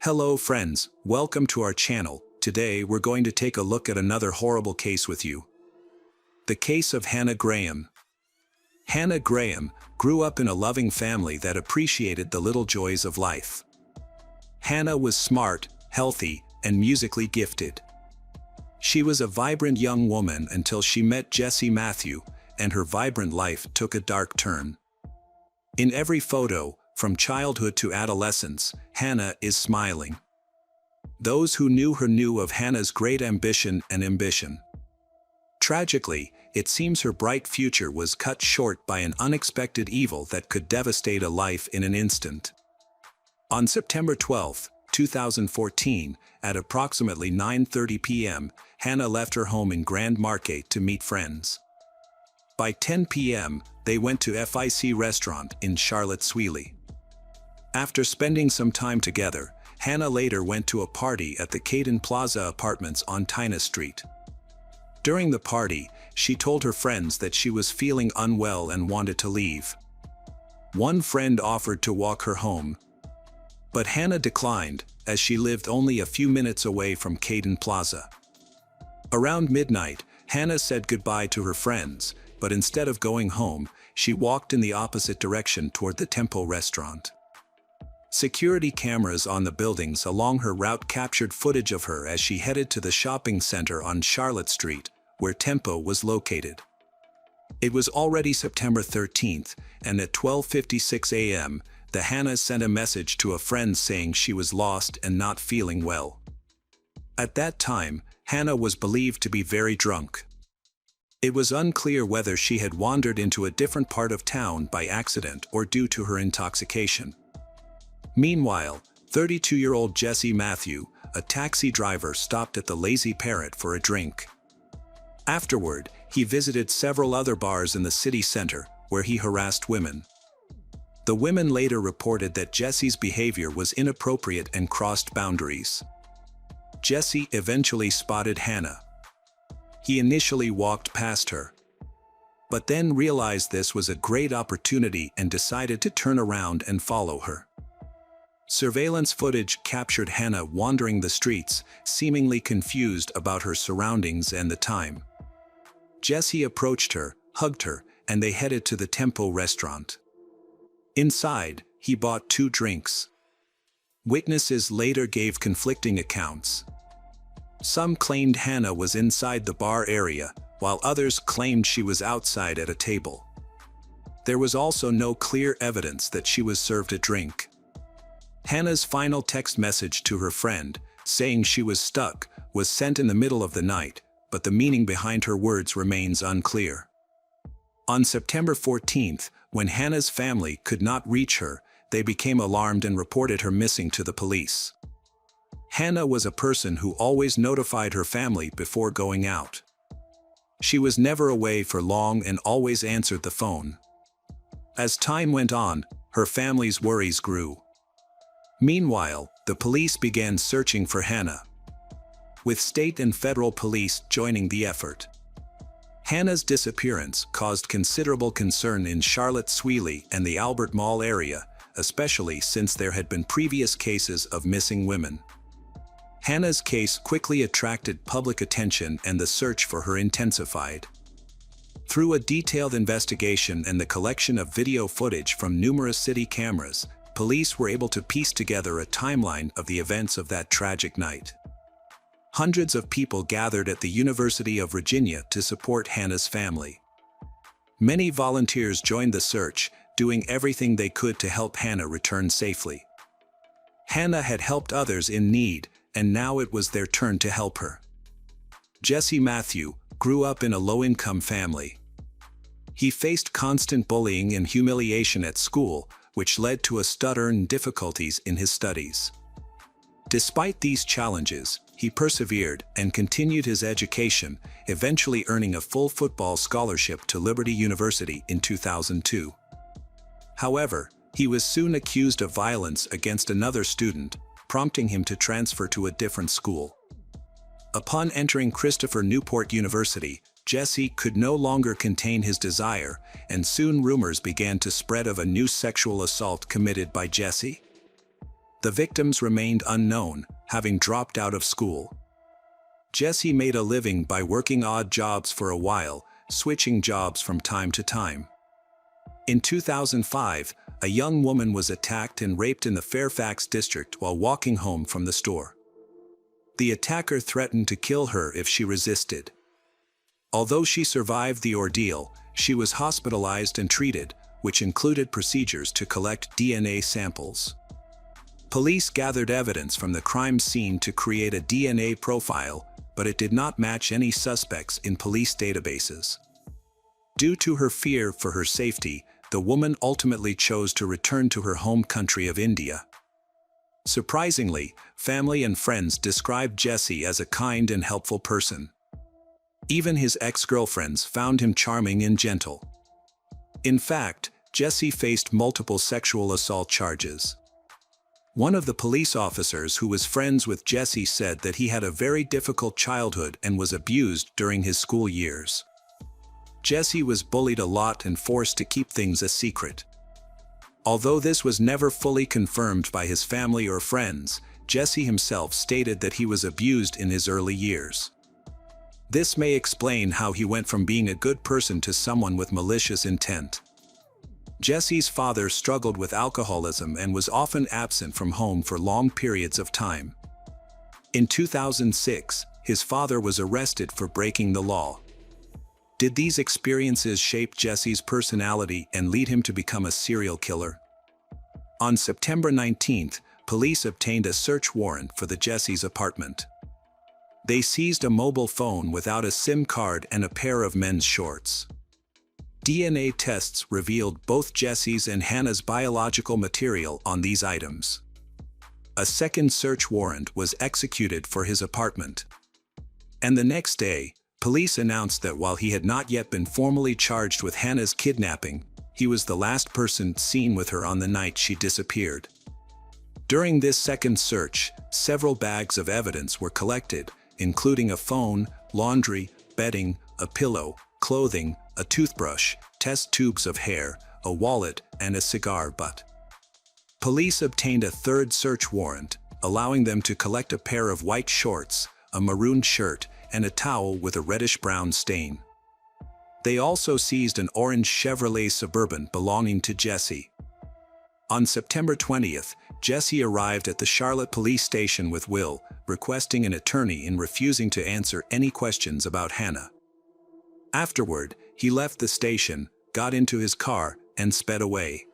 Hello friends, welcome to our channel. Today we're going to take a look at another horrible case with you. The case of Hannah Graham. Hannah Graham grew up in a loving family that appreciated the little joys of life. Hannah was smart, healthy, and musically gifted. She was a vibrant young woman until she met Jesse Matthew, and her vibrant life took a dark turn. In every photo, from childhood to adolescence, Hannah is smiling. Those who knew her knew of Hannah's great ambition and ambition. Tragically, it seems her bright future was cut short by an unexpected evil that could devastate a life in an instant. On September 12, 2014, at approximately 9:30 p.m., Hannah left her home in Grand Marquet to meet friends. By 10 p.m., they went to FIC restaurant in Charlotte-Swilly. After spending some time together, Hannah later went to a party at the Caden Plaza Apartments on Tina Street. During the party, she told her friends that she was feeling unwell and wanted to leave. One friend offered to walk her home, but Hannah declined, as she lived only a few minutes away from Caden Plaza. Around midnight, Hannah said goodbye to her friends, but instead of going home, she walked in the opposite direction toward the Tempo restaurant. Security cameras on the buildings along her route captured footage of her as she headed to the shopping center on Charlotte Street, where Tempo was located. It was already September 13th, and at 12:56 a.m., the Hannah sent a message to a friend saying she was lost and not feeling well. At that time, Hannah was believed to be very drunk. It was unclear whether she had wandered into a different part of town by accident or due to her intoxication. Meanwhile, 32-year-old Jesse Matthew, a taxi driver, stopped at the Lazy Parrot for a drink. Afterward, he visited several other bars in the city center, where he harassed women. The women later reported that Jesse's behavior was inappropriate and crossed boundaries. Jesse eventually spotted Hannah. He initially walked past her, but then realized this was a great opportunity and decided to turn around and follow her. Surveillance footage captured Hannah wandering the streets, seemingly confused about her surroundings and the time. Jesse approached her, hugged her, and they headed to the Tempo restaurant. Inside, he bought 2 drinks. Witnesses later gave conflicting accounts. Some claimed Hannah was inside the bar area, while others claimed she was outside at a table. There was also no clear evidence that she was served a drink. Hannah's final text message to her friend, saying she was stuck, was sent in the middle of the night, but the meaning behind her words remains unclear. On September 14th, when Hannah's family could not reach her, they became alarmed and reported her missing to the police. Hannah was a person who always notified her family before going out. She was never away for long and always answered the phone. As time went on, her family's worries grew. Meanwhile, the police began searching for Hannah, with state and federal police joining the effort. Hannah's disappearance caused considerable concern in Charlotte-Swilly and the Albert Mall area, especially since there had been previous cases of missing women. Hannah's case quickly attracted public attention and the search for her intensified. Through a detailed investigation and the collection of video footage from numerous city cameras, police were able to piece together a timeline of the events of that tragic night. Hundreds of people gathered at the University of Virginia to support Hannah's family. Many volunteers joined the search, doing everything they could to help Hannah return safely. Hannah had helped others in need, and now it was their turn to help her. Jesse Matthew grew up in a low-income family. He faced constant bullying and humiliation at school, which led to a stutter and difficulties in his studies. Despite these challenges, he persevered and continued his education, eventually earning a full football scholarship to Liberty University in 2002. However, he was soon accused of violence against another student, prompting him to transfer to a different school. Upon entering Christopher Newport University, Jesse could no longer contain his desire, and soon rumors began to spread of a new sexual assault committed by Jesse. The victims remained unknown, having dropped out of school. Jesse made a living by working odd jobs for a while, switching jobs from time to time. In 2005, a young woman was attacked and raped in the Fairfax district while walking home from the store. The attacker threatened to kill her if she resisted. Although she survived the ordeal, she was hospitalized and treated, which included procedures to collect DNA samples. Police gathered evidence from the crime scene to create a DNA profile, but it did not match any suspects in police databases. Due to her fear for her safety, the woman ultimately chose to return to her home country of India. Surprisingly, family and friends described Jesse as a kind and helpful person. Even his ex-girlfriends found him charming and gentle. In fact, Jesse faced multiple sexual assault charges. One of the police officers who was friends with Jesse said that he had a very difficult childhood and was abused during his school years. Jesse was bullied a lot and forced to keep things a secret. Although this was never fully confirmed by his family or friends, Jesse himself stated that he was abused in his early years. This may explain how he went from being a good person to someone with malicious intent. Jesse's father struggled with alcoholism and was often absent from home for long periods of time. In 2006, his father was arrested for breaking the law. Did these experiences shape Jesse's personality and lead him to become a serial killer? On September 19th, police obtained a search warrant for the Jesse's apartment. They seized a mobile phone without a SIM card and a pair of men's shorts. DNA tests revealed both Jesse's and Hannah's biological material on these items. A second search warrant was executed for his apartment. And the next day, police announced that while he had not yet been formally charged with Hannah's kidnapping, he was the last person seen with her on the night she disappeared. During this second search, several bags of evidence were collected, including a phone, laundry, bedding, a pillow, clothing, a toothbrush, test tubes of hair, a wallet, and a cigar butt. Police obtained a third search warrant, allowing them to collect a pair of white shorts, a maroon shirt, and a towel with a reddish-brown stain. They also seized an orange Chevrolet Suburban belonging to Jesse. On September 20th, Jesse arrived at the Charlotte police station with Will, requesting an attorney and refusing to answer any questions about Hannah. Afterward, he left the station, got into his car, and sped away.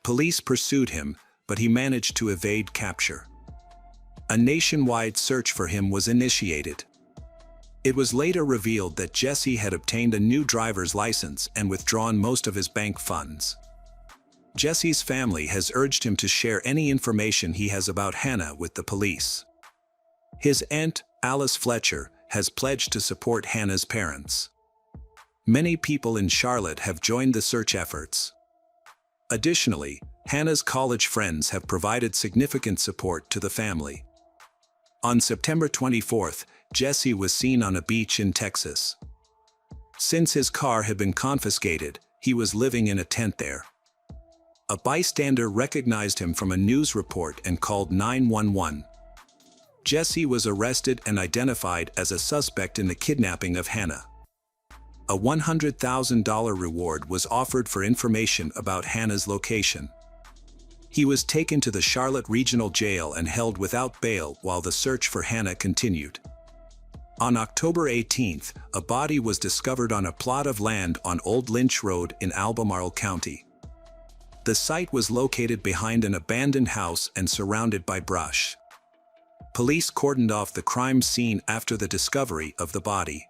Police pursued him, but he managed to evade capture. A nationwide search for him was initiated. It was later revealed that Jesse had obtained a new driver's license and withdrawn most of his bank funds. Jesse's family has urged him to share any information he has about Hannah with the police. His aunt, Alice Fletcher, has pledged to support Hannah's parents. Many people in Charlotte have joined the search efforts. Additionally, Hannah's college friends have provided significant support to the family. On September 24th, Jesse was seen on a beach in Texas. Since his car had been confiscated, he was living in a tent there. A bystander recognized him from a news report and called 911. Jesse was arrested and identified as a suspect in the kidnapping of Hannah. A $100,000 reward was offered for information about Hannah's location. He was taken to the Charlotte Regional Jail and held without bail while the search for Hannah continued. On October 18th, a body was discovered on a plot of land on Old Lynch Road in Albemarle County. The site was located behind an abandoned house and surrounded by brush. Police cordoned off the crime scene after the discovery of the body.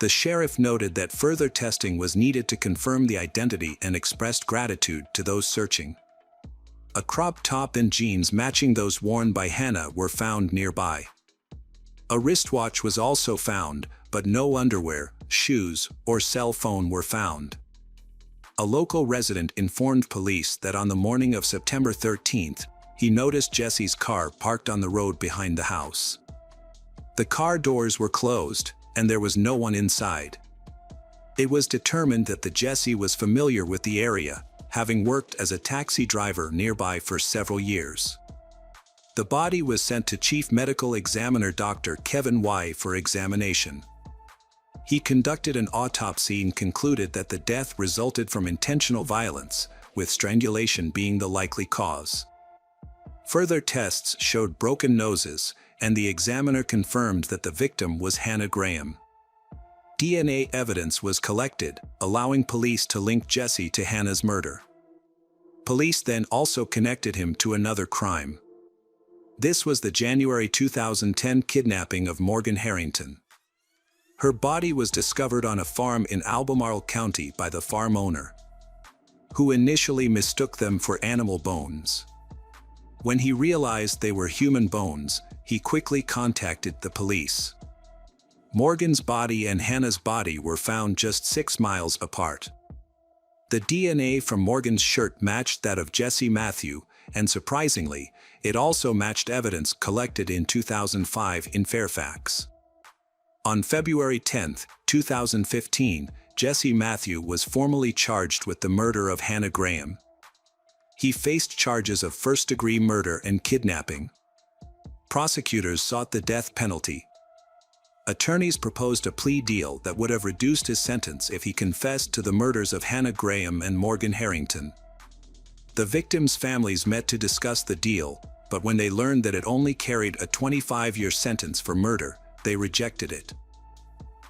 The sheriff noted that further testing was needed to confirm the identity and expressed gratitude to those searching. A crop top and jeans matching those worn by Hannah were found nearby. A wristwatch was also found, but no underwear, shoes, or cell phone were found. A local resident informed police that on the morning of September 13th, he noticed Jesse's car parked on the road behind the house. The car doors were closed, and there was no one inside. It was determined that the Jesse was familiar with the area, having worked as a taxi driver nearby for several years. The body was sent to Chief Medical Examiner Dr. Kevin Y. for examination. He conducted an autopsy and concluded that the death resulted from intentional violence, with strangulation being the likely cause. Further tests showed broken noses, and the examiner confirmed that the victim was Hannah Graham. DNA evidence was collected, allowing police to link Jesse to Hannah's murder. Police then also connected him to another crime. This was the January 2010 kidnapping of Morgan Harrington. Her body was discovered on a farm in Albemarle County by the farm owner, who initially mistook them for animal bones. When he realized they were human bones, he quickly contacted the police. Morgan's body and Hannah's body were found just 6 miles apart. The DNA from Morgan's shirt matched that of Jesse Matthew, and surprisingly, it also matched evidence collected in 2005 in Fairfax. On February 10, 2015, Jesse Matthew was formally charged with the murder of Hannah Graham. He faced charges of first-degree murder and kidnapping. Prosecutors sought the death penalty. Attorneys proposed a plea deal that would have reduced his sentence if he confessed to the murders of Hannah Graham and Morgan Harrington. The victims' families met to discuss the deal, but when they learned that it only carried a 25-year sentence for murder, they rejected it.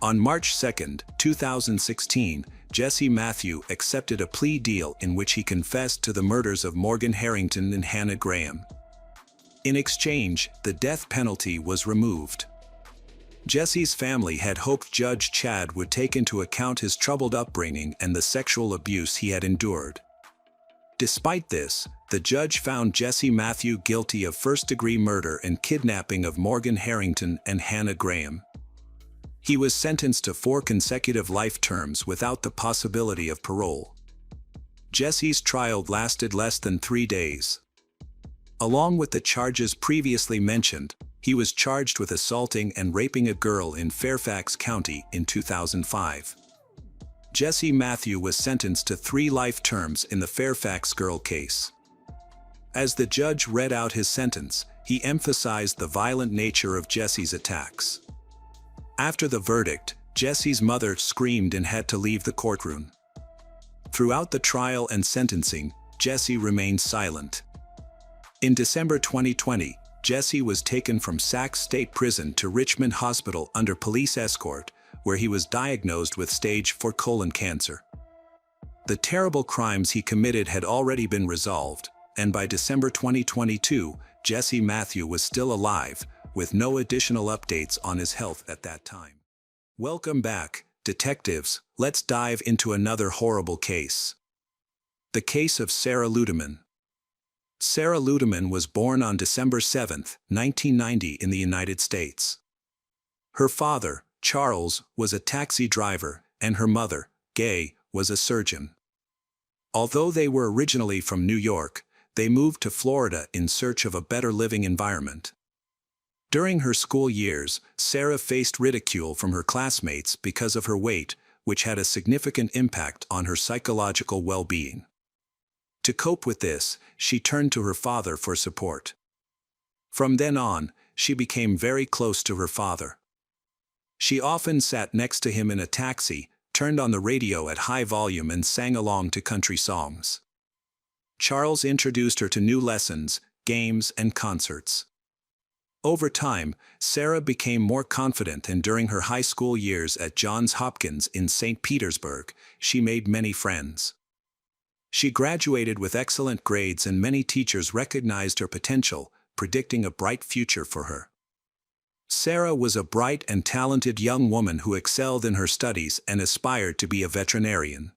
On March 2, 2016, Jesse Matthew accepted a plea deal in which he confessed to the murders of Morgan Harrington and Hannah Graham. In exchange, the death penalty was removed. Jesse's family had hoped Judge Chad would take into account his troubled upbringing and the sexual abuse he had endured. Despite this, the judge found Jesse Matthew guilty of first-degree murder and kidnapping of Morgan Harrington and Hannah Graham. He was sentenced to 4 consecutive life terms without the possibility of parole. Jesse's trial lasted less than 3 days. Along with the charges previously mentioned, he was charged with assaulting and raping a girl in Fairfax County in 2005. Jesse Matthew was sentenced to 3 life terms in the Fairfax girl case. As the judge read out his sentence, he emphasized the violent nature of Jesse's attacks. After the verdict, Jesse's mother screamed and had to leave the courtroom. Throughout the trial and sentencing, Jesse remained silent. In December 2020, Jesse was taken from Sac State Prison to Richmond Hospital under police escort, where he was diagnosed with stage 4 colon cancer. The terrible crimes he committed had already been resolved, and by December 2022, Jesse Matthew was still alive, with no additional updates on his health at that time. Welcome back, detectives. Let's dive into another horrible case. The case of Sarah Ludeman. Sarah Ludeman was born on December 7, 1990 in the United States. Her father, Charles, was a taxi driver, and her mother, Gay, was a surgeon. Although they were originally from New York, they moved to Florida in search of a better living environment. During her school years, Sarah faced ridicule from her classmates because of her weight, which had a significant impact on her psychological well-being. To cope with this, she turned to her father for support. From then on, she became very close to her father. She often sat next to him in a taxi, turned on the radio at high volume and sang along to country songs. Charles introduced her to new lessons, games, and concerts. Over time, Sarah became more confident, and during her high school years at Johns Hopkins in St. Petersburg, she made many friends. She graduated with excellent grades, and many teachers recognized her potential, predicting a bright future for her. Sarah was a bright and talented young woman who excelled in her studies and aspired to be a veterinarian.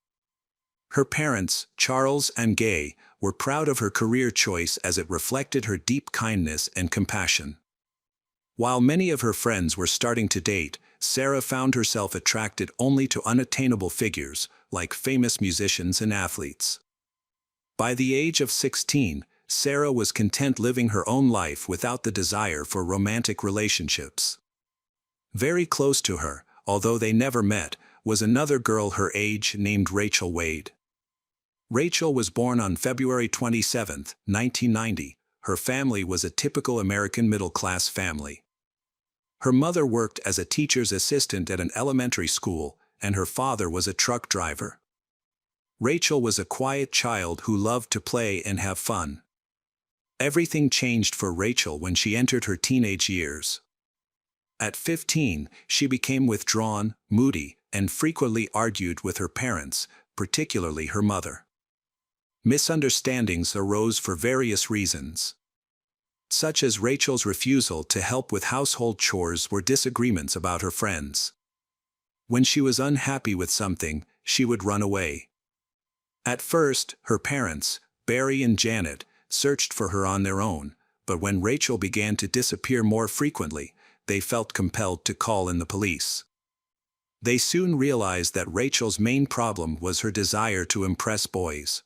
Her parents, Charles and Gay, were proud of her career choice as it reflected her deep kindness and compassion. While many of her friends were starting to date, Sarah found herself attracted only to unattainable figures, like famous musicians and athletes. By the age of 16, Sarah was content living her own life without the desire for romantic relationships. Very close to her, although they never met, was another girl her age named Rachel Wade. Rachel was born on February 27, 1990. her family was a typical American middle-class family. Her mother worked as a teacher's assistant at an elementary school, and her father was a truck driver. Rachel was a quiet child who loved to play and have fun. Everything changed for Rachel when she entered her teenage years. At 15, she became withdrawn, moody, and frequently argued with her parents, particularly her mother. Misunderstandings arose for various reasons, such as Rachel's refusal to help with household chores or disagreements about her friends. When she was unhappy with something, she would run away. At first, her parents, Barry and Janet, searched for her on their own, but when Rachel began to disappear more frequently, they felt compelled to call in the police. They soon realized that Rachel's main problem was her desire to impress boys.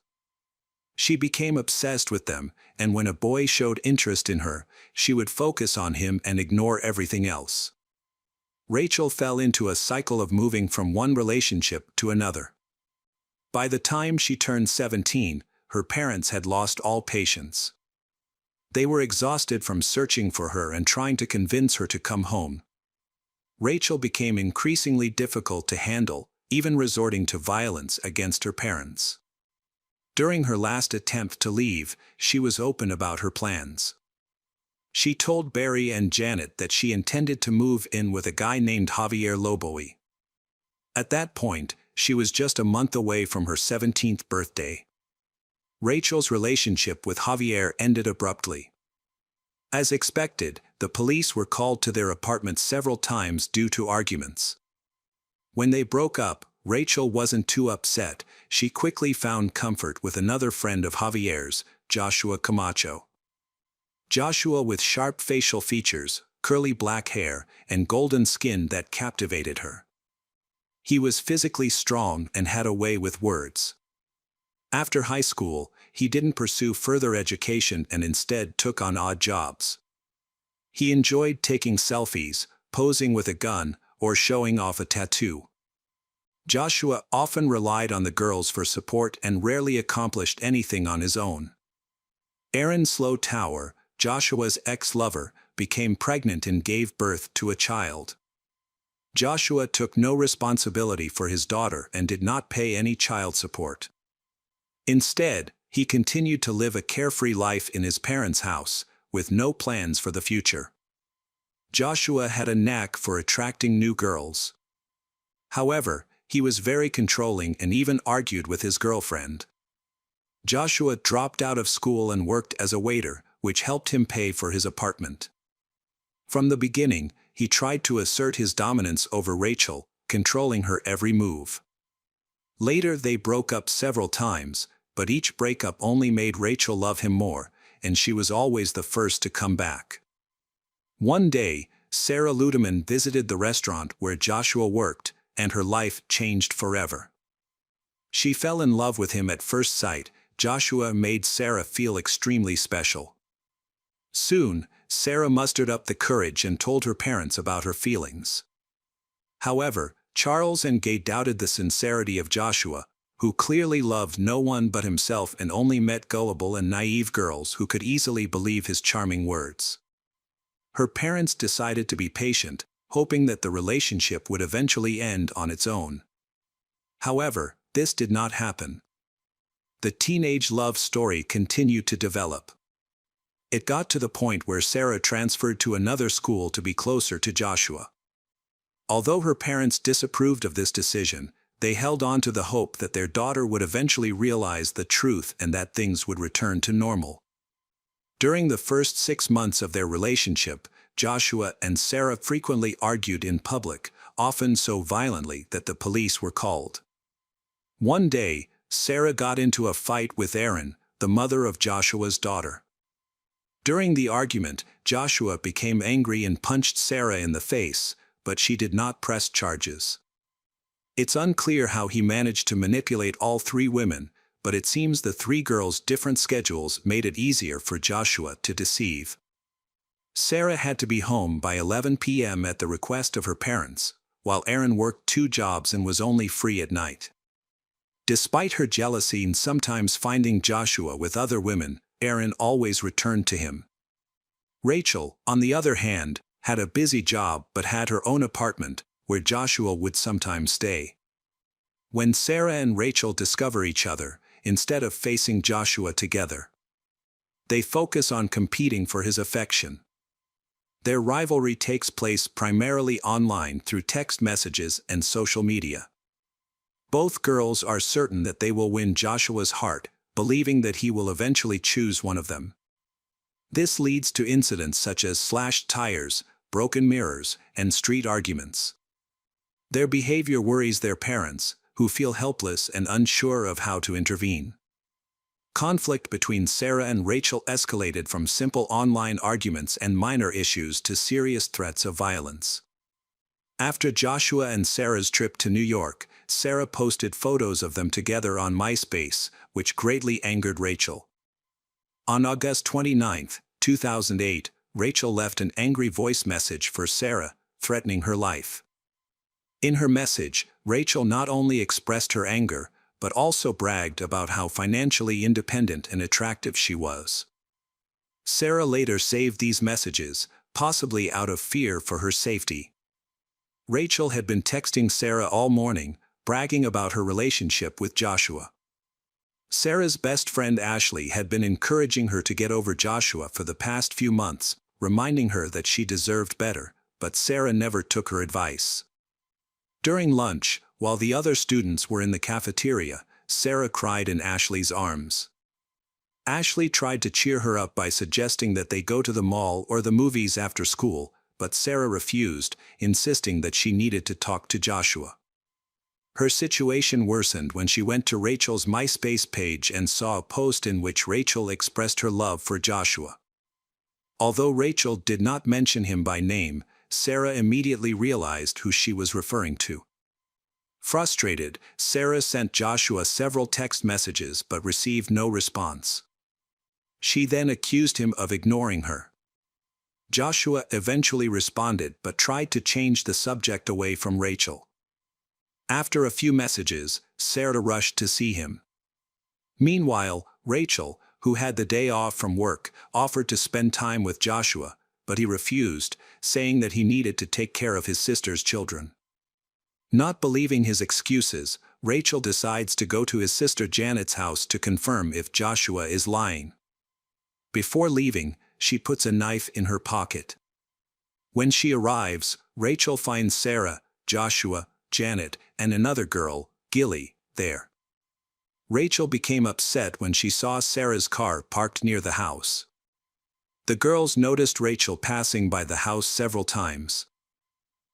She became obsessed with them, and when a boy showed interest in her, she would focus on him and ignore everything else. Rachel fell into a cycle of moving from one relationship to another. By the time she turned 17, her parents had lost all patience. They were exhausted from searching for her and trying to convince her to come home. Rachel became increasingly difficult to handle, even resorting to violence against her parents. During her last attempt to leave, she was open about her plans. She told Barry and Janet that she intended to move in with a guy named Javier Loboy. At that point, she was just a month away from her 17th birthday. Rachel's relationship with Javier ended abruptly. As expected, the police were called to their apartment several times due to arguments. When they broke up, Rachel wasn't too upset. She quickly found comfort with another friend of Javier's, Joshua Camacho. Joshua, with sharp facial features, curly black hair, and golden skin that captivated her. He was physically strong and had a way with words. After high school, he didn't pursue further education and instead took on odd jobs. He enjoyed taking selfies, posing with a gun, or showing off a tattoo. Joshua often relied on the girls for support and rarely accomplished anything on his own. Erin Slow Tower, Joshua's ex-lover, became pregnant and gave birth to a child. Joshua took no responsibility for his daughter and did not pay any child support. Instead, he continued to live a carefree life in his parents' house, with no plans for the future. Joshua had a knack for attracting new girls. However, he was very controlling and even argued with his girlfriend. Joshua dropped out of school and worked as a waiter, which helped him pay for his apartment. From the beginning, he tried to assert his dominance over Rachel, controlling her every move. Later they broke up several times, but each breakup only made Rachel love him more, and she was always the first to come back. One day, Sarah Ludeman visited the restaurant where Joshua worked, and her life changed forever. She fell in love with him at first sight. Joshua made Sarah feel extremely special. Soon, Sarah mustered up the courage and told her parents about her feelings. However, Charles and Gay doubted the sincerity of Joshua, who clearly loved no one but himself and only met gullible and naive girls who could easily believe his charming words. Her parents decided to be patient, hoping that the relationship would eventually end on its own. However, this did not happen. The teenage love story continued to develop. It got to the point where Sarah transferred to another school to be closer to Joshua. Although her parents disapproved of this decision, they held on to the hope that their daughter would eventually realize the truth and that things would return to normal. During the first 6 months of their relationship, Joshua and Sarah frequently argued in public, often so violently that the police were called. One day, Sarah got into a fight with Erin, the mother of Joshua's daughter. During the argument, Joshua became angry and punched Sarah in the face, but she did not press charges. It's unclear how he managed to manipulate all 3 women, but it seems the 3 girls' different schedules made it easier for Joshua to deceive. Sarah had to be home by 11 p.m. at the request of her parents, while Erin worked 2 jobs and was only free at night. Despite her jealousy and sometimes finding Joshua with other women, Aaron always returned to him. Rachel, on the other hand, had a busy job but had her own apartment, where Joshua would sometimes stay. When Sarah and Rachel discover each other, instead of facing Joshua together, they focus on competing for his affection. Their rivalry takes place primarily online through text messages and social media. Both girls are certain that they will win Joshua's heart, believing that he will eventually choose one of them. This leads to incidents such as slashed tires, broken mirrors, and street arguments. Their behavior worries their parents, who feel helpless and unsure of how to intervene. Conflict between Sarah and Rachel escalated from simple online arguments and minor issues to serious threats of violence. After Joshua and Sarah's trip to New York, Sarah posted photos of them together on MySpace, which greatly angered Rachel. On August 29, 2008, Rachel left an angry voice message for Sarah, threatening her life. In her message, Rachel not only expressed her anger, but also bragged about how financially independent and attractive she was. Sarah later saved these messages, possibly out of fear for her safety. Rachel had been texting Sarah all morning, bragging about her relationship with Joshua. Sarah's best friend Ashley had been encouraging her to get over Joshua for the past few months, reminding her that she deserved better, but Sarah never took her advice. During lunch, while the other students were in the cafeteria, Sarah cried in Ashley's arms. Ashley tried to cheer her up by suggesting that they go to the mall or the movies after school, but Sarah refused, insisting that she needed to talk to Joshua. Her situation worsened when she went to Rachel's MySpace page and saw a post in which Rachel expressed her love for Joshua. Although Rachel did not mention him by name, Sarah immediately realized who she was referring to. Frustrated, Sarah sent Joshua several text messages but received no response. She then accused him of ignoring her. Joshua eventually responded but tried to change the subject away from Rachel. After a few messages, Sarah rushed to see him. Meanwhile, Rachel, who had the day off from work, offered to spend time with Joshua, but he refused, saying that he needed to take care of his sister's children. Not believing his excuses, Rachel decides to go to his sister Janet's house to confirm if Joshua is lying. Before leaving, she puts a knife in her pocket. When she arrives, Rachel finds Sarah, Joshua, Janet, and another girl, Gilly, there. Rachel became upset when she saw Sarah's car parked near the house. The girls noticed Rachel passing by the house several times.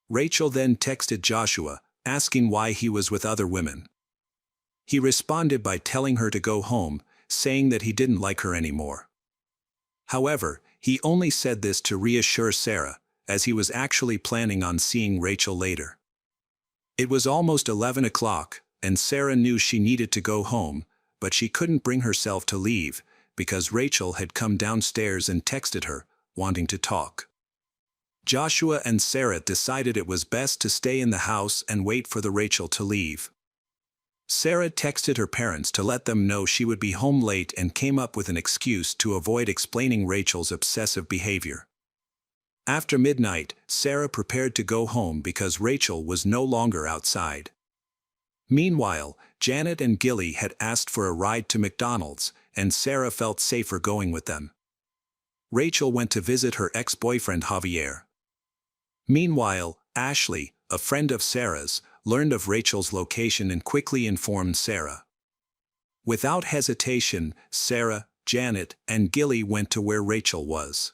Rachel then texted Joshua, asking why he was with other women. He responded by telling her to go home, saying that he didn't like her anymore. However, he only said this to reassure Sarah, as he was actually planning on seeing Rachel later. It was almost 11 o'clock, and Sarah knew she needed to go home, but she couldn't bring herself to leave, because Rachel had come downstairs and texted her, wanting to talk. Joshua and Sarah decided it was best to stay in the house and wait for Rachel to leave. Sarah texted her parents to let them know she would be home late and came up with an excuse to avoid explaining Rachel's obsessive behavior. After midnight, Sarah prepared to go home because Rachel was no longer outside. Meanwhile, Janet and Gilly had asked for a ride to McDonald's, and Sarah felt safer going with them. Rachel went to visit her ex-boyfriend Javier. Meanwhile, Ashley, a friend of Sarah's, learned of Rachel's location and quickly informed Sarah. Without hesitation, Sarah, Janet, and Gilly went to where Rachel was.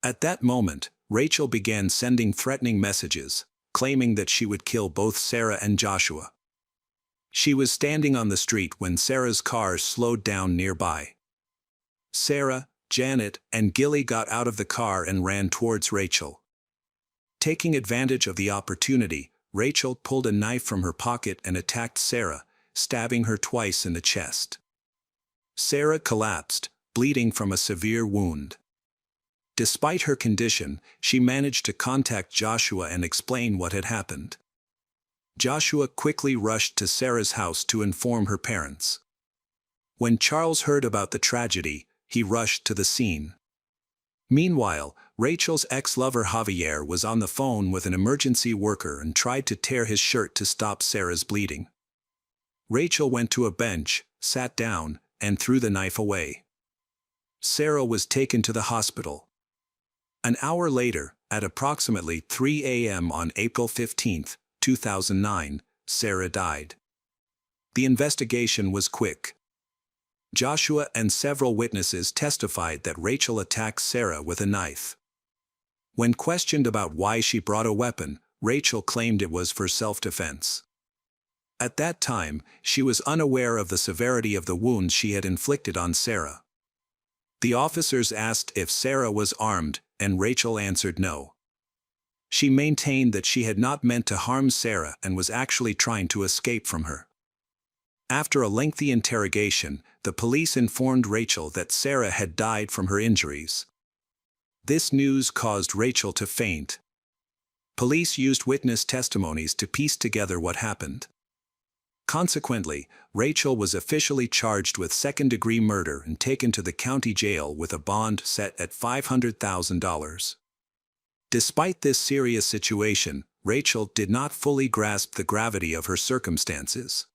At that moment, Rachel began sending threatening messages, claiming that she would kill both Sarah and Joshua. She was standing on the street when Sarah's car slowed down nearby. Sarah, Janet, and Gilly got out of the car and ran towards Rachel. Taking advantage of the opportunity, Rachel pulled a knife from her pocket and attacked Sarah, stabbing her twice in the chest. Sarah collapsed, bleeding from a severe wound. Despite her condition, she managed to contact Joshua and explain what had happened. Joshua quickly rushed to Sarah's house to inform her parents. When Charles heard about the tragedy, he rushed to the scene. Meanwhile, Rachel's ex-lover Javier was on the phone with an emergency worker and tried to tear his shirt to stop Sarah's bleeding. Rachel went to a bench, sat down, and threw the knife away. Sarah was taken to the hospital. An hour later, at approximately 3 a.m. on April 15, 2009, Sarah died. The investigation was quick. Joshua and several witnesses testified that Rachel attacked Sarah with a knife. When questioned about why she brought a weapon, Rachel claimed it was for self-defense. At that time, she was unaware of the severity of the wounds she had inflicted on Sarah. The officers asked if Sarah was armed, and Rachel answered no. She maintained that she had not meant to harm Sarah and was actually trying to escape from her. After a lengthy interrogation, the police informed Rachel that Sarah had died from her injuries. This news caused Rachel to faint. Police used witness testimonies to piece together what happened. Consequently, Rachel was officially charged with second-degree murder and taken to the county jail with a bond set at $500,000. Despite this serious situation, Rachel did not fully grasp the gravity of her circumstances.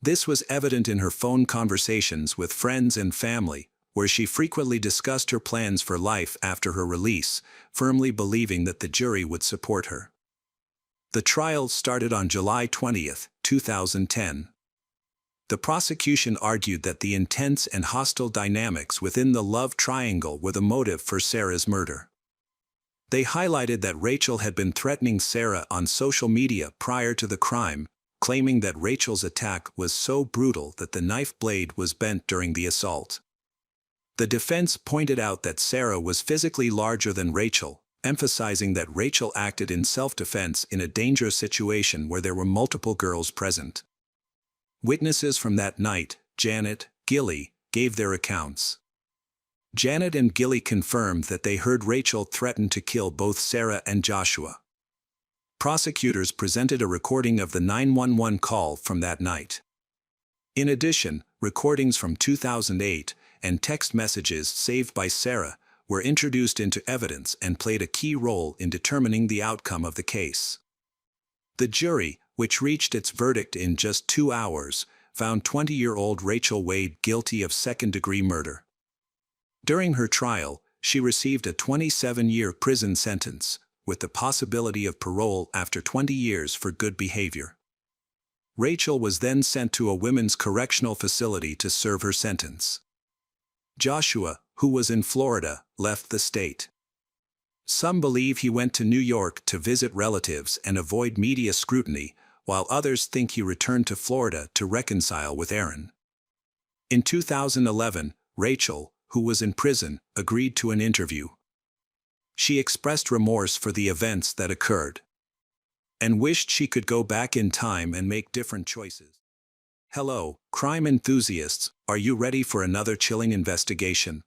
This was evident in her phone conversations with friends and family, where she frequently discussed her plans for life after her release, firmly believing that the jury would support her. The trial started on July 20, 2010. The prosecution argued that the intense and hostile dynamics within the love triangle were the motive for Sarah's murder. They highlighted that Rachel had been threatening Sarah on social media prior to the crime, claiming that Rachel's attack was so brutal that the knife blade was bent during the assault. The defense pointed out that Sarah was physically larger than Rachel, emphasizing that Rachel acted in self-defense in a dangerous situation where there were multiple girls present. Witnesses from that night, Janet, Gilly, gave their accounts. Janet and Gilly confirmed that they heard Rachel threaten to kill both Sarah and Joshua. Prosecutors presented a recording of the 911 call from that night. In addition, recordings from 2008 and text messages saved by Sarah were introduced into evidence and played a key role in determining the outcome of the case. The jury, which reached its verdict in just 2 hours, found 20-year-old Rachel Wade guilty of second-degree murder. During her trial, she received a 27-year prison sentence, with the possibility of parole after 20 years for good behavior. Rachel was then sent to a women's correctional facility to serve her sentence. Joshua, who was in Florida, left the state. Some believe he went to New York to visit relatives and avoid media scrutiny, while others think he returned to Florida to reconcile with Aaron. In 2011, Rachel, who was in prison, agreed to an interview. She expressed remorse for the events that occurred and wished she could go back in time and make different choices. Hello, crime enthusiasts, are you ready for another chilling investigation?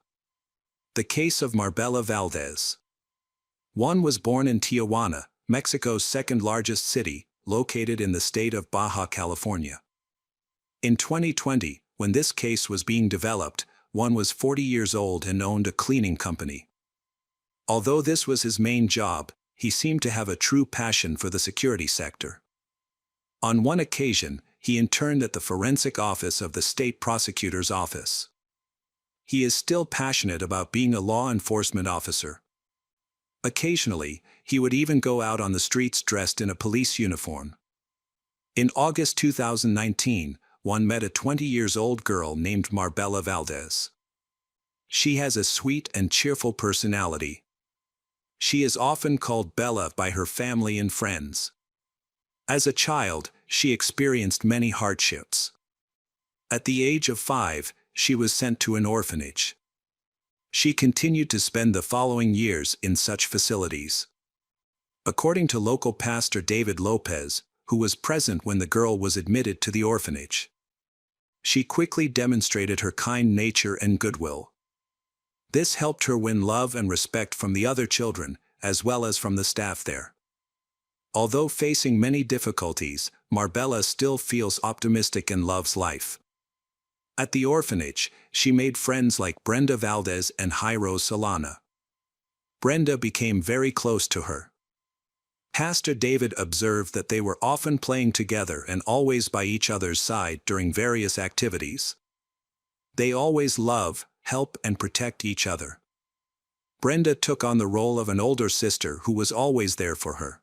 The case of Marbella Valdez. One was born in Tijuana, Mexico's second-largest city, located in the state of Baja California. In 2020, when this case was being developed, one was 40 years old and owned a cleaning company. Although this was his main job, he seemed to have a true passion for the security sector. On one occasion, he interned at the forensic office of the state prosecutor's office. He is still passionate about being a law enforcement officer. Occasionally, he would even go out on the streets dressed in a police uniform. In August 2019, one met a 20-year-old girl named Marbella Valdez. She has a sweet and cheerful personality. She is often called Bella by her family and friends. As a child, she experienced many hardships. At the age of 5, she was sent to an orphanage. She continued to spend the following years in such facilities. According to local pastor David Lopez, who was present when the girl was admitted to the orphanage, she quickly demonstrated her kind nature and goodwill. This helped her win love and respect from the other children, as well as from the staff there. Although facing many difficulties, Marbella still feels optimistic and loves life. At the orphanage, she made friends like Brenda Valdez and Jairo Solana. Brenda became very close to her. Pastor David observed that they were often playing together and always by each other's side during various activities. They always love, help, and protect each other. Brenda took on the role of an older sister who was always there for her.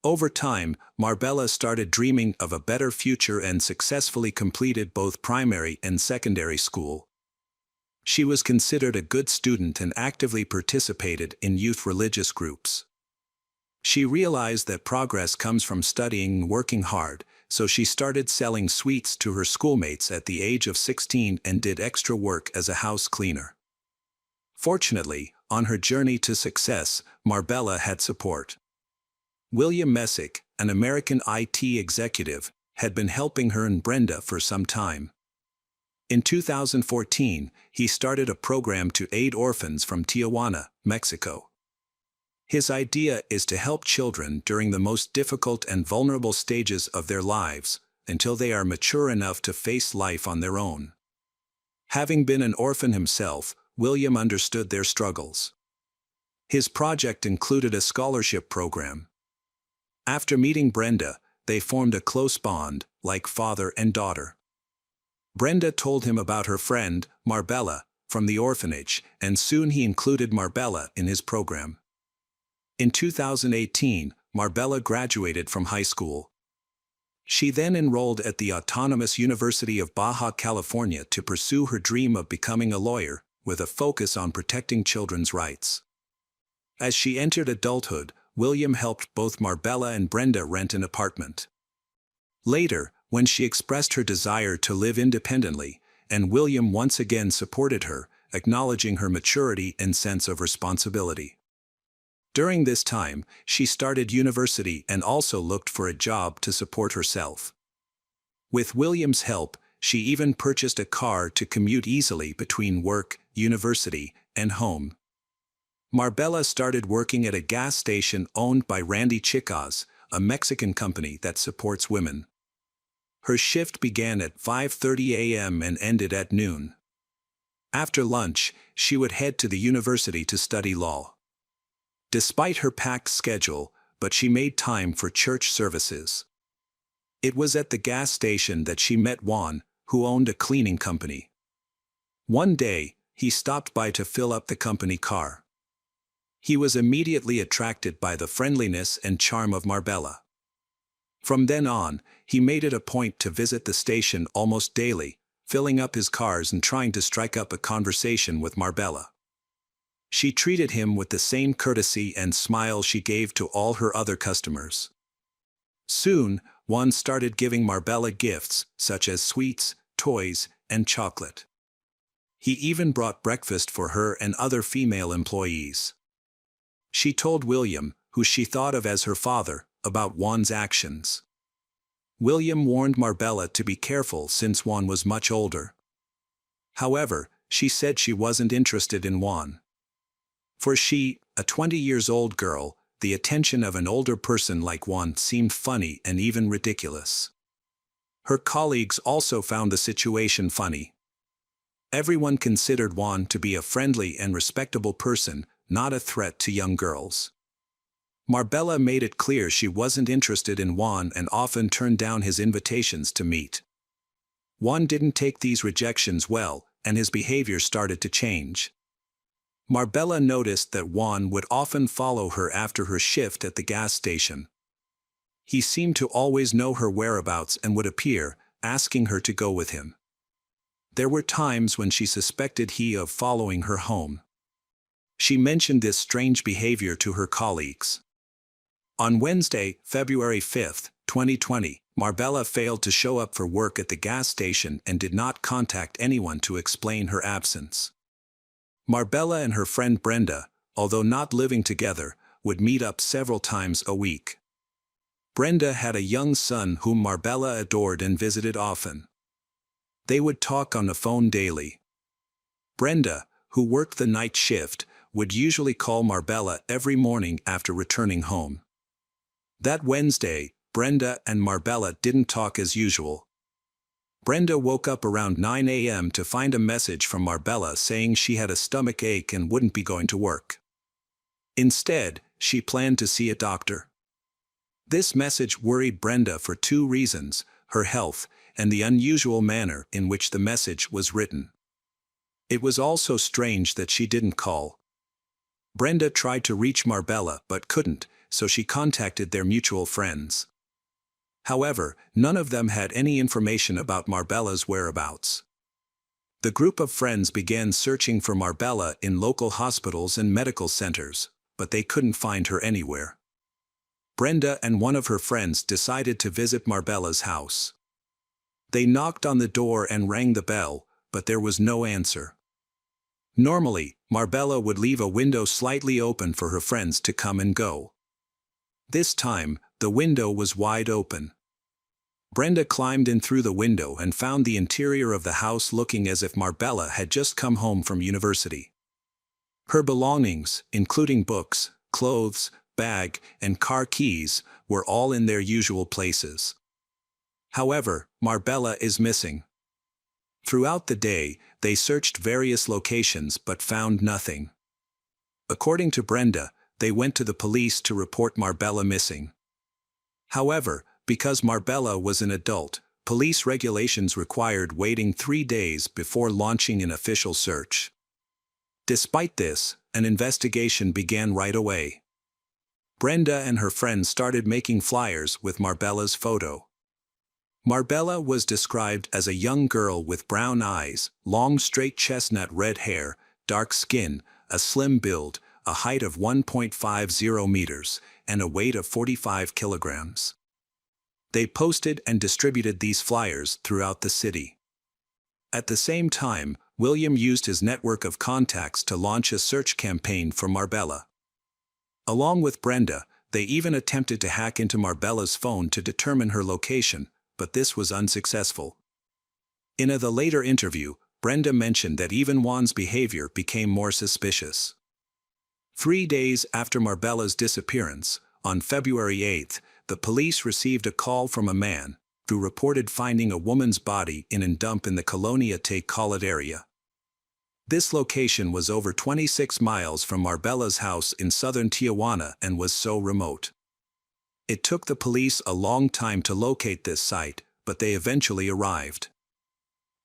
Over time, Marbella started dreaming of a better future and successfully completed both primary and secondary school. She was considered a good student and actively participated in youth religious groups. She realized that progress comes from studying and working hard, so she started selling sweets to her schoolmates at the age of 16 and did extra work as a house cleaner. Fortunately, on her journey to success, Marbella had support. William Messick, an American IT executive, had been helping her and Brenda for some time. In 2014, he started a program to aid orphans from Tijuana, Mexico. His idea is to help children during the most difficult and vulnerable stages of their lives, until they are mature enough to face life on their own. Having been an orphan himself, William understood their struggles. His project included a scholarship program. After meeting Brenda, they formed a close bond, like father and daughter. Brenda told him about her friend, Marbella, from the orphanage, and soon he included Marbella in his program. In 2018, Marbella graduated from high school. She then enrolled at the Autonomous University of Baja California to pursue her dream of becoming a lawyer, with a focus on protecting children's rights. As she entered adulthood, William helped both Marbella and Brenda rent an apartment. Later, when she expressed her desire to live independently, and William once again supported her, acknowledging her maturity and sense of responsibility. During this time, she started university and also looked for a job to support herself. With William's help, she even purchased a car to commute easily between work, university, and home. Marbella started working at a gas station owned by Randy Chicas, a Mexican company that supports women. Her shift began at 5:30 a.m. and ended at noon. After lunch, she would head to the university to study law. Despite her packed schedule, but she made time for church services. It was at the gas station that she met Juan, who owned a cleaning company. One day, he stopped by to fill up the company car. He was immediately attracted by the friendliness and charm of Marbella. From then on, he made it a point to visit the station almost daily, filling up his cars and trying to strike up a conversation with Marbella. She treated him with the same courtesy and smile she gave to all her other customers. Soon, Juan started giving Marbella gifts, such as sweets, toys, and chocolate. He even brought breakfast for her and other female employees. She told William, who she thought of as her father, about Juan's actions. William warned Marbella to be careful since Juan was much older. However, she said she wasn't interested in Juan. For she, a 20-year-old girl, the attention of an older person like Juan seemed funny and even ridiculous. Her colleagues also found the situation funny. Everyone considered Juan to be a friendly and respectable person, not a threat to young girls. Marbella made it clear she wasn't interested in Juan and often turned down his invitations to meet. Juan didn't take these rejections well, and his behavior started to change. Marbella noticed that Juan would often follow her after her shift at the gas station. He seemed to always know her whereabouts and would appear, asking her to go with him. There were times when she suspected he of following her home. She mentioned this strange behavior to her colleagues. On Wednesday, February 5, 2020, Marbella failed to show up for work at the gas station and did not contact anyone to explain her absence. Marbella and her friend Brenda, although not living together, would meet up several times a week. Brenda had a young son whom Marbella adored and visited often. They would talk on the phone daily. Brenda, who worked the night shift, would usually call Marbella every morning after returning home. That Wednesday, Brenda and Marbella didn't talk as usual. Brenda woke up around 9 a.m. to find a message from Marbella saying she had a stomach ache and wouldn't be going to work. Instead, she planned to see a doctor. This message worried Brenda for two reasons: her health and the unusual manner in which the message was written. It was also strange that she didn't call. Brenda tried to reach Marbella but couldn't, so she contacted their mutual friends. However, none of them had any information about Marbella's whereabouts. The group of friends began searching for Marbella in local hospitals and medical centers, but they couldn't find her anywhere. Brenda and one of her friends decided to visit Marbella's house. They knocked on the door and rang the bell, but there was no answer. Normally, Marbella would leave a window slightly open for her friends to come and go. This time, the window was wide open. Brenda climbed in through the window and found the interior of the house looking as if Marbella had just come home from university. Her belongings, including books, clothes, bag, and car keys, were all in their usual places. However, Marbella is missing. Throughout the day, they searched various locations but found nothing. According to Brenda, they went to the police to report Marbella missing. However, because Marbella was an adult, police regulations required waiting 3 days before launching an official search. Despite this, an investigation began right away. Brenda and her friends started making flyers with Marbella's photo. Marbella was described as a young girl with brown eyes, long straight chestnut red hair, dark skin, a slim build, a height of 1.50 meters, and a weight of 45 kilograms. They posted and distributed these flyers throughout the city. At the same time, William used his network of contacts to launch a search campaign for Marbella. Along with Brenda, they even attempted to hack into Marbella's phone to determine her location, but this was unsuccessful. In a later interview, Brenda mentioned that even Juan's behavior became more suspicious. 3 days after Marbella's disappearance, on February 8, the police received a call from a man who reported finding a woman's body in a dump in the Colonia Te Colet area. This location was over 26 miles from Marbella's house in southern Tijuana and was so remote. It took the police a long time to locate this site, but they eventually arrived.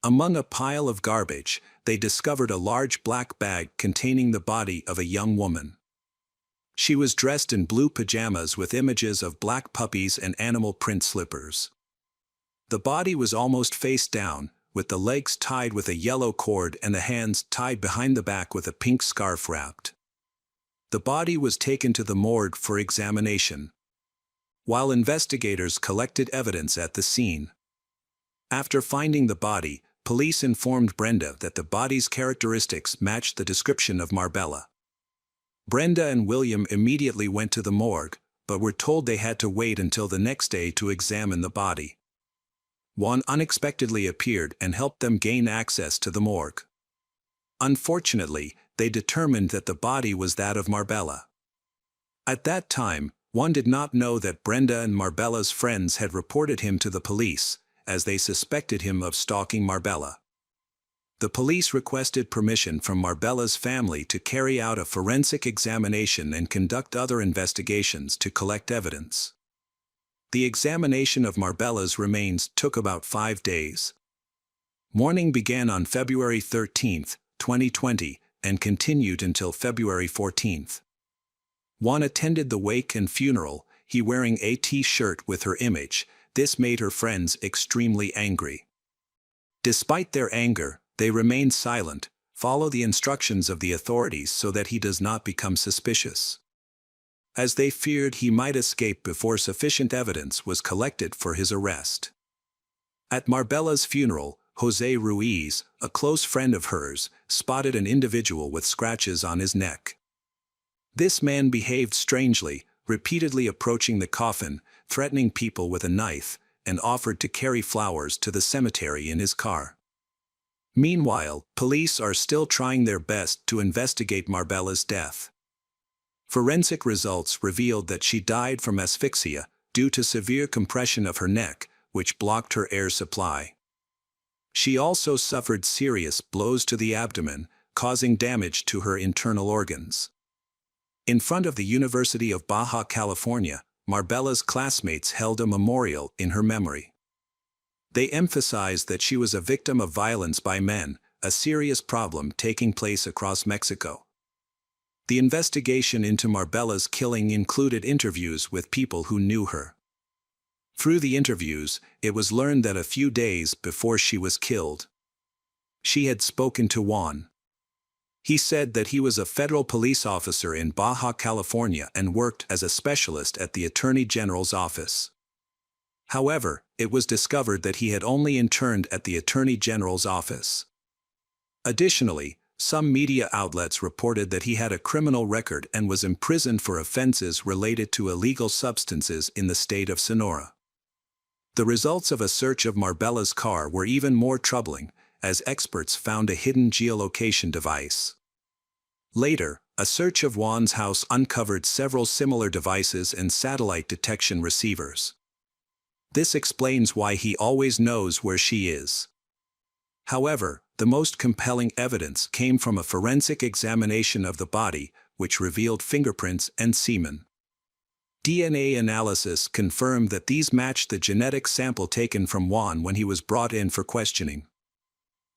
Among a pile of garbage, they discovered a large black bag containing the body of a young woman. She was dressed in blue pajamas with images of black puppies and animal print slippers. The body was almost face down, with the legs tied with a yellow cord and the hands tied behind the back with a pink scarf wrapped. The body was taken to the morgue for examination, while investigators collected evidence at the scene. After finding the body, police informed Brenda that the body's characteristics matched the description of Marbella. Brenda and William immediately went to the morgue, but were told they had to wait until the next day to examine the body. Juan unexpectedly appeared and helped them gain access to the morgue. Unfortunately, they determined that the body was that of Marbella. At that time, Juan did not know that Brenda and Marbella's friends had reported him to the police, as they suspected him of stalking Marbella. The police requested permission from Marbella's family to carry out a forensic examination and conduct other investigations to collect evidence. The examination of Marbella's remains took about 5 days. Mourning began on February 13, 2020, and continued until February 14. Juan attended the wake and funeral, he wearing a T-shirt with her image. This made her friends extremely angry. Despite their anger, they remained silent, follow the instructions of the authorities so that he does not become suspicious, as they feared he might escape before sufficient evidence was collected for his arrest. At Marbella's funeral, Jose Ruiz, a close friend of hers, spotted an individual with scratches on his neck. This man behaved strangely, repeatedly approaching the coffin, threatening people with a knife, and offered to carry flowers to the cemetery in his car. Meanwhile, police are still trying their best to investigate Marbella's death. Forensic results revealed that she died from asphyxia due to severe compression of her neck, which blocked her air supply. She also suffered serious blows to the abdomen, causing damage to her internal organs. In front of the University of Baja California, Marbella's classmates held a memorial in her memory. They emphasized that she was a victim of violence by men, a serious problem taking place across Mexico. The investigation into Marbella's killing included interviews with people who knew her. Through the interviews, it was learned that a few days before she was killed, she had spoken to Juan. He said that he was a federal police officer in Baja California and worked as a specialist at the Attorney General's office. However, it was discovered that he had only interned at the Attorney General's office. Additionally, some media outlets reported that he had a criminal record and was imprisoned for offenses related to illegal substances in the state of Sonora. The results of a search of Marbella's car were even more troubling, as experts found a hidden geolocation device. Later, a search of Juan's house uncovered several similar devices and satellite detection receivers. This explains why he always knows where she is. However, the most compelling evidence came from a forensic examination of the body, which revealed fingerprints and semen. DNA analysis confirmed that these matched the genetic sample taken from Juan when he was brought in for questioning.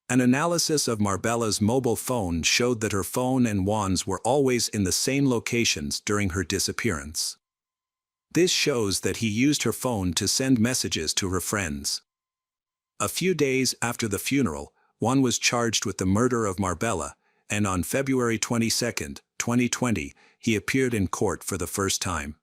An analysis of Marbella's mobile phone showed that her phone and Juan's were always in the same locations during her disappearance. This shows that he used her phone to send messages to her friends. A few days after the funeral, Juan was charged with the murder of Marbella, and on February 22, 2020, he appeared in court for the first time.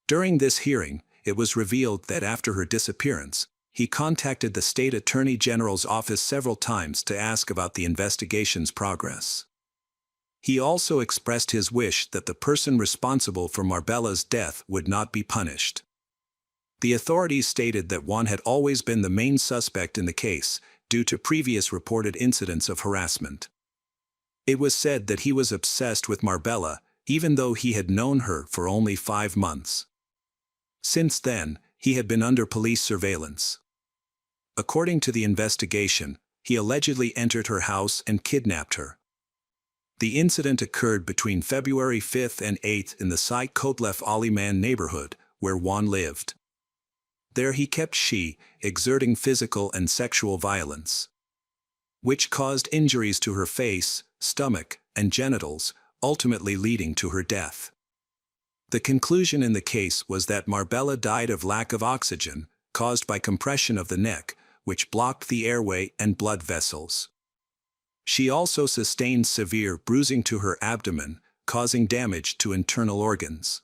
During this hearing, it was revealed that after her disappearance, he contacted the state attorney general's office several times to ask about the investigation's progress. He also expressed his wish that the person responsible for Marbella's death would not be punished. The authorities stated that Juan had always been the main suspect in the case, due to previous reported incidents of harassment. It was said that he was obsessed with Marbella, even though he had known her for only 5 months. Since then, he had been under police surveillance. According to the investigation, he allegedly entered her house and kidnapped her. The incident occurred between February 5 and 8 in the Sai Kotlef Aliman neighborhood, where Juan lived. There he kept she, exerting physical and sexual violence, which caused injuries to her face, stomach, and genitals, ultimately leading to her death. The conclusion in the case was that Marbella died of lack of oxygen, caused by compression of the neck, which blocked the airway and blood vessels. She also sustained severe bruising to her abdomen, causing damage to internal organs.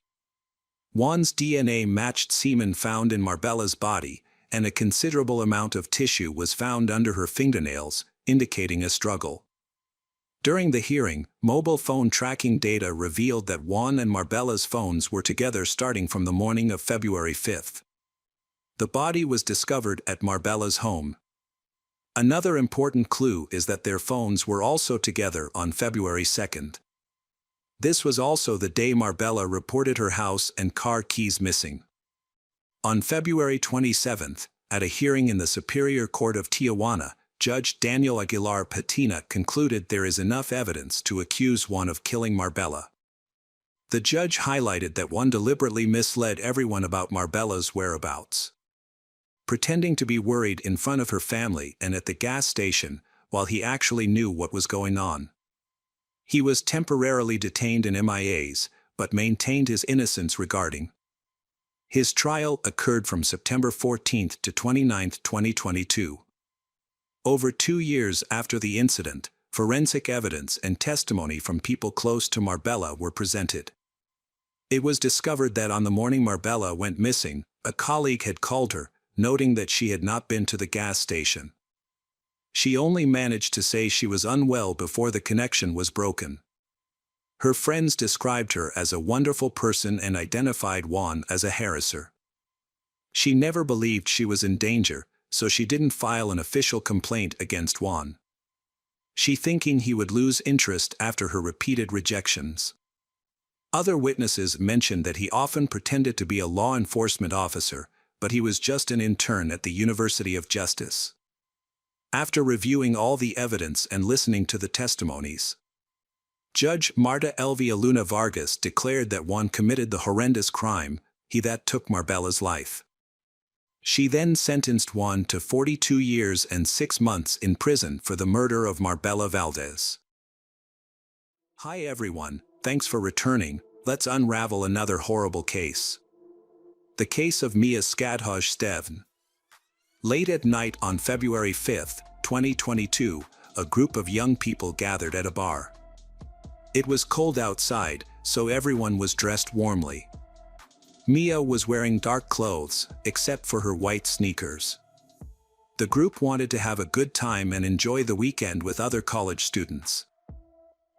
Juan's DNA matched semen found in Marbella's body, and a considerable amount of tissue was found under her fingernails, indicating a struggle. During the hearing, mobile phone tracking data revealed that Juan and Marbella's phones were together starting from the morning of February 5. The body was discovered at Marbella's home. Another important clue is that their phones were also together on February 2. This was also the day Marbella reported her house and car keys missing. On February 27, at a hearing in the Superior Court of Tijuana, Judge Daniel Aguilar Patina concluded there is enough evidence to accuse Juan of killing Marbella. The judge highlighted that Juan deliberately misled everyone about Marbella's whereabouts, pretending to be worried in front of her family and at the gas station, while he actually knew what was going on. He was temporarily detained in MIAs, but maintained his innocence regarding. His trial occurred from September 14 to 29, 2022. Over 2 years after the incident, forensic evidence and testimony from people close to Marbella were presented. It was discovered that on the morning Marbella went missing, a colleague had called her, noting that she had not been to the gas station. She only managed to say she was unwell before the connection was broken. Her friends described her as a wonderful person and identified Juan as a harasser. She never believed she was in danger, so she didn't file an official complaint against Juan, she thinking he would lose interest after her repeated rejections. Other witnesses mentioned that he often pretended to be a law enforcement officer, but he was just an intern at the University of Justice. After reviewing all the evidence and listening to the testimonies, Judge Marta Elvia Luna Vargas declared that Juan committed the horrendous crime, he that took Marbella's life. She then sentenced Juan to 42 years and 6 months in prison for the murder of Marbella Valdez. Hi everyone, thanks for returning. Let's unravel another horrible case. The case of Mia Skadhoj Stevn. Late at night on February 5, 2022, a group of young people gathered at a bar. It was cold outside, so everyone was dressed warmly. Mia was wearing dark clothes, except for her white sneakers. The group wanted to have a good time and enjoy the weekend with other college students.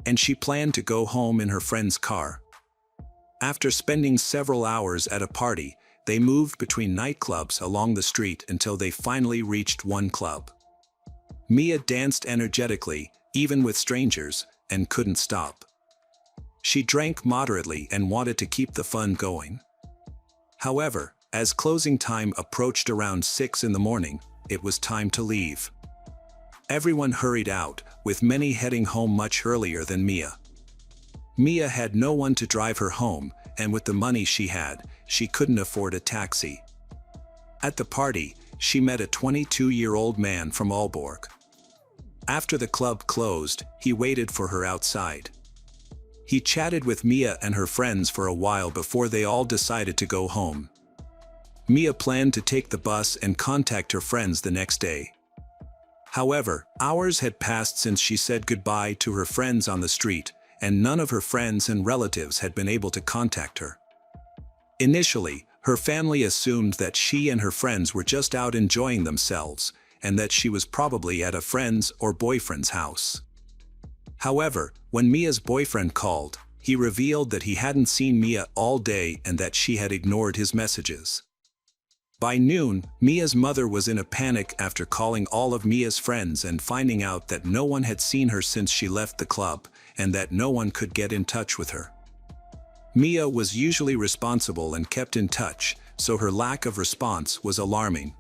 And she planned to go home in her friend's car. After spending several hours at a party, they moved between nightclubs along the street until they finally reached one club. Mia danced energetically, even with strangers, and couldn't stop. She drank moderately and wanted to keep the fun going. However, as closing time approached around 6 in the morning, it was time to leave. Everyone hurried out, with many heading home much earlier than Mia. Mia had no one to drive her home, and with the money she had, she couldn't afford a taxi. At the party, she met a 22-year-old man from Aalborg. After the club closed, he waited for her outside. He chatted with Mia and her friends for a while before they all decided to go home. Mia planned to take the bus and contact her friends the next day. However, hours had passed since she said goodbye to her friends on the street, and none of her friends and relatives had been able to contact her. Initially, her family assumed that she and her friends were just out enjoying themselves, and that she was probably at a friend's or boyfriend's house. However, when Mia's boyfriend called, he revealed that he hadn't seen Mia all day and that she had ignored his messages. By noon, Mia's mother was in a panic after calling all of Mia's friends and finding out that no one had seen her since she left the club, and that no one could get in touch with her. Mia was usually responsible and kept in touch, so her lack of response was alarming.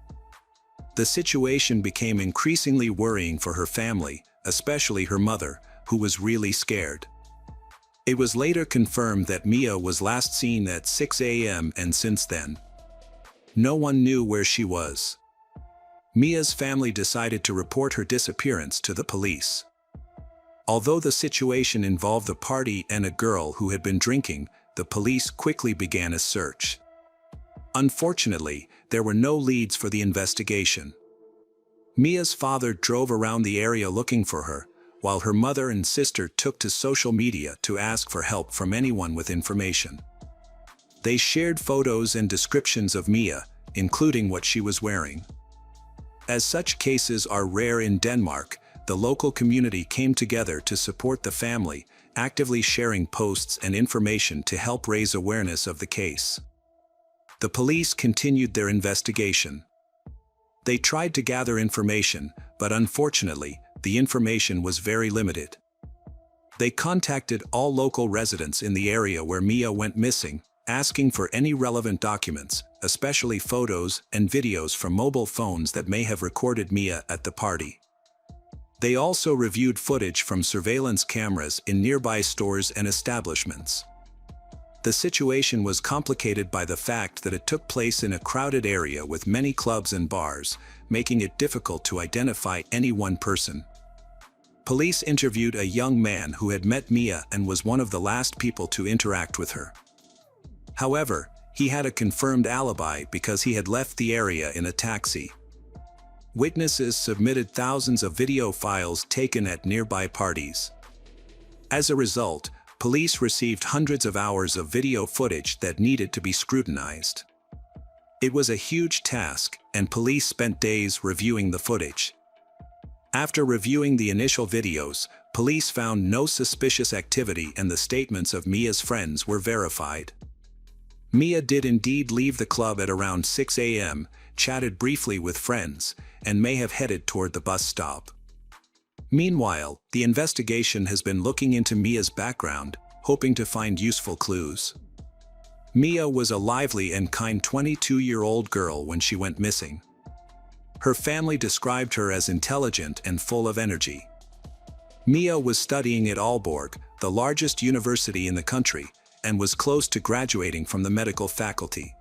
The situation became increasingly worrying for her family, especially her mother, who was really scared. It was later confirmed that Mia was last seen at 6 a.m. and since then, no one knew where she was. Mia's family decided to report her disappearance to the police. Although the situation involved a party and a girl who had been drinking, the police quickly began a search. Unfortunately, there were no leads for the investigation. Mia's father drove around the area looking for her, while her mother and sister took to social media to ask for help from anyone with information. They shared photos and descriptions of Mia, including what she was wearing. As such cases are rare in Denmark, the local community came together to support the family, actively sharing posts and information to help raise awareness of the case. The police continued their investigation. They tried to gather information, but unfortunately, the information was very limited. They contacted all local residents in the area where Mia went missing, asking for any relevant documents, especially photos and videos from mobile phones that may have recorded Mia at the party. They also reviewed footage from surveillance cameras in nearby stores and establishments. The situation was complicated by the fact that it took place in a crowded area with many clubs and bars, making it difficult to identify any one person. Police interviewed a young man who had met Mia and was one of the last people to interact with her. However, he had a confirmed alibi because he had left the area in a taxi. Witnesses submitted thousands of video files taken at nearby parties. As a result, police received hundreds of hours of video footage that needed to be scrutinized. It was a huge task, and police spent days reviewing the footage. After reviewing the initial videos, police found no suspicious activity and the statements of Mia's friends were verified. Mia did indeed leave the club at around 6 a.m., chatted briefly with friends, and may have headed toward the bus stop. Meanwhile, the investigation has been looking into Mia's background, hoping to find useful clues. Mia was a lively and kind 22-year-old girl when she went missing. Her family described her as intelligent and full of energy. Mia was studying at Aalborg, the largest university in the country, and was close to graduating from the medical faculty.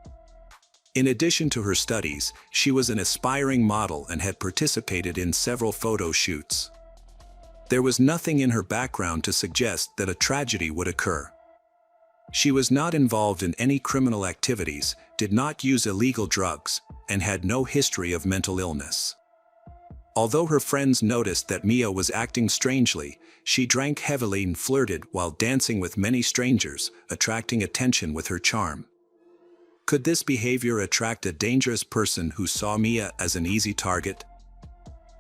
In addition to her studies, she was an aspiring model and had participated in several photo shoots. There was nothing in her background to suggest that a tragedy would occur. She was not involved in any criminal activities, did not use illegal drugs, and had no history of mental illness. Although her friends noticed that Mia was acting strangely, she drank heavily and flirted while dancing with many strangers, attracting attention with her charm. Could this behavior attract a dangerous person who saw Mia as an easy target?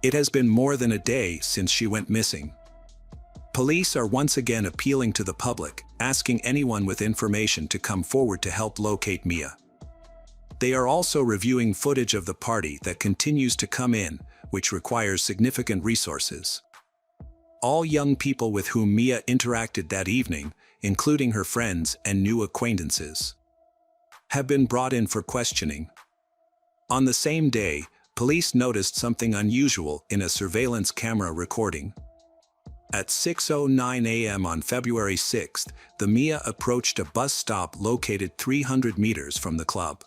It has been more than a day since she went missing. Police are once again appealing to the public, asking anyone with information to come forward to help locate Mia. They are also reviewing footage of the party that continues to come in, which requires significant resources. All young people with whom Mia interacted that evening, including her friends and new acquaintances, have been brought in for questioning. On the same day, police noticed something unusual in a surveillance camera recording. At 6:09 a.m. on February 6th, the Mia approached a bus stop located 300 meters from the club.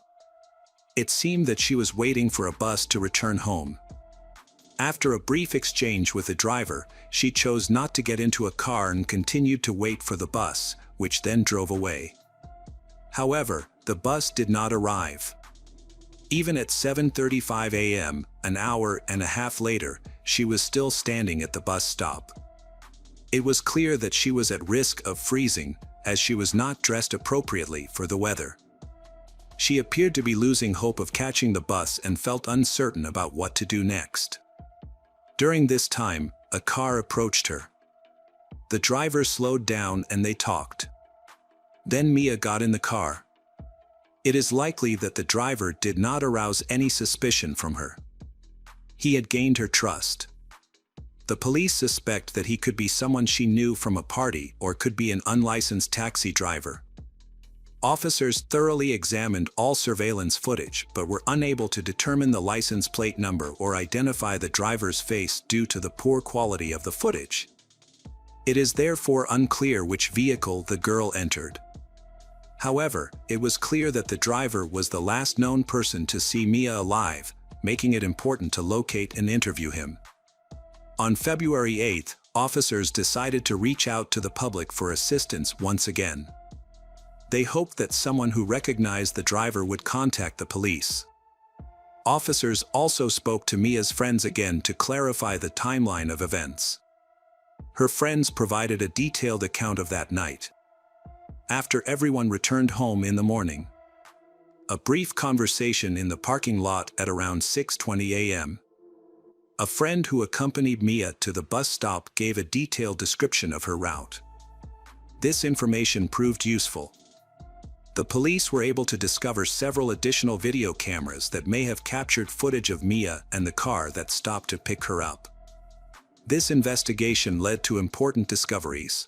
It seemed that she was waiting for a bus to return home. After a brief exchange with the driver, she chose not to get into a car and continued to wait for the bus, which then drove away. However, the bus did not arrive. Even at 7:35 a.m., an hour and a half later, she was still standing at the bus stop. It was clear that she was at risk of freezing, as she was not dressed appropriately for the weather. She appeared to be losing hope of catching the bus and felt uncertain about what to do next. During this time, a car approached her. The driver slowed down and they talked. Then Mia got in the car. It is likely that the driver did not arouse any suspicion from her. He had gained her trust. The police suspect that he could be someone she knew from a party or could be an unlicensed taxi driver. Officers thoroughly examined all surveillance footage but were unable to determine the license plate number or identify the driver's face due to the poor quality of the footage. It is therefore unclear which vehicle the girl entered. However, it was clear that the driver was the last known person to see Mia alive, making it important to locate and interview him. On February 8th, officers decided to reach out to the public for assistance once again. They hoped that someone who recognized the driver would contact the police. Officers also spoke to Mia's friends again to clarify the timeline of events. Her friends provided a detailed account of that night. After everyone returned home in the morning, a brief conversation in the parking lot at around 6:20 a.m. A friend who accompanied Mia to the bus stop gave a detailed description of her route. This information proved useful. The police were able to discover several additional video cameras that may have captured footage of Mia and the car that stopped to pick her up. This investigation led to important discoveries.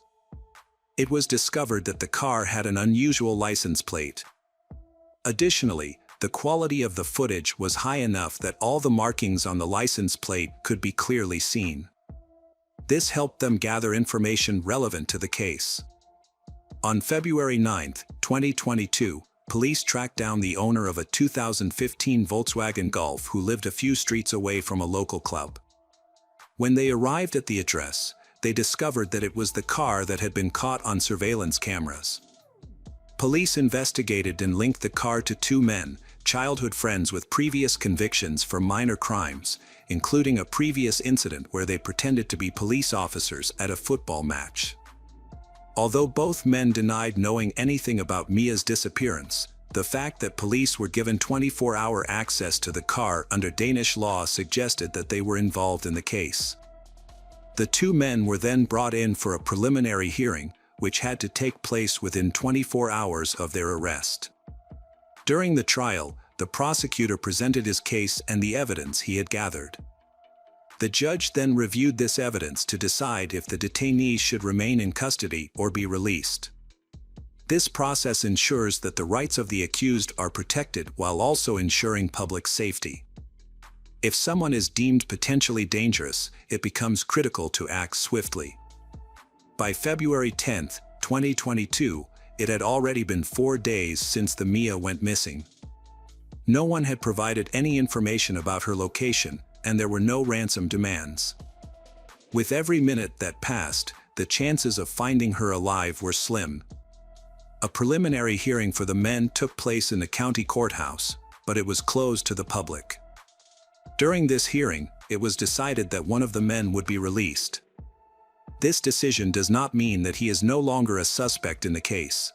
It was discovered that the car had an unusual license plate. Additionally, the quality of the footage was high enough that all the markings on the license plate could be clearly seen. This helped them gather information relevant to the case. On February 9, 2022, police tracked down the owner of a 2015 Volkswagen Golf who lived a few streets away from a local club. When they arrived at the address, they discovered that it was the car that had been caught on surveillance cameras. Police investigated and linked the car to two men, childhood friends with previous convictions for minor crimes, including a previous incident where they pretended to be police officers at a football match. Although both men denied knowing anything about Mia's disappearance, the fact that police were given 24-hour access to the car under Danish law suggested that they were involved in the case. The two men were then brought in for a preliminary hearing, which had to take place within 24 hours of their arrest. During the trial, the prosecutor presented his case and the evidence he had gathered. The judge then reviewed this evidence to decide if the detainees should remain in custody or be released. This process ensures that the rights of the accused are protected while also ensuring public safety. If someone is deemed potentially dangerous, it becomes critical to act swiftly. By February 10, 2022, it had already been 4 days since the Mia went missing. No one had provided any information about her location, and there were no ransom demands. With every minute that passed, the chances of finding her alive were slim. A preliminary hearing for the men took place in the county courthouse, but it was closed to the public. During this hearing, it was decided that one of the men would be released. This decision does not mean that he is no longer a suspect in the case.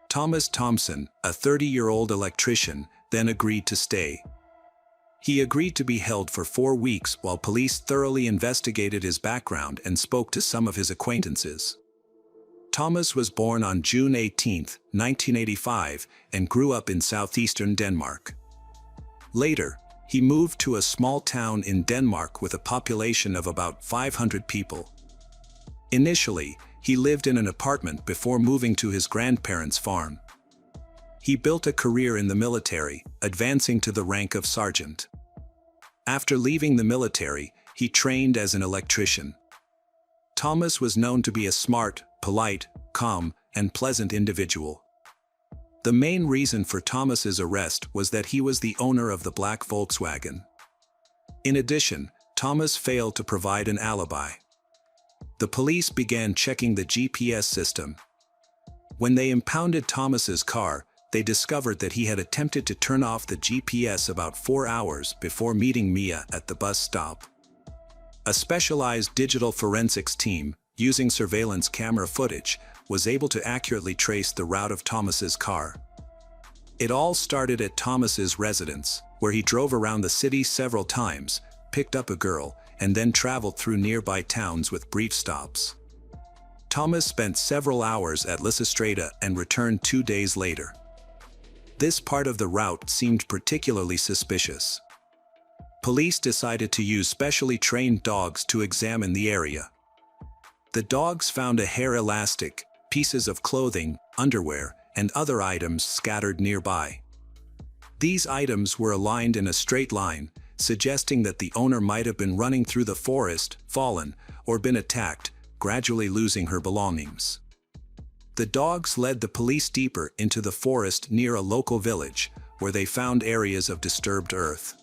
Thomas Thompson, a 30-year-old electrician, then agreed to stay. He agreed to be held for 4 weeks while police thoroughly investigated his background and spoke to some of his acquaintances. Thomas was born on June 18, 1985, and grew up in southeastern Denmark. Later, he moved to a small town in Denmark with a population of about 500 people. Initially, he lived in an apartment before moving to his grandparents' farm. He built a career in the military, advancing to the rank of sergeant. After leaving the military, he trained as an electrician. Thomas was known to be a smart, polite, calm, and pleasant individual. The main reason for Thomas's arrest was that he was the owner of the black Volkswagen. In addition, Thomas failed to provide an alibi. The police began checking the GPS system. When they impounded Thomas's car, they discovered that he had attempted to turn off the GPS about 4 hours before meeting Mia at the bus stop. A specialized digital forensics team, using surveillance camera footage, was able to accurately trace the route of Thomas's car. It all started at Thomas's residence, where he drove around the city several times, picked up a girl, and then traveled through nearby towns with brief stops. Thomas spent several hours at Lysistrata and returned 2 days later. This part of the route seemed particularly suspicious. Police decided to use specially trained dogs to examine the area. The dogs found a hair elastic, pieces of clothing, underwear, and other items scattered nearby. These items were aligned in a straight line, suggesting that the owner might have been running through the forest, fallen, or been attacked, gradually losing her belongings. The dogs led the police deeper into the forest near a local village, where they found areas of disturbed earth.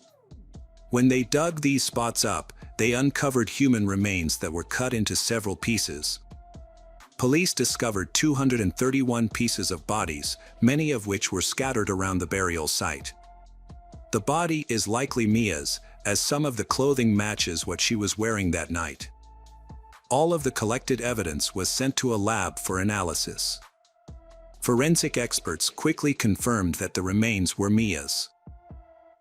When they dug these spots up, they uncovered human remains that were cut into several pieces. Police discovered 231 pieces of bodies, many of which were scattered around the burial site. The body is likely Mia's, as some of the clothing matches what she was wearing that night. All of the collected evidence was sent to a lab for analysis. Forensic experts quickly confirmed that the remains were Mia's.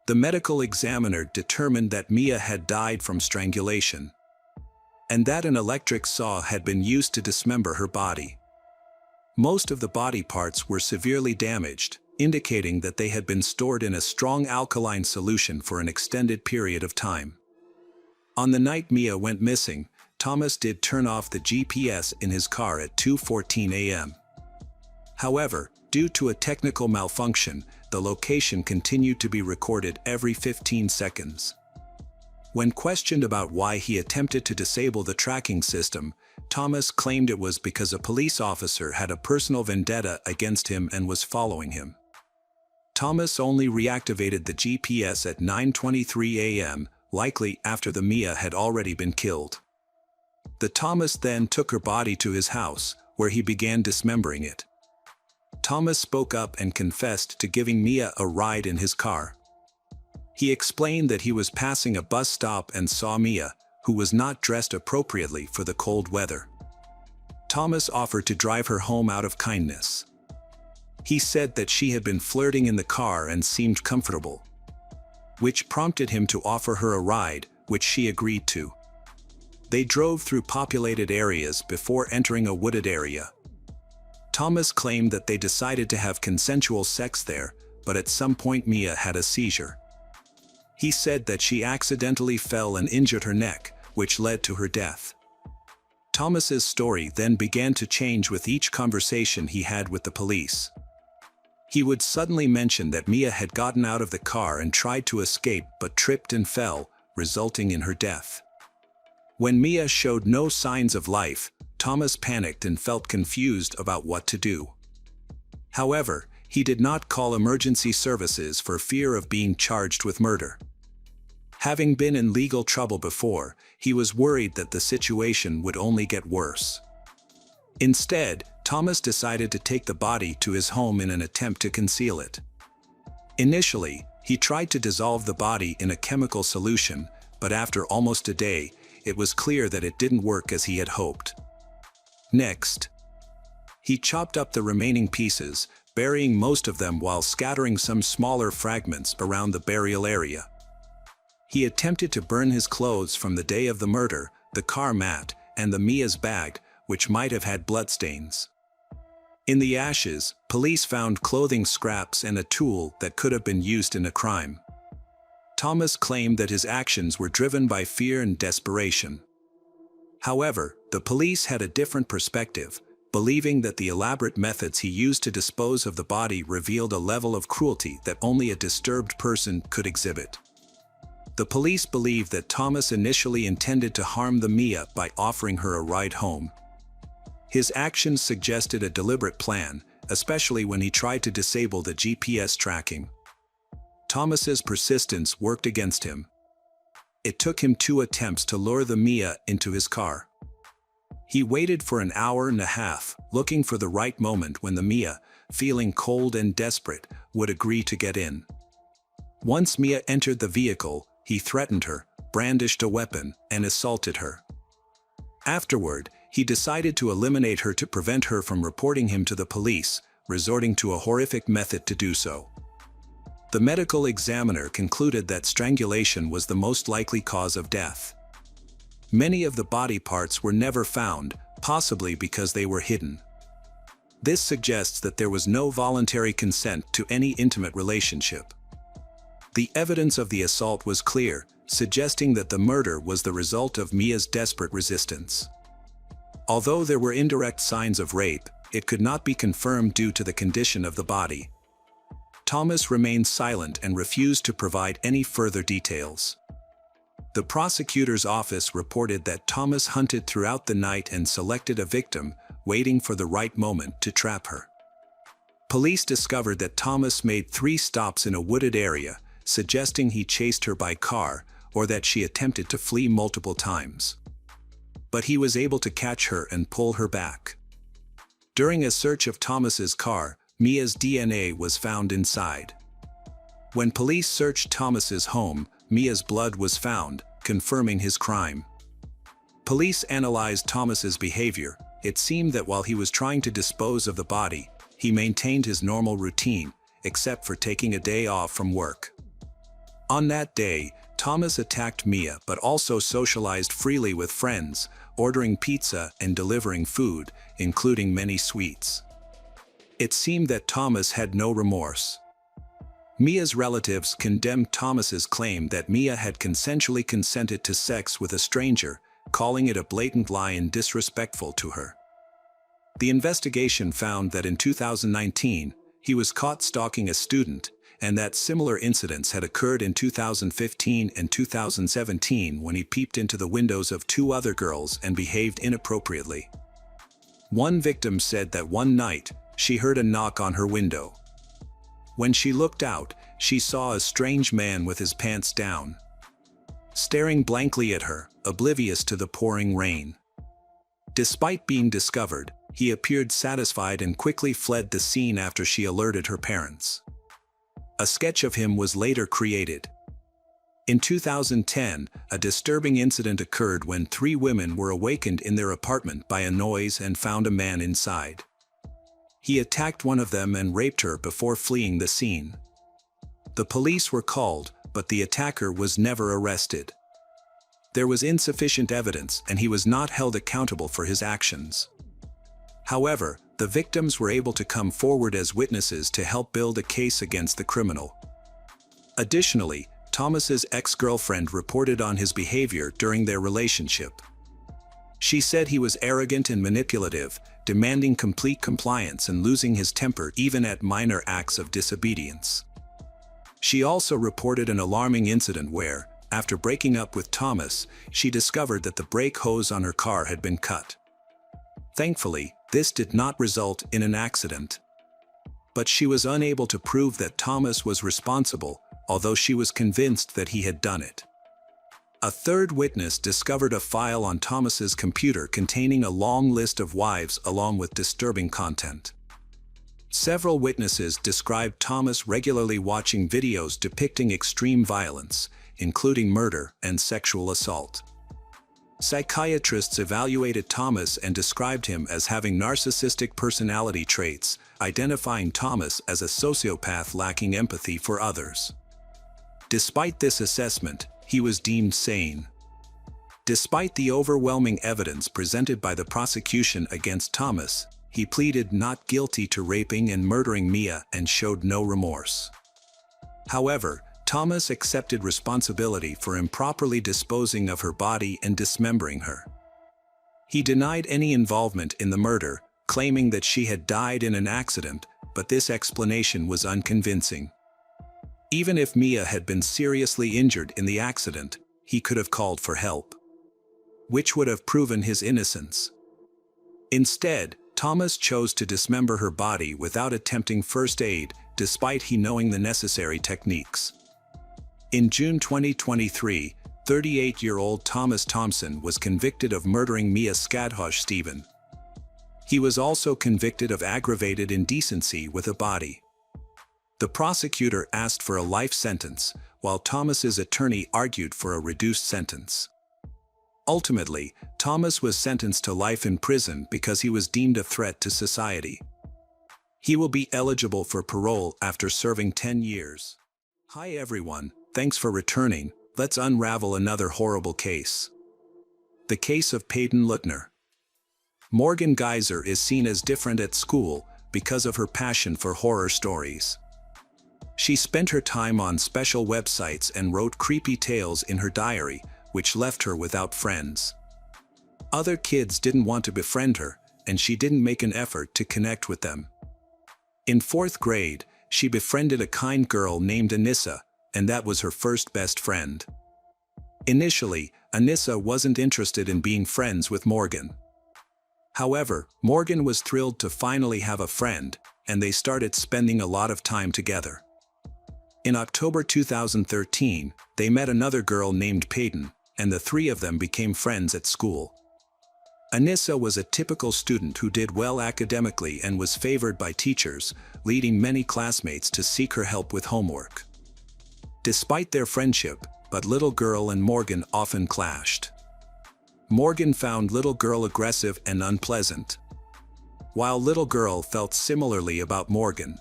The medical examiner determined that Mia had died from strangulation, and that an electric saw had been used to dismember her body. Most of the body parts were severely damaged, indicating that they had been stored in a strong alkaline solution for an extended period of time. On the night Mia went missing, Thomas did turn off the GPS in his car at 2:14 a.m. However, due to a technical malfunction, the location continued to be recorded every 15 seconds. When questioned about why he attempted to disable the tracking system, Thomas claimed it was because a police officer had a personal vendetta against him and was following him. Thomas only reactivated the GPS at 9:23 a.m., likely after the Mia had already been killed. The Thomas then took her body to his house, where he began dismembering it. Thomas spoke up and confessed to giving Mia a ride in his car. He explained that he was passing a bus stop and saw Mia, who was not dressed appropriately for the cold weather. Thomas offered to drive her home out of kindness. He said that she had been flirting in the car and seemed comfortable, which prompted him to offer her a ride, which she agreed to. They drove through populated areas before entering a wooded area. Thomas claimed that they decided to have consensual sex there, but at some point Mia had a seizure. He said that she accidentally fell and injured her neck, which led to her death. Thomas's story then began to change with each conversation he had with the police. He would suddenly mention that Mia had gotten out of the car and tried to escape but tripped and fell, resulting in her death. When Mia showed no signs of life, Thomas panicked and felt confused about what to do. However, he did not call emergency services for fear of being charged with murder. Having been in legal trouble before, he was worried that the situation would only get worse. Instead, Thomas decided to take the body to his home in an attempt to conceal it. Initially, he tried to dissolve the body in a chemical solution, but after almost a day, it was clear that it didn't work as he had hoped. Next, he chopped up the remaining pieces, burying most of them while scattering some smaller fragments around the burial area. He attempted to burn his clothes from the day of the murder, the car mat, and the Mia's bag, which might have had bloodstains. In the ashes, police found clothing scraps and a tool that could have been used in a crime. Thomas claimed that his actions were driven by fear and desperation. However, the police had a different perspective, believing that the elaborate methods he used to dispose of the body revealed a level of cruelty that only a disturbed person could exhibit. The police believed that Thomas initially intended to harm the Mia by offering her a ride home. His actions suggested a deliberate plan, especially when he tried to disable the GPS tracking. Thomas's persistence worked against him. It took him 2 attempts to lure the Mia into his car. He waited for an hour and a half, looking for the right moment when the Mia, feeling cold and desperate, would agree to get in. Once Mia entered the vehicle, he threatened her, brandished a weapon, and assaulted her. Afterward, he decided to eliminate her to prevent her from reporting him to the police, resorting to a horrific method to do so. The medical examiner concluded that strangulation was the most likely cause of death. Many of the body parts were never found, possibly because they were hidden. This suggests that there was no voluntary consent to any intimate relationship. The evidence of the assault was clear, suggesting that the murder was the result of Mia's desperate resistance. Although there were indirect signs of rape, it could not be confirmed due to the condition of the body. Thomas remained silent and refused to provide any further details. The prosecutor's office reported that Thomas hunted throughout the night and selected a victim, waiting for the right moment to trap her. Police discovered that Thomas made 3 stops in a wooded area, suggesting he chased her by car, or that she attempted to flee multiple times. But he was able to catch her and pull her back. During a search of Thomas's car, Mia's DNA was found inside. When police searched Thomas's home, Mia's blood was found, confirming his crime. Police analyzed Thomas's behavior. It seemed that while he was trying to dispose of the body, he maintained his normal routine, except for taking a day off from work. On that day, Thomas attacked Mia but also socialized freely with friends, ordering pizza and delivering food, including many sweets. It seemed that Thomas had no remorse. Mia's relatives condemned Thomas's claim that Mia had consensually consented to sex with a stranger, calling it a blatant lie and disrespectful to her. The investigation found that in 2019, he was caught stalking a student, and that similar incidents had occurred in 2015 and 2017 when he peeped into the windows of 2 other girls and behaved inappropriately. One victim said that one night, she heard a knock on her window. When she looked out, she saw a strange man with his pants down, staring blankly at her, oblivious to the pouring rain. Despite being discovered, he appeared satisfied and quickly fled the scene after she alerted her parents. A sketch of him was later created. In 2010, a disturbing incident occurred when 3 women were awakened in their apartment by a noise and found a man inside. He attacked one of them and raped her before fleeing the scene. The police were called, but the attacker was never arrested. There was insufficient evidence and he was not held accountable for his actions. However, the victims were able to come forward as witnesses to help build a case against the criminal. Additionally, Thomas's ex-girlfriend reported on his behavior during their relationship. She said he was arrogant and manipulative, demanding complete compliance and losing his temper even at minor acts of disobedience. She also reported an alarming incident where, after breaking up with Thomas, she discovered that the brake hose on her car had been cut. Thankfully, this did not result in an accident. But she was unable to prove that Thomas was responsible, although she was convinced that he had done it. A third witness discovered a file on Thomas's computer containing a long list of wives along with disturbing content. Several witnesses described Thomas regularly watching videos depicting extreme violence, including murder and sexual assault. Psychiatrists evaluated Thomas and described him as having narcissistic personality traits, identifying Thomas as a sociopath lacking empathy for others. Despite this assessment, he was deemed sane. Despite the overwhelming evidence presented by the prosecution against Thomas, he pleaded not guilty to raping and murdering Mia and showed no remorse. However, Thomas accepted responsibility for improperly disposing of her body and dismembering her. He denied any involvement in the murder, claiming that she had died in an accident, but this explanation was unconvincing. Even if Mia had been seriously injured in the accident, he could have called for help, which would have proven his innocence. Instead, Thomas chose to dismember her body without attempting first aid, despite he knowing the necessary techniques. In June 2023, 38-year-old Thomas Thompson was convicted of murdering Mia Skadhosh-Stephen. He was also convicted of aggravated indecency with a body. The prosecutor asked for a life sentence, while Thomas's attorney argued for a reduced sentence. Ultimately, Thomas was sentenced to life in prison because he was deemed a threat to society. He will be eligible for parole after serving 10 years. Hi everyone, thanks for returning. Let's unravel another horrible case. The case of Peyton Lutner. Morgan Geyser is seen as different at school because of her passion for horror stories. She spent her time on special websites and wrote creepy tales in her diary, which left her without friends. Other kids didn't want to befriend her, and she didn't make an effort to connect with them. In 4th grade, she befriended a kind girl named Anissa, and that was her first best friend. Initially, Anissa wasn't interested in being friends with Morgan. However, Morgan was thrilled to finally have a friend, and they started spending a lot of time together. In October 2013, they met another girl named Peyton, and the three of them became friends at school. Anissa was a typical student who did well academically and was favored by teachers, leading many classmates to seek her help with homework. Despite their friendship, but Little Girl and Morgan often clashed. Morgan found Little Girl aggressive and unpleasant, while Little Girl felt similarly about Morgan.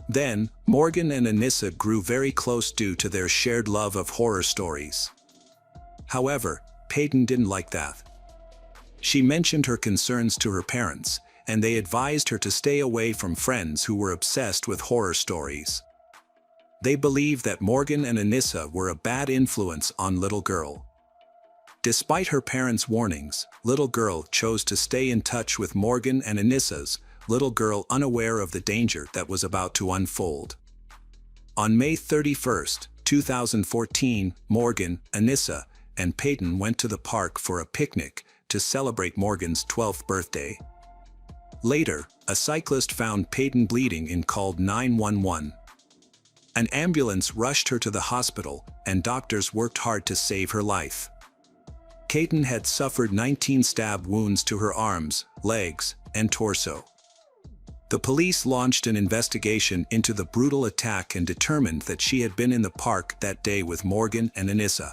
Then, Morgan and Anissa grew very close due to their shared love of horror stories. However, Peyton didn't like that. She mentioned her concerns to her parents, and they advised her to stay away from friends who were obsessed with horror stories. They believed that Morgan and Anissa were a bad influence on Little Girl. Despite her parents' warnings, Little Girl chose to stay in touch with Morgan and Anissa's, Little Girl unaware of the danger that was about to unfold. On May 31, 2014, Morgan, Anissa, and Peyton went to the park for a picnic to celebrate Morgan's 12th birthday. Later, a cyclist found Peyton bleeding and called 911. An ambulance rushed her to the hospital, and doctors worked hard to save her life. Peyton had suffered 19 stab wounds to her arms, legs, and torso. The police launched an investigation into the brutal attack and determined that she had been in the park that day with Morgan and Anissa.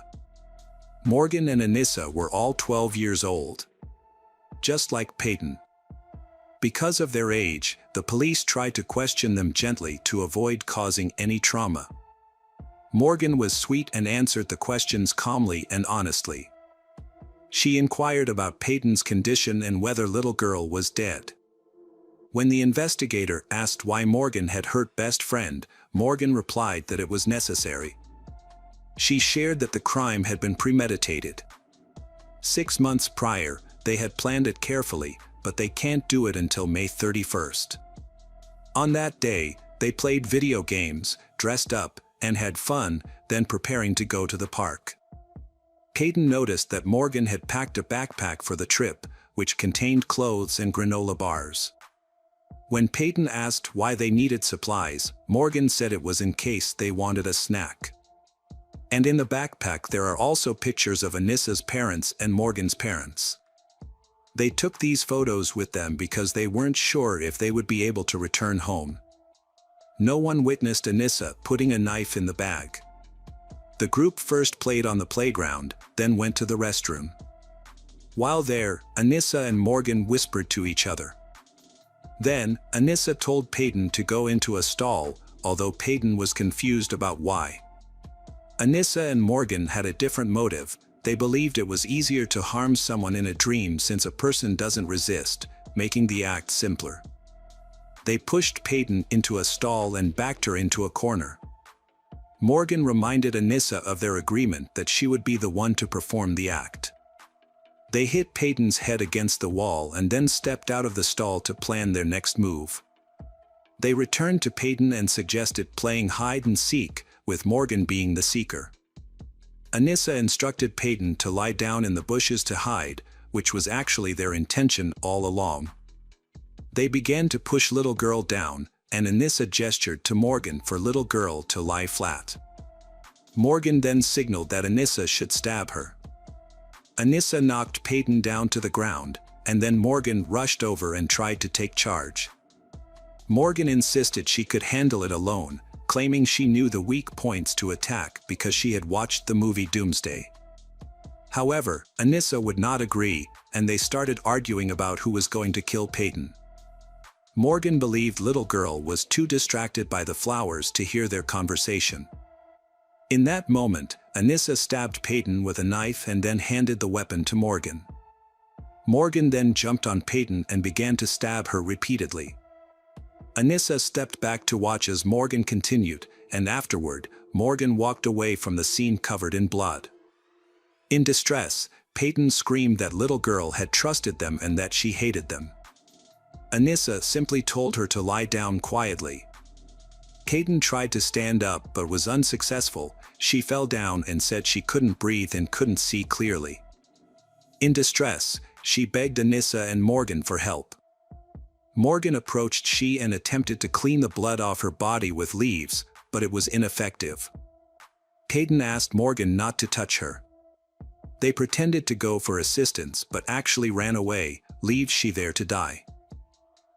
Morgan and Anissa were all 12 years old, just like Peyton. Because of their age, the police tried to question them gently to avoid causing any trauma. Morgan was sweet and answered the questions calmly and honestly. She inquired about Peyton's condition and whether Little Girl was dead. When the investigator asked why Morgan had hurt best friend, Morgan replied that it was necessary. She shared that the crime had been premeditated. 6 months prior, They had planned it carefully, but they can't do it until May 31st. On that day, they played video games, dressed up, and had fun, then preparing to go to the park. Peyton noticed that Morgan had packed a backpack for the trip, which contained clothes and granola bars. When Peyton asked why they needed supplies, Morgan said it was in case they wanted a snack. And in the backpack there are also pictures of Anissa's parents and Morgan's parents. They took these photos with them because they weren't sure if they would be able to return home. No one witnessed Anissa putting a knife in the bag. The group first played on the playground, then went to the restroom. While there, Anissa and Morgan whispered to each other. Then, Anissa told Peyton to go into a stall, although Peyton was confused about why. Anissa and Morgan had a different motive. They believed it was easier to harm someone in a dream since a person doesn't resist, making the act simpler. They pushed Peyton into a stall and backed her into a corner. Morgan reminded Anissa of their agreement that she would be the one to perform the act. They hit Peyton's head against the wall and then stepped out of the stall to plan their next move. They returned to Peyton and suggested playing hide and seek, with Morgan being the seeker. Anissa instructed Peyton to lie down in the bushes to hide, which was actually their intention all along. They began to push little girl down, and Anissa gestured to Morgan for little girl to lie flat. Morgan then signaled that Anissa should stab her. Anissa knocked Peyton down to the ground, and then Morgan rushed over and tried to take charge. Morgan insisted she could handle it alone, claiming she knew the weak points to attack because she had watched the movie Doomsday. However, Anissa would not agree, and they started arguing about who was going to kill Peyton. Morgan believed little girl was too distracted by the flowers to hear their conversation. In that moment, Anissa stabbed Peyton with a knife and then handed the weapon to Morgan. Morgan then jumped on Peyton and began to stab her repeatedly. Anissa stepped back to watch as Morgan continued, and afterward, Morgan walked away from the scene covered in blood. In distress, Peyton screamed that little girl had trusted them and that she hated them. Anissa simply told her to lie down quietly. Peyton tried to stand up but was unsuccessful. She fell down and said she couldn't breathe and couldn't see clearly. In distress, she begged Anissa and Morgan for help. Morgan approached she and attempted to clean the blood off her body with leaves, but it was ineffective. Peyton asked Morgan not to touch her. They pretended to go for assistance but actually ran away, leave she there to die.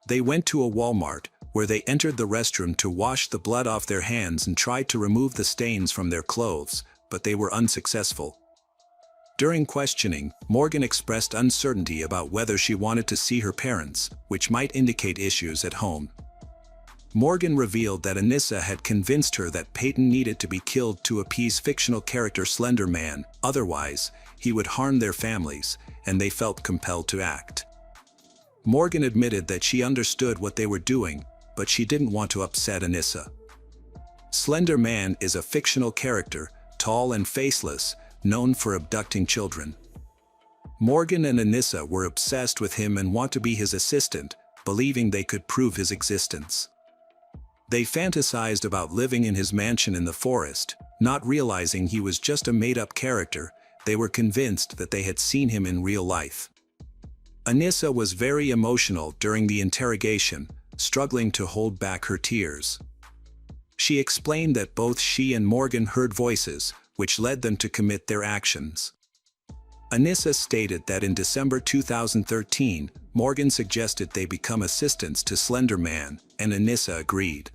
They went to a Walmart, where they entered the restroom to wash the blood off their hands and tried to remove the stains from their clothes, but they were unsuccessful. During questioning, Morgan expressed uncertainty about whether she wanted to see her parents, which might indicate issues at home. Morgan revealed that Anissa had convinced her that Peyton needed to be killed to appease fictional character Slender Man, otherwise, he would harm their families, and they felt compelled to act. Morgan admitted that she understood what they were doing, but she didn't want to upset Anissa. Slender Man is a fictional character, tall and faceless, known for abducting children. Morgan and Anissa were obsessed with him and want to be his assistant, believing they could prove his existence. They fantasized about living in his mansion in the forest, not realizing he was just a made-up character. They were convinced that they had seen him in real life. Anissa was very emotional during the interrogation, struggling to hold back her tears. She explained that both she and Morgan heard voices, which led them to commit their actions. Anissa stated that in December 2013, Morgan suggested they become assistants to Slender Man, and Anissa agreed.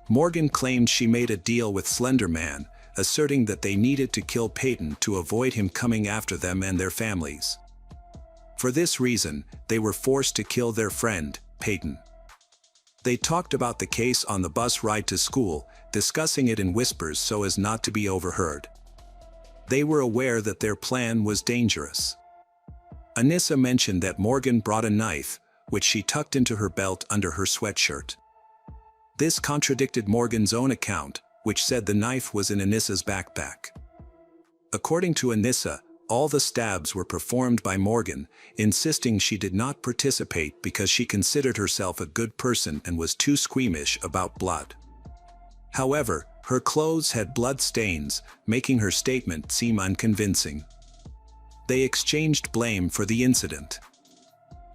Morgan claimed she made a deal with Slender Man, asserting that they needed to kill Peyton to avoid him coming after them and their families. For this reason, they were forced to kill their friend, Peyton. They talked about the case on the bus ride to school, discussing it in whispers so as not to be overheard. They were aware that their plan was dangerous. Anissa mentioned that Morgan brought a knife, which she tucked into her belt under her sweatshirt. This contradicted Morgan's own account, which said the knife was in Anissa's backpack. According to Anissa, All the stabs were performed by Morgan, insisting she did not participate because she considered herself a good person and was too squeamish about blood. However, her clothes had blood stains, making her statement seem unconvincing. They exchanged blame for the incident.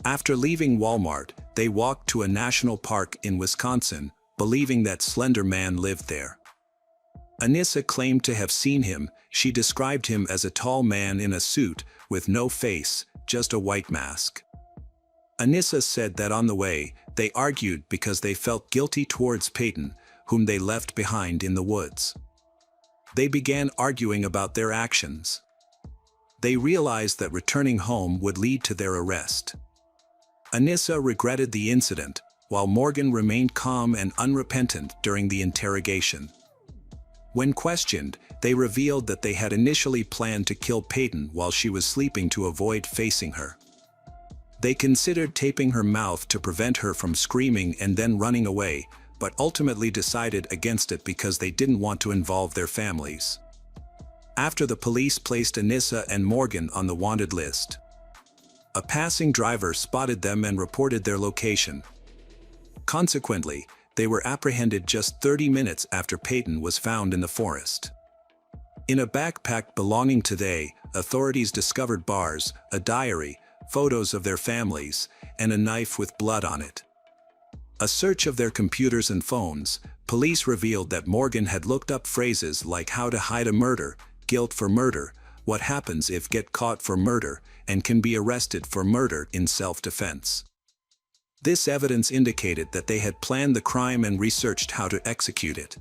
After leaving Walmart, they walked to a national park in Wisconsin, believing that Slender Man lived there. Anissa claimed to have seen him. She described him as a tall man in a suit, with no face, just a white mask. Anissa said that on the way, they argued because they felt guilty towards Peyton, whom they left behind in the woods. They began arguing about their actions. They realized that returning home would lead to their arrest. Anissa regretted the incident, while Morgan remained calm and unrepentant during the interrogation. When questioned, they revealed that they had initially planned to kill Peyton while she was sleeping to avoid facing her. They considered taping her mouth to prevent her from screaming and then running away, but ultimately decided against it because they didn't want to involve their families. After the police placed Anissa and Morgan on the wanted list, a passing driver spotted them and reported their location. Consequently, they were apprehended just 30 minutes after Peyton was found in the forest. In a backpack belonging to they, authorities discovered bars, a diary, photos of their families, and a knife with blood on it. A search of their computers and phones, police revealed that Morgan had looked up phrases like how to hide a murder, guilt for murder, what happens if get caught for murder, and can be arrested for murder in self-defense. This evidence indicated that they had planned the crime and researched how to execute it.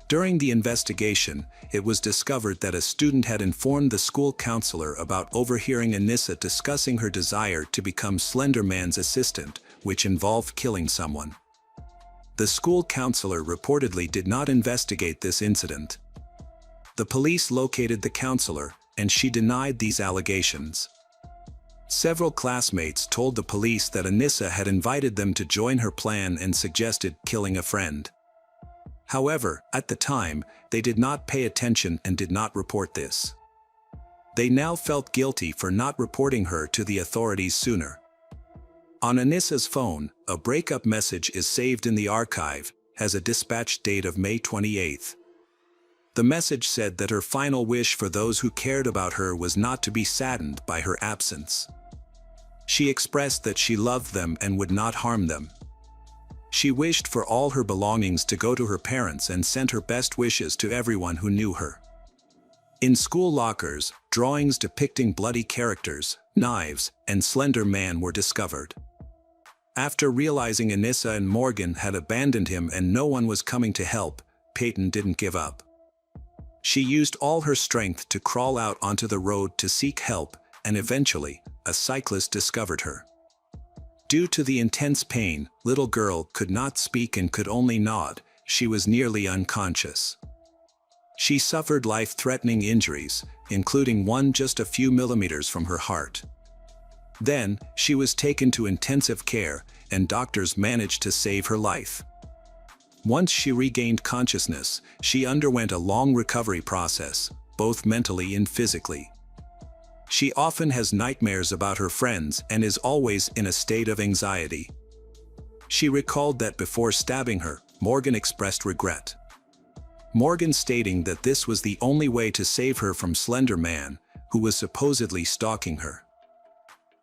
During the investigation, it was discovered that a student had informed the school counselor about overhearing Anissa discussing her desire to become Slender Man's assistant, which involved killing someone. The school counselor reportedly did not investigate this incident. The police located the counselor, and she denied these allegations. Several classmates told the police that Anissa had invited them to join her plan and suggested killing a friend. However, at the time, they did not pay attention and did not report this. They now felt guilty for not reporting her to the authorities sooner. On Anissa's phone, a breakup message is saved in the archive, has a dispatch date of May 28. The message said that her final wish for those who cared about her was not to be saddened by her absence. She expressed that she loved them and would not harm them. She wished for all her belongings to go to her parents and sent her best wishes to everyone who knew her. In school lockers, drawings depicting bloody characters, knives, and Slender Man were discovered. After realizing Anissa and Morgan had abandoned him and no one was coming to help, Peyton didn't give up. She used all her strength to crawl out onto the road to seek help, and eventually, a cyclist discovered her. Due to the intense pain, little girl could not speak and could only nod. She was nearly unconscious. She suffered life-threatening injuries, including one just a few millimeters from her heart. Then, she was taken to intensive care, and doctors managed to save her life. Once she regained consciousness, she underwent a long recovery process, both mentally and physically. She often has nightmares about her friends and is always in a state of anxiety. She recalled that before stabbing her, Morgan expressed regret. Morgan stating that this was the only way to save her from Slender Man, who was supposedly stalking her.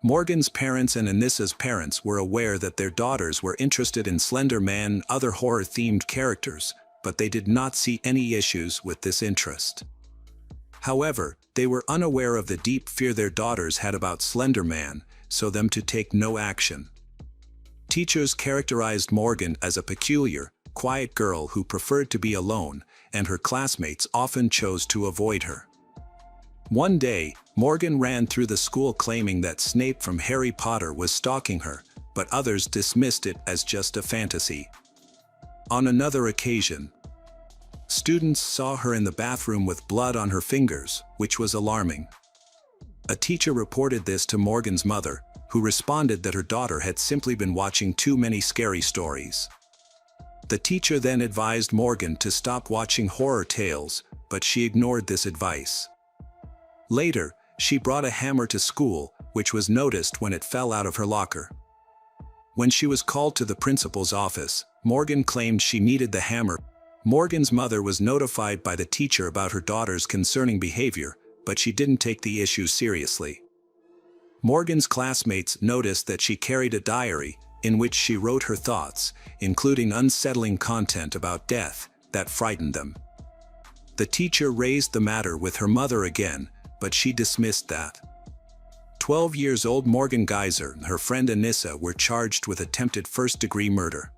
Morgan's parents and Anissa's parents were aware that their daughters were interested in Slender Man and other horror-themed characters, but they did not see any issues with this interest. However, they were unaware of the deep fear their daughters had about Slender Man, so them to take no action. Teachers characterized Morgan as a peculiar, quiet girl who preferred to be alone, and her classmates often chose to avoid her. One day, Morgan ran through the school claiming that Snape from Harry Potter was stalking her, but others dismissed it as just a fantasy. On another occasion, students saw her in the bathroom with blood on her fingers, which was alarming. A teacher reported this to Morgan's mother, who responded that her daughter had simply been watching too many scary stories. The teacher then advised Morgan to stop watching horror tales, but she ignored this advice. Later, She brought a hammer to school, which was noticed when it fell out of her locker. When she was called to the principal's office, Morgan claimed she needed the hammer. Morgan's mother was notified by the teacher about her daughter's concerning behavior, but she didn't take the issue seriously. Morgan's classmates noticed that she carried a diary, in which she wrote her thoughts, including unsettling content about death, that frightened them. The teacher raised the matter with her mother again, but she dismissed that. 12-year-old Morgan Geyser and her friend Anissa were charged with attempted first-degree murder.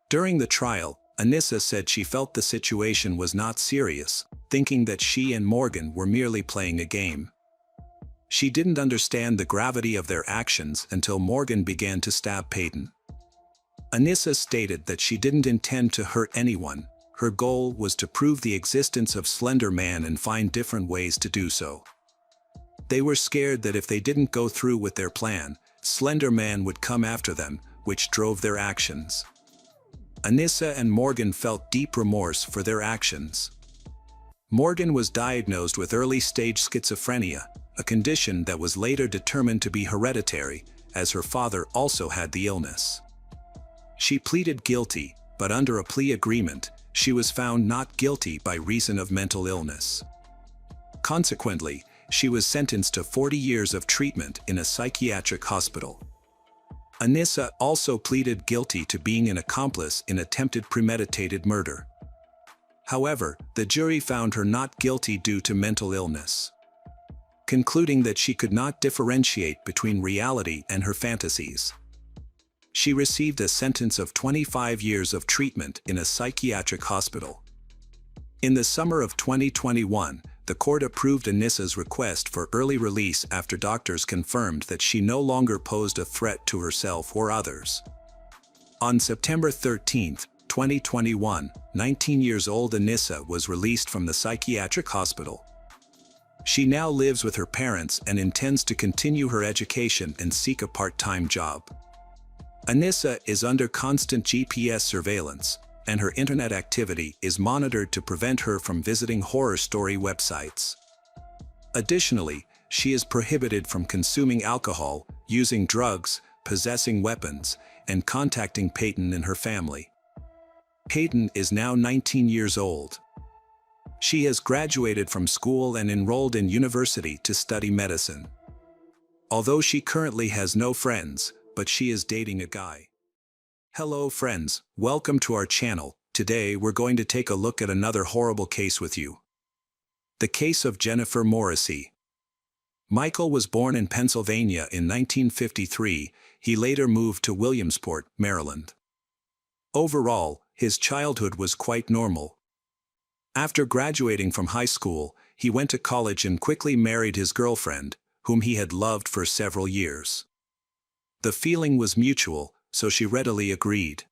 During the trial, Anissa said she felt the situation was not serious, thinking that she and Morgan were merely playing a game. She didn't understand the gravity of their actions until Morgan began to stab Peyton. Anissa stated that she didn't intend to hurt anyone. Her goal was to prove the existence of Slender Man and find different ways to do so. They were scared that if they didn't go through with their plan, Slender Man would come after them, which drove their actions. Anissa and Morgan felt deep remorse for their actions. Morgan was diagnosed with early-stage schizophrenia, a condition that was later determined to be hereditary, as her father also had the illness. She pleaded guilty, but under a plea agreement, she was found not guilty by reason of mental illness. Consequently, she was sentenced to 40 years of treatment in a psychiatric hospital. Anissa also pleaded guilty to being an accomplice in attempted premeditated murder. However, the jury found her not guilty due to mental illness, concluding that she could not differentiate between reality and her fantasies. She received a sentence of 25 years of treatment in a psychiatric hospital. In the summer of 2021, the court approved Anissa's request for early release after doctors confirmed that she no longer posed a threat to herself or others. On September 13, 2021, 19-year-old Anissa was released from the psychiatric hospital. She now lives with her parents and intends to continue her education and seek a part-time job. Anissa is under constant GPS surveillance, and her internet activity is monitored to prevent her from visiting horror story websites. Additionally, she is prohibited from consuming alcohol, using drugs, possessing weapons, and contacting Peyton and her family. Peyton is now 19 years old. She has graduated from school and enrolled in university to study medicine. Although she currently has no friends, but she is dating a guy. Hello friends, welcome to our channel. Today we're going to take a look at another horrible case with you. The case of Jennifer Morrissey. Michael was born in Pennsylvania in 1953. He later moved to Williamsport, Maryland. Overall, his childhood was quite normal. After graduating from high school, he went to college and quickly married his girlfriend, whom he had loved for several years. The feeling was mutual, so she readily agreed.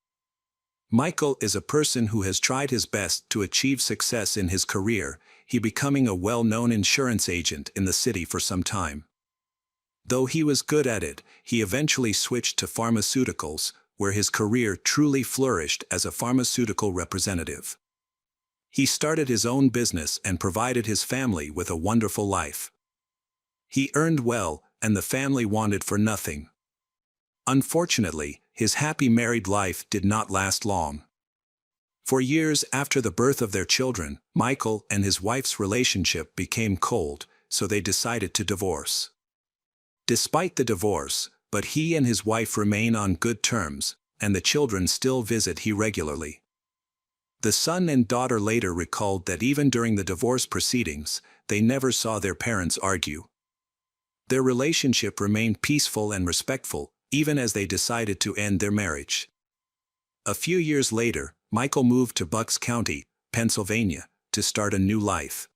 Michael is a person who has tried his best to achieve success in his career, he becoming a well-known insurance agent in the city for some time. Though he was good at it, he eventually switched to pharmaceuticals, where his career truly flourished as a pharmaceutical representative. He started his own business and provided his family with a wonderful life. He earned well, and the family wanted for nothing. Unfortunately, his happy married life did not last long. For years after the birth of their children, Michael and his wife's relationship became cold, so they decided to divorce. Despite the divorce, but he and his wife remain on good terms, and the children still visit him regularly. The son and daughter later recalled that even during the divorce proceedings, they never saw their parents argue. Their relationship remained peaceful and respectful, even as they decided to end their marriage. A few years later, Michael moved to Bucks County, Pennsylvania, to start a new life.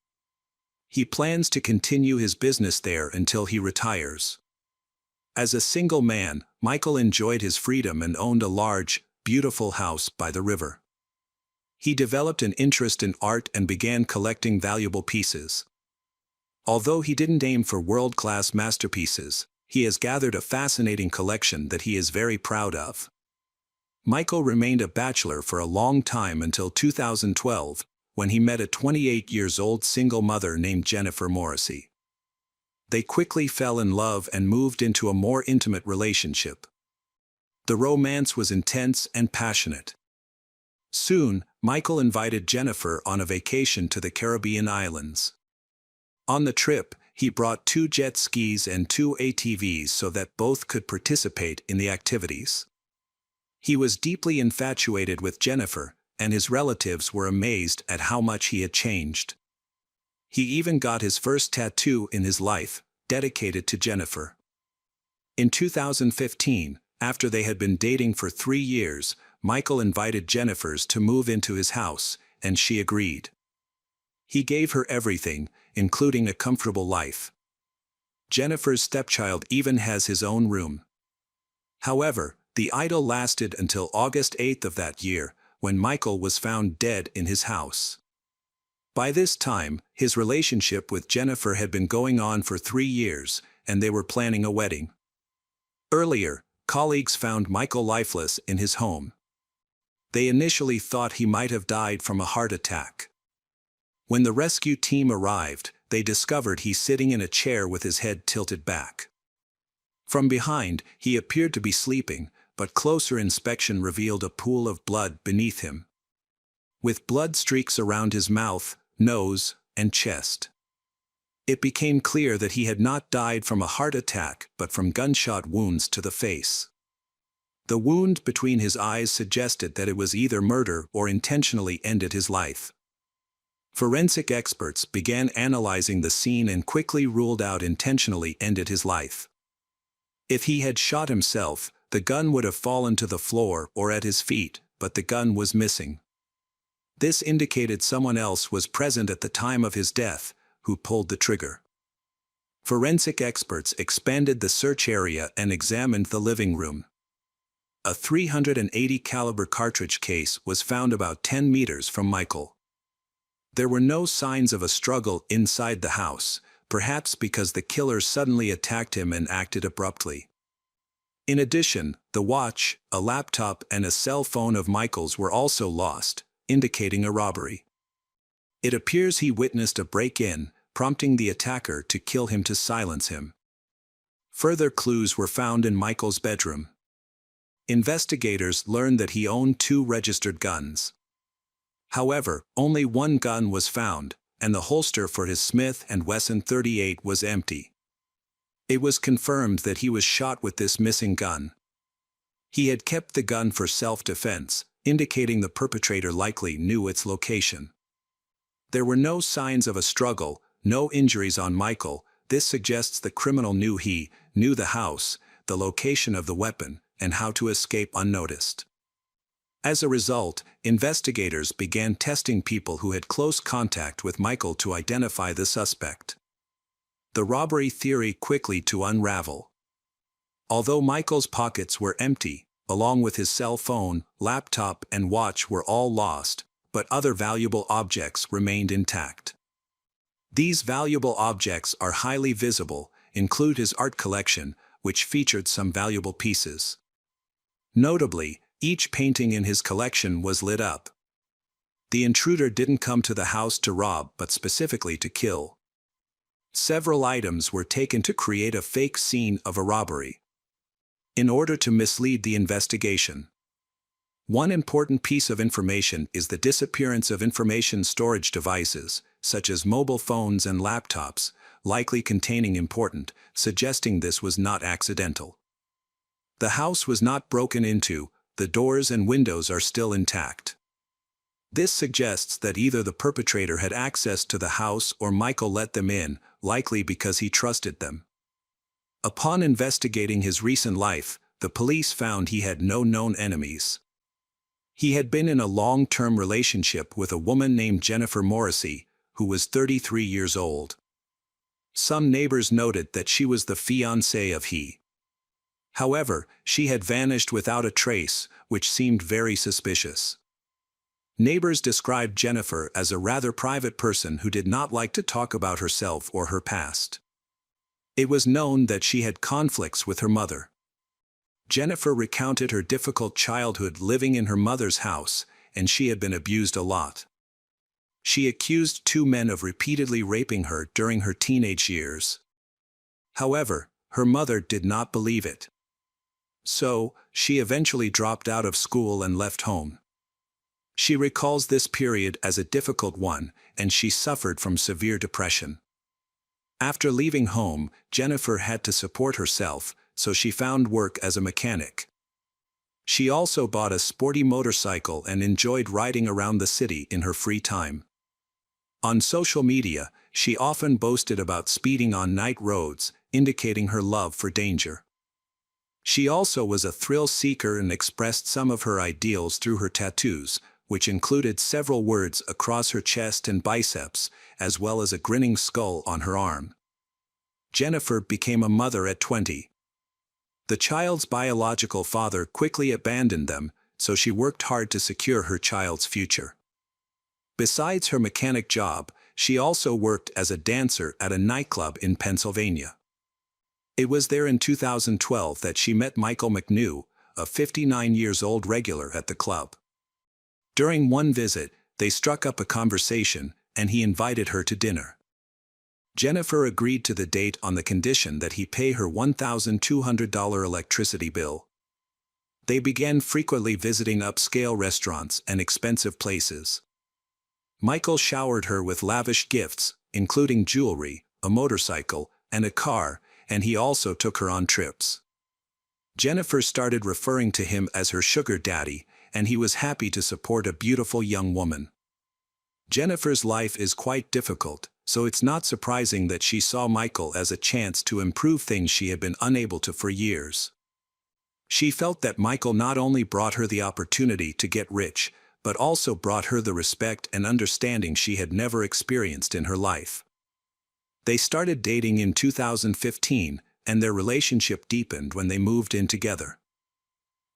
He plans to continue his business there until he retires. As a single man, Michael enjoyed his freedom and owned a large, beautiful house by the river. He developed an interest in art and began collecting valuable pieces. Although he didn't aim for world-class masterpieces, he has gathered a fascinating collection that he is very proud of. Michael remained a bachelor for a long time until 2012, when he met a 28-year-old single mother named Jennifer Morrissey. They quickly fell in love and moved into a more intimate relationship. The romance was intense and passionate. Soon, Michael invited Jennifer on a vacation to the Caribbean islands. On the trip, he brought 2 jet skis and 2 ATVs so that both could participate in the activities. He was deeply infatuated with Jennifer, and his relatives were amazed at how much he had changed. He even got his first tattoo in his life, dedicated to Jennifer. In 2015, after they had been dating for 3 years, Michael invited Jennifer to move into his house, and she agreed. He gave her everything, including a comfortable life. Jennifer's stepchild even has his own room. However, the idyll lasted until August 8 of that year, when Michael was found dead in his house. By this time, his relationship with Jennifer had been going on for 3 years, and they were planning a wedding. Earlier, colleagues found Michael lifeless in his home. They initially thought he might have died from a heart attack. When the rescue team arrived, they discovered he sitting in a chair with his head tilted back. From behind, he appeared to be sleeping, but closer inspection revealed a pool of blood beneath him, with blood streaks around his mouth, nose, and chest. It became clear that he had not died from a heart attack but from gunshot wounds to the face. The wound between his eyes suggested that it was either murder or intentionally ended his life. Forensic experts began analyzing the scene and quickly ruled out intentionally ended his life. If he had shot himself, the gun would have fallen to the floor or at his feet, but the gun was missing. This indicated someone else was present at the time of his death, who pulled the trigger. Forensic experts expanded the search area and examined the living room. A .380 caliber cartridge case was found about 10 meters from Michael. There were no signs of a struggle inside the house, perhaps because the killer suddenly attacked him and acted abruptly. In addition, the watch, a laptop, and a cell phone of Michael's were also lost, indicating a robbery. It appears he witnessed a break-in, prompting the attacker to kill him to silence him. Further clues were found in Michael's bedroom. Investigators learned that he owned 2 registered guns. However, only 1 gun was found, and the holster for his Smith & Wesson .38 was empty. It was confirmed that he was shot with this missing gun. He had kept the gun for self-defense, indicating the perpetrator likely knew its location. There were no signs of a struggle, no injuries on Michael. This suggests the criminal knew the house, the location of the weapon, and how to escape unnoticed. As a result, investigators began testing people who had close contact with Michael to identify the suspect. The robbery theory quickly to unravel. Although Michael's pockets were empty, along with his cell phone, laptop, and watch were all lost, but other valuable objects remained intact. These valuable objects are highly visible, include his art collection, which featured some valuable pieces. Notably, each painting in his collection was lit up. The intruder didn't come to the house to rob but specifically to kill. Several items were taken to create a fake scene of a robbery, in order to mislead the investigation. One important piece of information is the disappearance of information storage devices, such as mobile phones and laptops, likely containing important, suggesting this was not accidental. The house was not broken into, the doors and windows are still intact. This suggests that either the perpetrator had access to the house or Michael let them in, likely because he trusted them. Upon investigating his recent life, the police found he had no known enemies. He had been in a long-term relationship with a woman named Jennifer Morrissey, who was 33 years old. Some neighbors noted that she was the fiancée of he. However, she had vanished without a trace, which seemed very suspicious. Neighbors described Jennifer as a rather private person who did not like to talk about herself or her past. It was known that she had conflicts with her mother. Jennifer recounted her difficult childhood living in her mother's house, and she had been abused a lot. She accused 2 men of repeatedly raping her during her teenage years. However, her mother did not believe it. So, she eventually dropped out of school and left home. She recalls this period as a difficult one, and she suffered from severe depression. After leaving home, Jennifer had to support herself, so she found work as a mechanic. She also bought a sporty motorcycle and enjoyed riding around the city in her free time. On social media, she often boasted about speeding on night roads, indicating her love for danger. She also was a thrill seeker and expressed some of her ideals through her tattoos, which included several words across her chest and biceps, as well as a grinning skull on her arm. Jennifer became a mother at 20. The child's biological father quickly abandoned them, so she worked hard to secure her child's future. Besides her mechanic job, she also worked as a dancer at a nightclub in Pennsylvania. It was there in 2012 that she met Michael McNew, a 59-year-old regular at the club. During one visit, they struck up a conversation, and he invited her to dinner. Jennifer agreed to the date on the condition that he pay her $1,200 electricity bill. They began frequently visiting upscale restaurants and expensive places. Michael showered her with lavish gifts, including jewelry, a motorcycle, and a car, and he also took her on trips. Jennifer started referring to him as her sugar daddy, and he was happy to support a beautiful young woman. Jennifer's life is quite difficult, so it's not surprising that she saw Michael as a chance to improve things she had been unable to for years. She felt that Michael not only brought her the opportunity to get rich, but also brought her the respect and understanding she had never experienced in her life. They started dating in 2015, and their relationship deepened when they moved in together.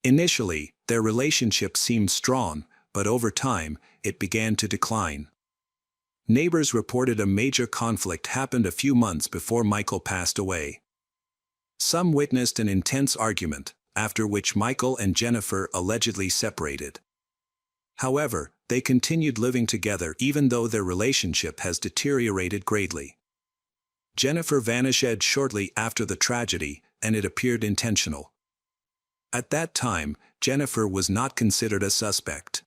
Initially, their relationship seemed strong, but over time, it began to decline. Neighbors reported a major conflict happened a few months before Michael passed away. Some witnessed an intense argument, after which Michael and Jennifer allegedly separated. However, they continued living together even though their relationship has deteriorated greatly. Jennifer vanished shortly after the tragedy, and it appeared intentional. At that time, Jennifer was not considered a suspect.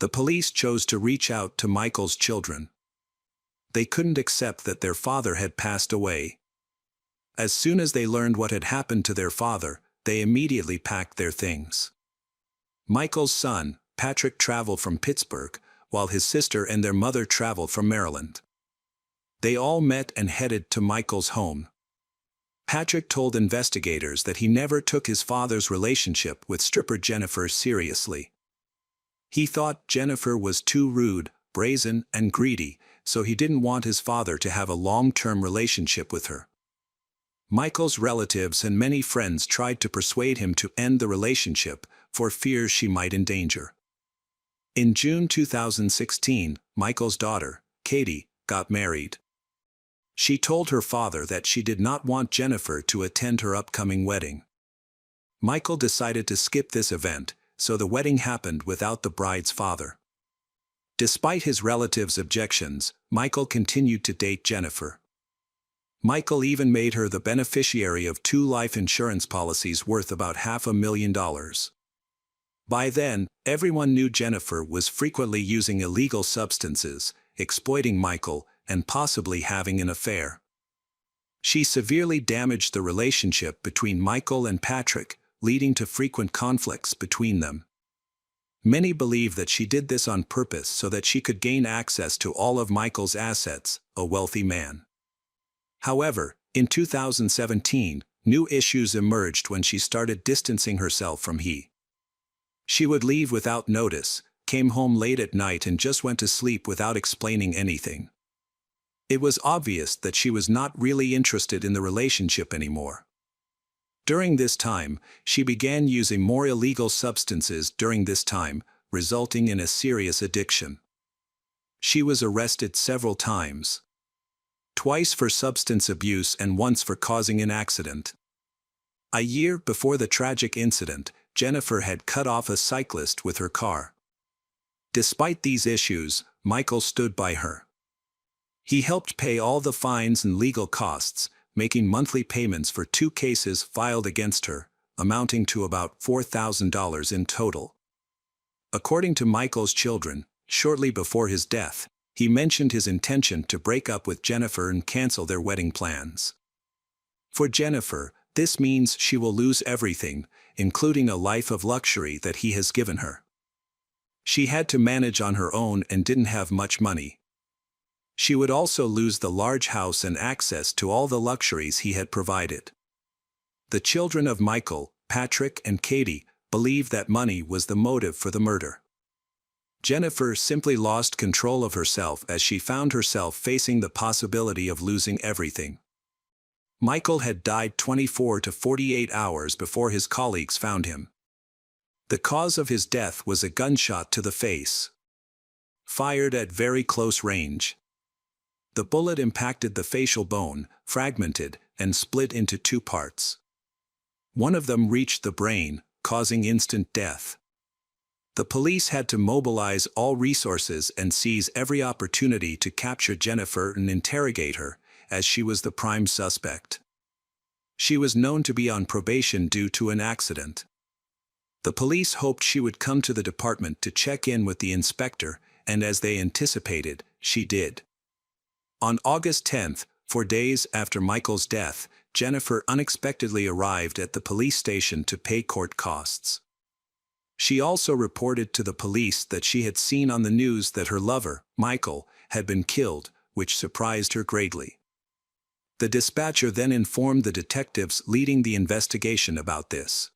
The police chose to reach out to Michael's children. They couldn't accept that their father had passed away. As soon as they learned what had happened to their father, they immediately packed their things. Michael's son, Patrick, traveled from Pittsburgh, while his sister and their mother traveled from Maryland. They all met and headed to Michael's home. Patrick told investigators that he never took his father's relationship with stripper Jennifer seriously. He thought Jennifer was too rude, brazen, and greedy, so he didn't want his father to have a long-term relationship with her. Michael's relatives and many friends tried to persuade him to end the relationship for fear she might endanger. In June 2016, Michael's daughter, Katie, got married. She told her father that she did not want Jennifer to attend her upcoming wedding. Michael decided to skip this event, so the wedding happened without the bride's father. Despite his relatives' objections, Michael continued to date Jennifer. Michael even made her the beneficiary of 2 life insurance policies worth about $500,000. By then, everyone knew Jennifer was frequently using illegal substances, exploiting Michael, and possibly having an affair. She severely damaged the relationship between Michael and Patrick, leading to frequent conflicts between them. Many believe that she did this on purpose so that she could gain access to all of Michael's assets, a wealthy man. However, in 2017, new issues emerged when she started distancing herself from him. She would leave without notice, came home late at night and just went to sleep without explaining anything. It was obvious that she was not really interested in the relationship anymore. During this time, she began using more illegal substances during this time, resulting in a serious addiction. She was arrested several times. Twice for substance abuse and once for causing an accident. A year before the tragic incident, Jennifer had cut off a cyclist with her car. Despite these issues, Michael stood by her. He helped pay all the fines and legal costs, making monthly payments for 2 cases filed against her, amounting to about $4,000 in total. According to Michael's children, shortly before his death, he mentioned his intention to break up with Jennifer and cancel their wedding plans. For Jennifer, this means she will lose everything, including a life of luxury that he has given her. She had to manage on her own and didn't have much money. She would also lose the large house and access to all the luxuries he had provided. The children of Michael, Patrick and Katie, believe that money was the motive for the murder. Jennifer simply lost control of herself as she found herself facing the possibility of losing everything. Michael had died 24 to 48 hours before his colleagues found him. The cause of his death was a gunshot to the face, fired at very close range. The bullet impacted the facial bone, fragmented, and split into 2 parts. One of them reached the brain, causing instant death. The police had to mobilize all resources and seize every opportunity to capture Jennifer and interrogate her, as she was the prime suspect. She was known to be on probation due to an accident. The police hoped she would come to the department to check in with the inspector, and as they anticipated, she did. On August 10th, 4 days after Michael's death, Jennifer unexpectedly arrived at the police station to pay court costs. She also reported to the police that she had seen on the news that her lover, Michael, had been killed, which surprised her greatly. The dispatcher then informed the detectives leading the investigation about this.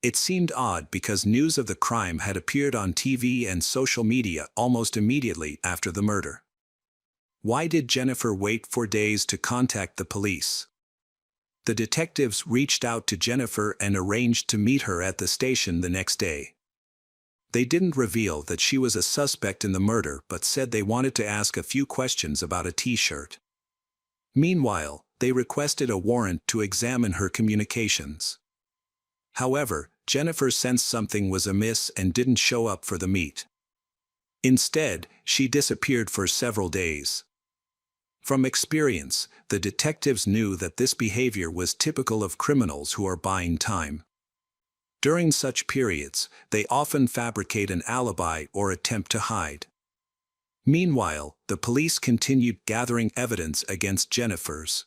It seemed odd because news of the crime had appeared on TV and social media almost immediately after the murder. Why did Jennifer wait 4 days to contact the police? The detectives reached out to Jennifer and arranged to meet her at the station the next day. They didn't reveal that she was a suspect in the murder but said they wanted to ask a few questions about a T-shirt. Meanwhile, they requested a warrant to examine her communications. However, Jennifer sensed something was amiss and didn't show up for the meet. Instead, she disappeared for several days. From experience, the detectives knew that this behavior was typical of criminals who are buying time. During such periods, they often fabricate an alibi or attempt to hide. Meanwhile, the police continued gathering evidence against Jennifer's.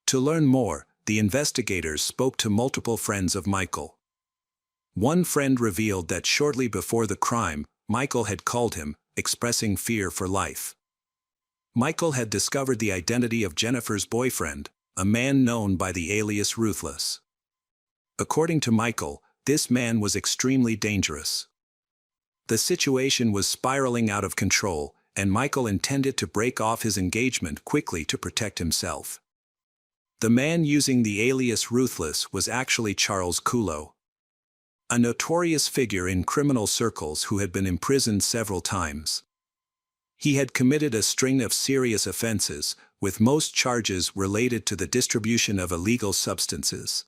To learn more, the investigators spoke to multiple friends of Michael. One friend revealed that shortly before the crime, Michael had called him, expressing fear for life. Michael had discovered the identity of Jennifer's boyfriend, a man known by the alias Ruthless. According to Michael, this man was extremely dangerous. The situation was spiraling out of control, and Michael intended to break off his engagement quickly to protect himself. The man using the alias Ruthless was actually Charles Culo, a notorious figure in criminal circles who had been imprisoned several times. He had committed a string of serious offenses, with most charges related to the distribution of illegal substances.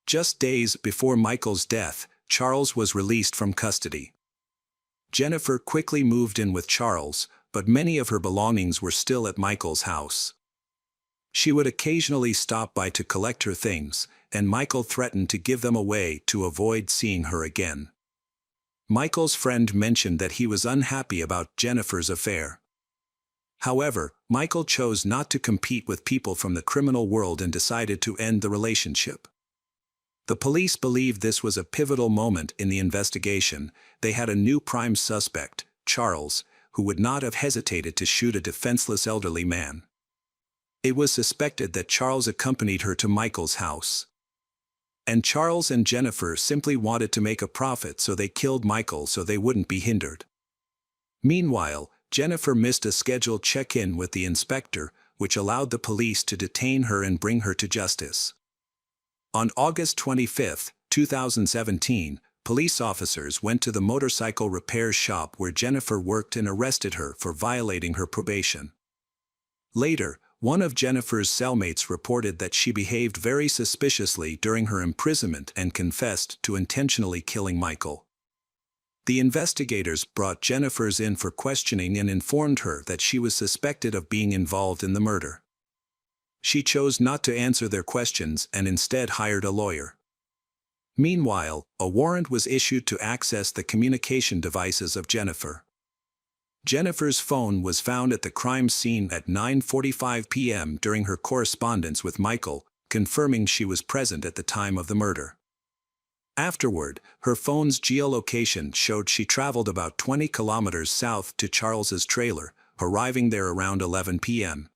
Just days before Michael's death, Charles was released from custody. Jennifer quickly moved in with Charles, but many of her belongings were still at Michael's house. She would occasionally stop by to collect her things, and Michael threatened to give them away to avoid seeing her again. Michael's friend mentioned that he was unhappy about Jennifer's affair. However, Michael chose not to compete with people from the criminal world and decided to end the relationship. The police believed this was a pivotal moment in the investigation. They had a new prime suspect, Charles, who would not have hesitated to shoot a defenseless elderly man. It was suspected that Charles accompanied her to Michael's house. And Charles and Jennifer simply wanted to make a profit, so they killed Michael so they wouldn't be hindered. Meanwhile, Jennifer missed a scheduled check-in with the inspector, which allowed the police to detain her and bring her to justice. On August 25, 2017, police officers went to the motorcycle repair shop where Jennifer worked and arrested her for violating her probation. Later, one of Jennifer's cellmates reported that she behaved very suspiciously during her imprisonment and confessed to intentionally killing Michael. The investigators brought Jennifer's in for questioning and informed her that she was suspected of being involved in the murder. she chose not to answer their questions and instead hired a lawyer. Meanwhile, a warrant was issued to access the communication devices of Jennifer. Jennifer's phone was found at the crime scene at 9:45 p.m. during her correspondence with Michael, confirming she was present at the time of the murder. Afterward, her phone's geolocation showed she traveled about 20 kilometers south to Charles's trailer, arriving there around 11 p.m.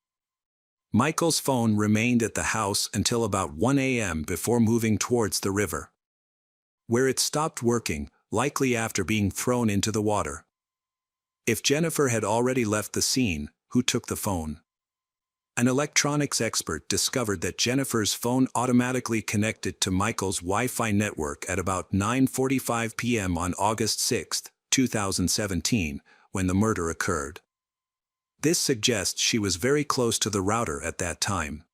Michael's phone remained at the house until about 1 a.m. before moving towards the river, where it stopped working, likely after being thrown into the water. If Jennifer had already left the scene, who took the phone? An electronics expert discovered that Jennifer's phone automatically connected to Michael's Wi-Fi network at about 9:45 p.m. on August 6, 2017, when the murder occurred. This suggests she was very close to the router at that time.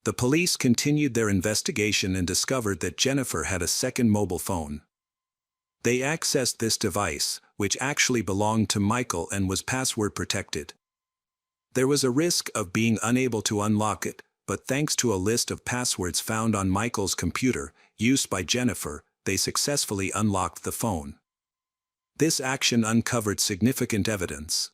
The police continued their investigation and discovered that Jennifer had a second mobile phone. They accessed this device, which actually belonged to Michael and was password protected. There was a risk of being unable to unlock it, but thanks to a list of passwords found on Michael's computer, used by Jennifer, they successfully unlocked the phone. This action uncovered significant evidence.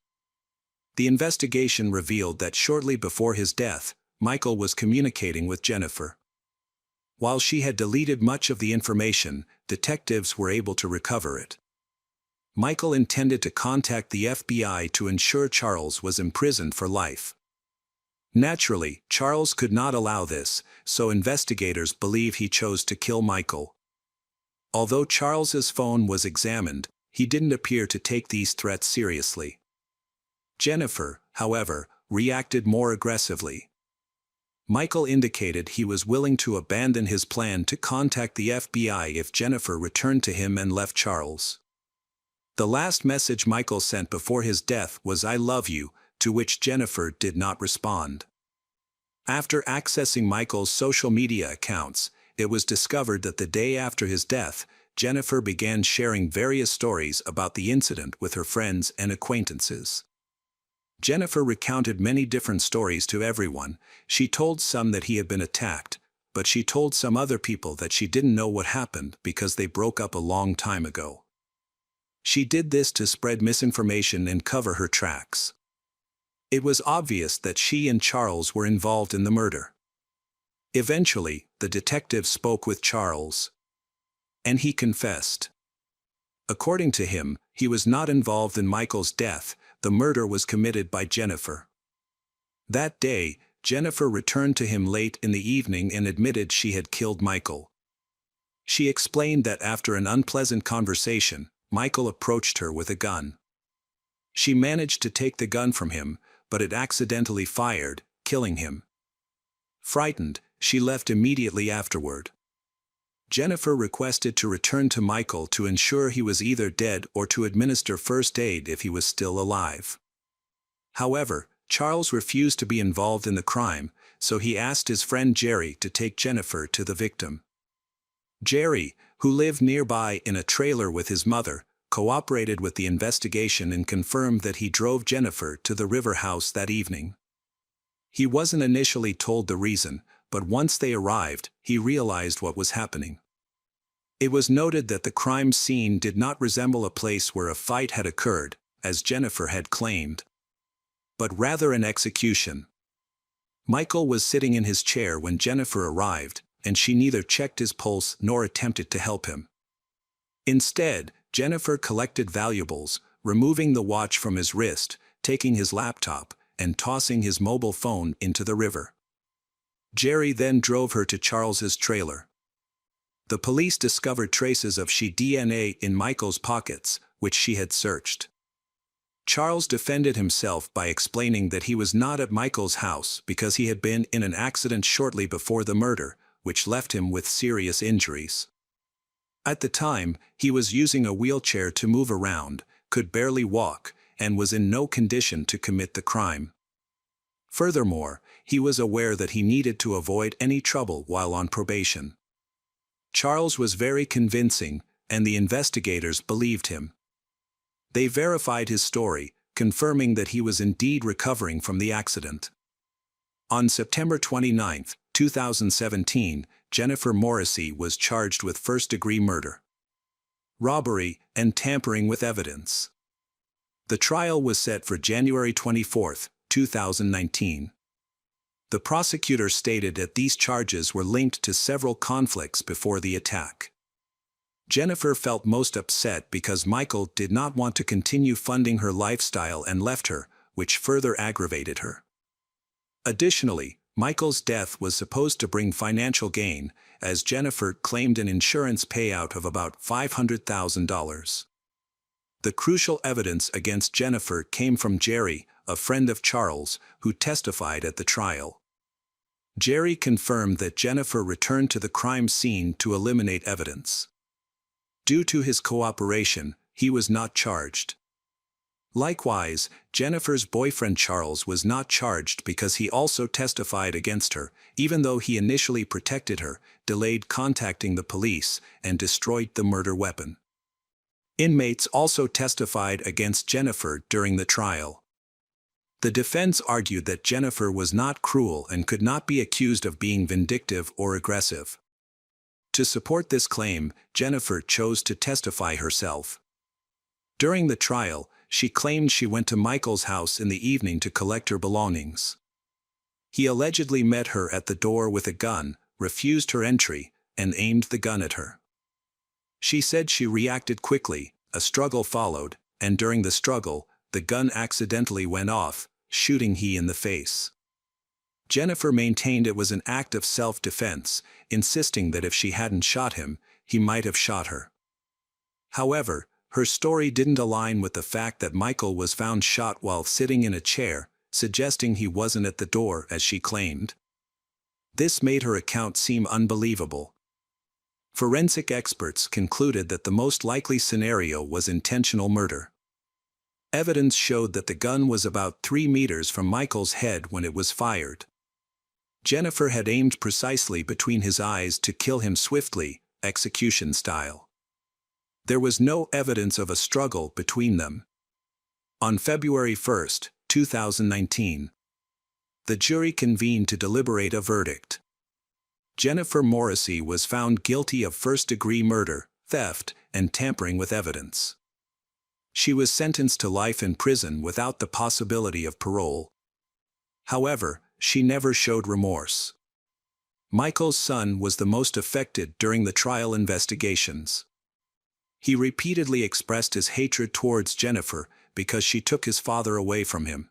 The investigation revealed that shortly before his death, Michael was communicating with Jennifer. While she had deleted much of the information, detectives were able to recover it. Michael intended to contact the FBI to ensure Charles was imprisoned for life. Naturally, Charles could not allow this, so investigators believe he chose to kill Michael. Although Charles's phone was examined, he didn't appear to take these threats seriously. Jennifer, however, reacted more aggressively. Michael indicated he was willing to abandon his plan to contact the FBI if Jennifer returned to him and left Charles. The last message Michael sent before his death was "I love you," to which Jennifer did not respond. After accessing Michael's social media accounts, it was discovered that the day after his death, Jennifer began sharing various stories about the incident with her friends and acquaintances. Jennifer recounted many different stories to everyone. She told some that he had been attacked, but she told some other people that she didn't know what happened because they broke up a long time ago. She did this to spread misinformation and cover her tracks. It was obvious that she and Charles were involved in the murder. Eventually, the detective spoke with Charles, and he confessed. According to him, he was not involved in Michael's death. The murder was committed by Jennifer. That day, Jennifer returned to him late in the evening and admitted she had killed Michael. She explained that after an unpleasant conversation, Michael approached her with a gun. She managed to take the gun from him, but it accidentally fired, killing him. Frightened, she left immediately afterward. Jennifer requested to return to Michael to ensure he was either dead or to administer first aid if he was still alive. However, Charles refused to be involved in the crime, so he asked his friend Jerry to take Jennifer to the victim. Jerry, who lived nearby in a trailer with his mother, cooperated with the investigation and confirmed that he drove Jennifer to the river house that evening. He wasn't initially told the reason, but once they arrived, he realized what was happening. It was noted that the crime scene did not resemble a place where a fight had occurred, as Jennifer had claimed, but rather an execution. Michael was sitting in his chair when Jennifer arrived, and she neither checked his pulse nor attempted to help him. Instead, Jennifer collected valuables, removing the watch from his wrist, taking his laptop, and tossing his mobile phone into the river. Jerry then drove her to Charles's trailer. The police discovered traces of she DNA in Michael's pockets, which she had searched. Charles defended himself by explaining that he was not at Michael's house because he had been in an accident shortly before the murder, which left him with serious injuries. At the time, he was using a wheelchair to move around, could barely walk, and was in no condition to commit the crime. Furthermore, he was aware that he needed to avoid any trouble while on probation. Charles was very convincing, and the investigators believed him. They verified his story, confirming that he was indeed recovering from the accident. On September 29, 2017, Jennifer Morrissey was charged with first-degree murder, robbery, and tampering with evidence. The trial was set for January 24, 2019. The prosecutor stated that these charges were linked to several conflicts before the attack. Jennifer felt most upset because Michael did not want to continue funding her lifestyle and left her, which further aggravated her. Additionally, Michael's death was supposed to bring financial gain, as Jennifer claimed an insurance payout of about $500,000. The crucial evidence against Jennifer came from Jerry, a friend of Charles, who testified at the trial. Jerry confirmed that Jennifer returned to the crime scene to eliminate evidence. Due to his cooperation, he was not charged. Likewise, Jennifer's boyfriend Charles was not charged because he also testified against her, even though he initially protected her, delayed contacting the police, and destroyed the murder weapon. Inmates also testified against Jennifer during the trial. The defense argued that Jennifer was not cruel and could not be accused of being vindictive or aggressive. To support this claim, Jennifer chose to testify herself. During the trial, she claimed she went to Michael's house in the evening to collect her belongings. He allegedly met her at the door with a gun, refused her entry, and aimed the gun at her. She said she reacted quickly, a struggle followed, and during the struggle, the gun accidentally went off, shooting he in the face. Jennifer maintained it was an act of self-defense, insisting that if she hadn't shot him, he might have shot her. However, her story didn't align with the fact that Michael was found shot while sitting in a chair, suggesting he wasn't at the door as she claimed. This made her account seem unbelievable. Forensic experts concluded that the most likely scenario was intentional murder. Evidence showed that the gun was about 3 meters from Michael's head when it was fired. Jennifer had aimed precisely between his eyes to kill him swiftly, execution style. There was no evidence of a struggle between them. On February 1, 2019, the jury convened to deliberate a verdict. Jennifer Morrissey was found guilty of first-degree murder, theft, and tampering with evidence. She was sentenced to life in prison without the possibility of parole. However, she never showed remorse. Michael's son was the most affected during the trial investigations. He repeatedly expressed his hatred towards Jennifer because she took his father away from him.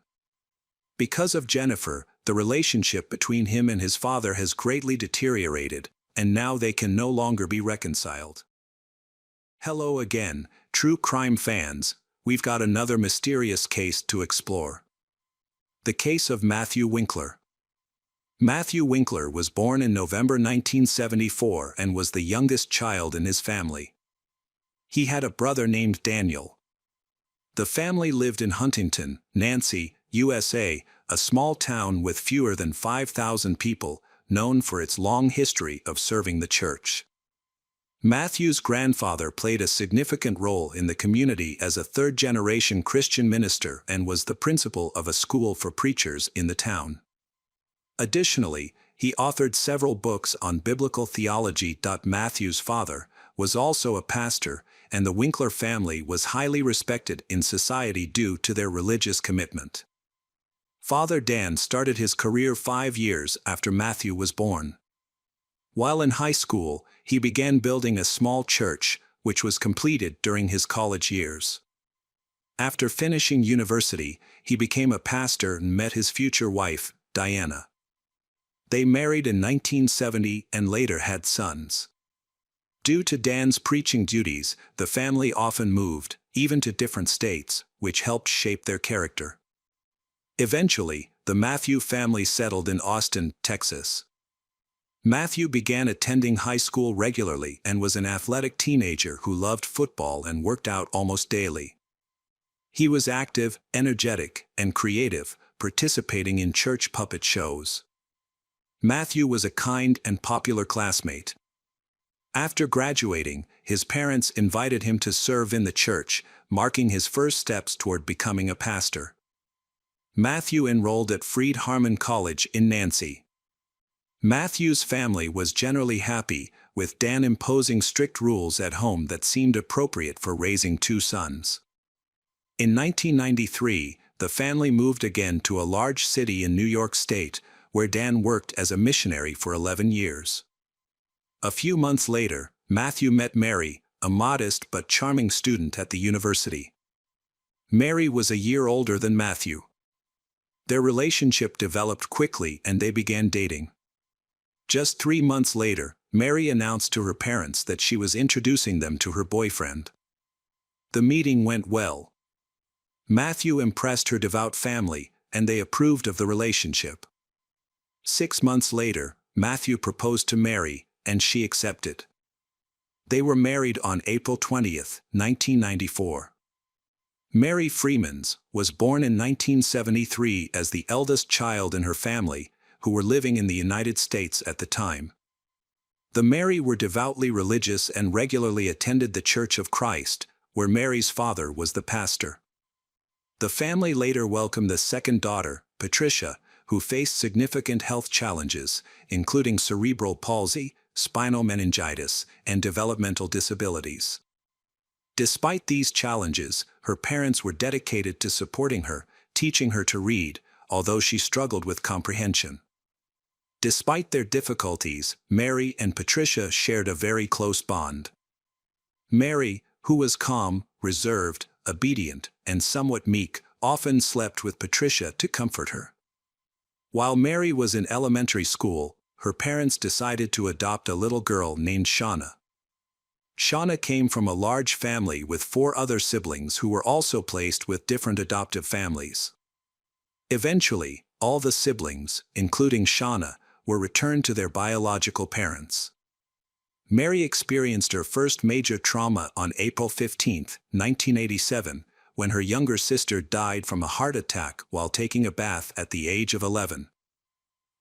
Because of Jennifer, the relationship between him and his father has greatly deteriorated, and now they can no longer be reconciled. Hello again, true crime fans, we've got another mysterious case to explore. The case of Matthew Winkler. Matthew Winkler was born in November 1974 and was the youngest child in his family. He had a brother named Daniel. The family lived in Huntington, Nancy, USA, a small town with fewer than 5,000 people, known for its long history of serving the church. Matthew's grandfather played a significant role in the community as a third-generation Christian minister and was the principal of a school for preachers in the town. Additionally, he authored several books on biblical theology. Matthew's father was also a pastor, and the Winkler family was highly respected in society due to their religious commitment. Father Dan started his career 5 years after Matthew was born. While in high school, he began building a small church, which was completed during his college years. After finishing university, he became a pastor and met his future wife, Diana. They married in 1970 and later had sons. Due to Dan's preaching duties, the family often moved, even to different states, which helped shape their character. Eventually, the Matthew family settled in Austin, Texas. Matthew began attending high school regularly and was an athletic teenager who loved football and worked out almost daily. He was active, energetic, and creative, participating in church puppet shows. Matthew was a kind and popular classmate. After graduating, his parents invited him to serve in the church, marking his first steps toward becoming a pastor. Matthew enrolled at Freed Harmon College in Nancy. Matthew's family was generally happy, with Dan imposing strict rules at home that seemed appropriate for raising two sons. In 1993, the family moved again to a large city in New York State, where Dan worked as a missionary for 11 years. A few months later, Matthew met Mary, a modest but charming student at the university. Mary was a year older than Matthew. Their relationship developed quickly and they began dating. Just 3 months later, Mary announced to her parents that she was introducing them to her boyfriend. The meeting went well. Matthew impressed her devout family, and they approved of the relationship. 6 months later, Matthew proposed to Mary, and she accepted. They were married on April 20, 1994. Mary Freemans was born in 1973 as the eldest child in her family, who were living in the United States at the time. The Mary were devoutly religious and regularly attended the Church of Christ, where Mary's father was the pastor. The family later welcomed the second daughter, Patricia, who faced significant health challenges, including cerebral palsy, spinal meningitis, and developmental disabilities. Despite these challenges, her parents were dedicated to supporting her, teaching her to read, although she struggled with comprehension. Despite their difficulties, Mary and Patricia shared a very close bond. Mary, who was calm, reserved, obedient, and somewhat meek, often slept with Patricia to comfort her. While Mary was in elementary school, her parents decided to adopt a little girl named Shauna. Shauna came from a large family with 4 other siblings who were also placed with different adoptive families. Eventually, all the siblings, including Shauna, were returned to their biological parents. Mary experienced her first major trauma on April 15, 1987, when her younger sister died from a heart attack while taking a bath at the age of 11.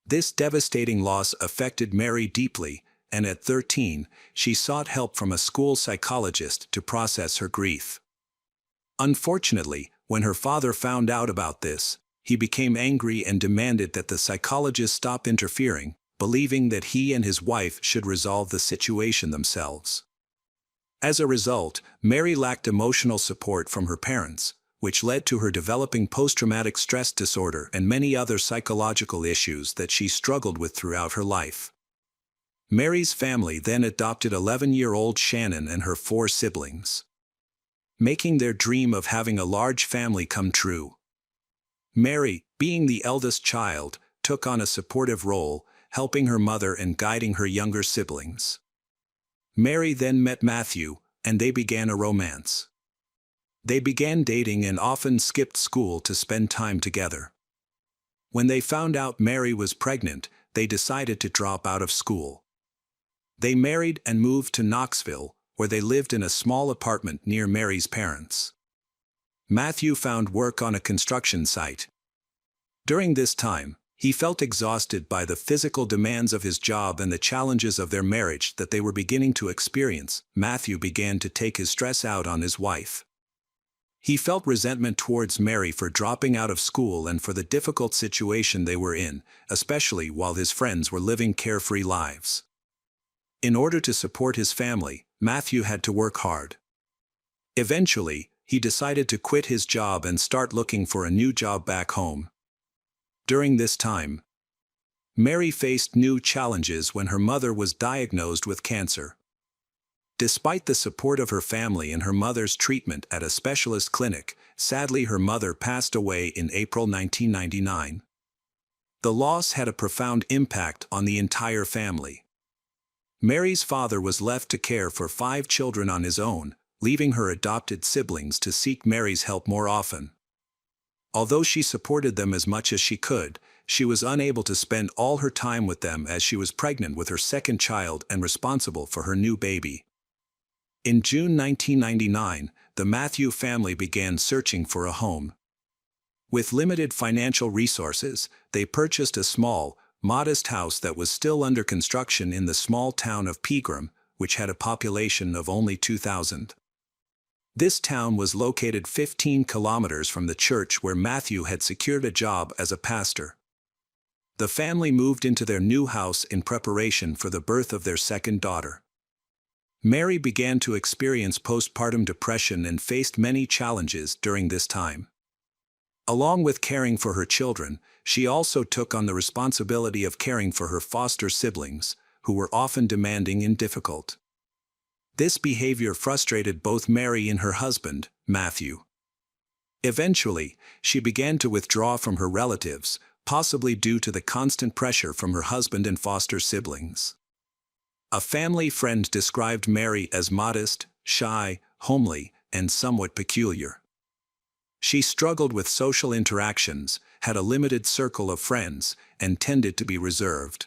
This devastating loss affected Mary deeply, and at 13, she sought help from a school psychologist to process her grief. Unfortunately, when her father found out about this, he became angry and demanded that the psychologist stop interfering, believing that he and his wife should resolve the situation themselves. As a result, Mary lacked emotional support from her parents, which led to her developing post-traumatic stress disorder and many other psychological issues that she struggled with throughout her life. Mary's family then adopted 11-year-old Shannon and her 4 siblings, making their dream of having a large family come true. Mary, being the eldest child, took on a supportive role, helping her mother and guiding her younger siblings. Mary then met Matthew, and they began a romance. They began dating and often skipped school to spend time together. When they found out Mary was pregnant, they decided to drop out of school. They married and moved to Knoxville, where they lived in a small apartment near Mary's parents. Matthew found work on a construction site. During this time, he felt exhausted by the physical demands of his job and the challenges of their marriage that they were beginning to experience. Matthew began to take his stress out on his wife. He felt resentment towards Mary for dropping out of school and for the difficult situation they were in, especially while his friends were living carefree lives. In order to support his family, Matthew had to work hard. Eventually, he decided to quit his job and start looking for a new job back home. During this time, Mary faced new challenges when her mother was diagnosed with cancer. Despite the support of her family and her mother's treatment at a specialist clinic, sadly her mother passed away in April 1999. The loss had a profound impact on the entire family. Mary's father was left to care for 5 children on his own, leaving her adopted siblings to seek Mary's help more often. Although she supported them as much as she could, she was unable to spend all her time with them as she was pregnant with her second child and responsible for her new baby. In June 1999, the Matthew family began searching for a home. With limited financial resources, they purchased a small, modest house that was still under construction in the small town of Pegram, which had a population of only 2,000. This town was located 15 kilometers from the church where Matthew had secured a job as a pastor. The family moved into their new house in preparation for the birth of their second daughter. Mary began to experience postpartum depression and faced many challenges during this time. Along with caring for her children, she also took on the responsibility of caring for her foster siblings, who were often demanding and difficult. This behavior frustrated both Mary and her husband, Matthew. Eventually, she began to withdraw from her relatives, possibly due to the constant pressure from her husband and foster siblings. A family friend described Mary as modest, shy, homely, and somewhat peculiar. She struggled with social interactions, had a limited circle of friends, and tended to be reserved.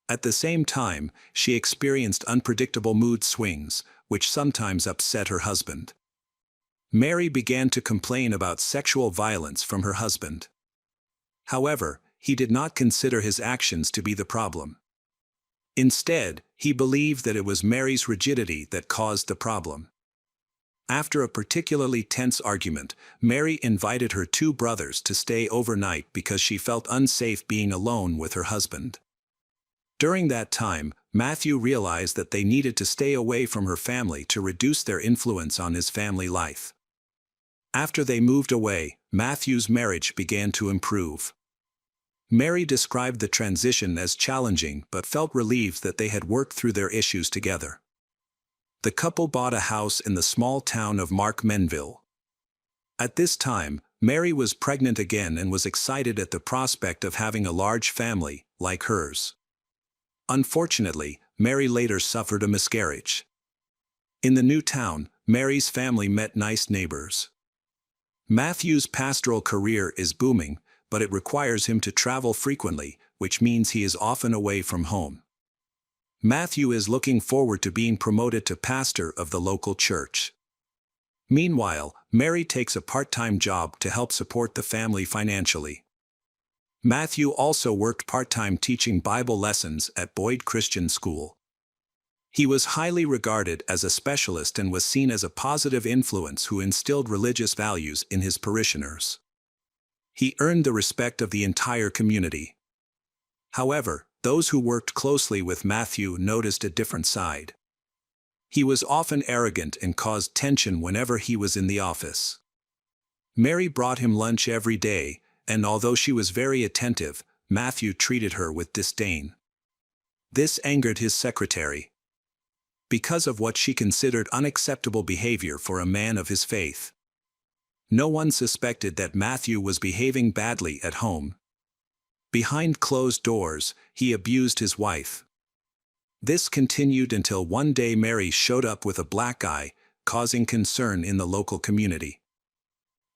At the same time, she experienced unpredictable mood swings, which sometimes upset her husband. Mary began to complain about sexual violence from her husband. However, he did not consider his actions to be the problem. Instead, he believed that it was Mary's rigidity that caused the problem. After a particularly tense argument, Mary invited her two brothers to stay overnight because she felt unsafe being alone with her husband. During that time, Matthew realized that they needed to stay away from her family to reduce their influence on his family life. After they moved away, Matthew's marriage began to improve. Mary described the transition as challenging but felt relieved that they had worked through their issues together. The couple bought a house in the small town of Markmenville. At this time, Mary was pregnant again and was excited at the prospect of having a large family, like hers. Unfortunately, Mary later suffered a miscarriage. In the new town, Mary's family met nice neighbors. Matthew's pastoral career is booming, but it requires him to travel frequently, which means he is often away from home. Matthew is looking forward to being promoted to pastor of the local church. Meanwhile, Mary takes a part-time job to help support the family financially. Matthew also worked part-time teaching Bible lessons at Boyd Christian School. He was highly regarded as a specialist and was seen as a positive influence who instilled religious values in his parishioners. He earned the respect of the entire community. However, those who worked closely with Matthew noticed a different side. He was often arrogant and caused tension whenever he was in the office. Mary brought him lunch every day, and although she was very attentive, Matthew treated her with disdain. This angered his secretary. Because of what she considered unacceptable behavior for a man of his faith. No one suspected that Matthew was behaving badly at home. Behind closed doors, he abused his wife. This continued until one day Mary showed up with a black eye, causing concern in the local community.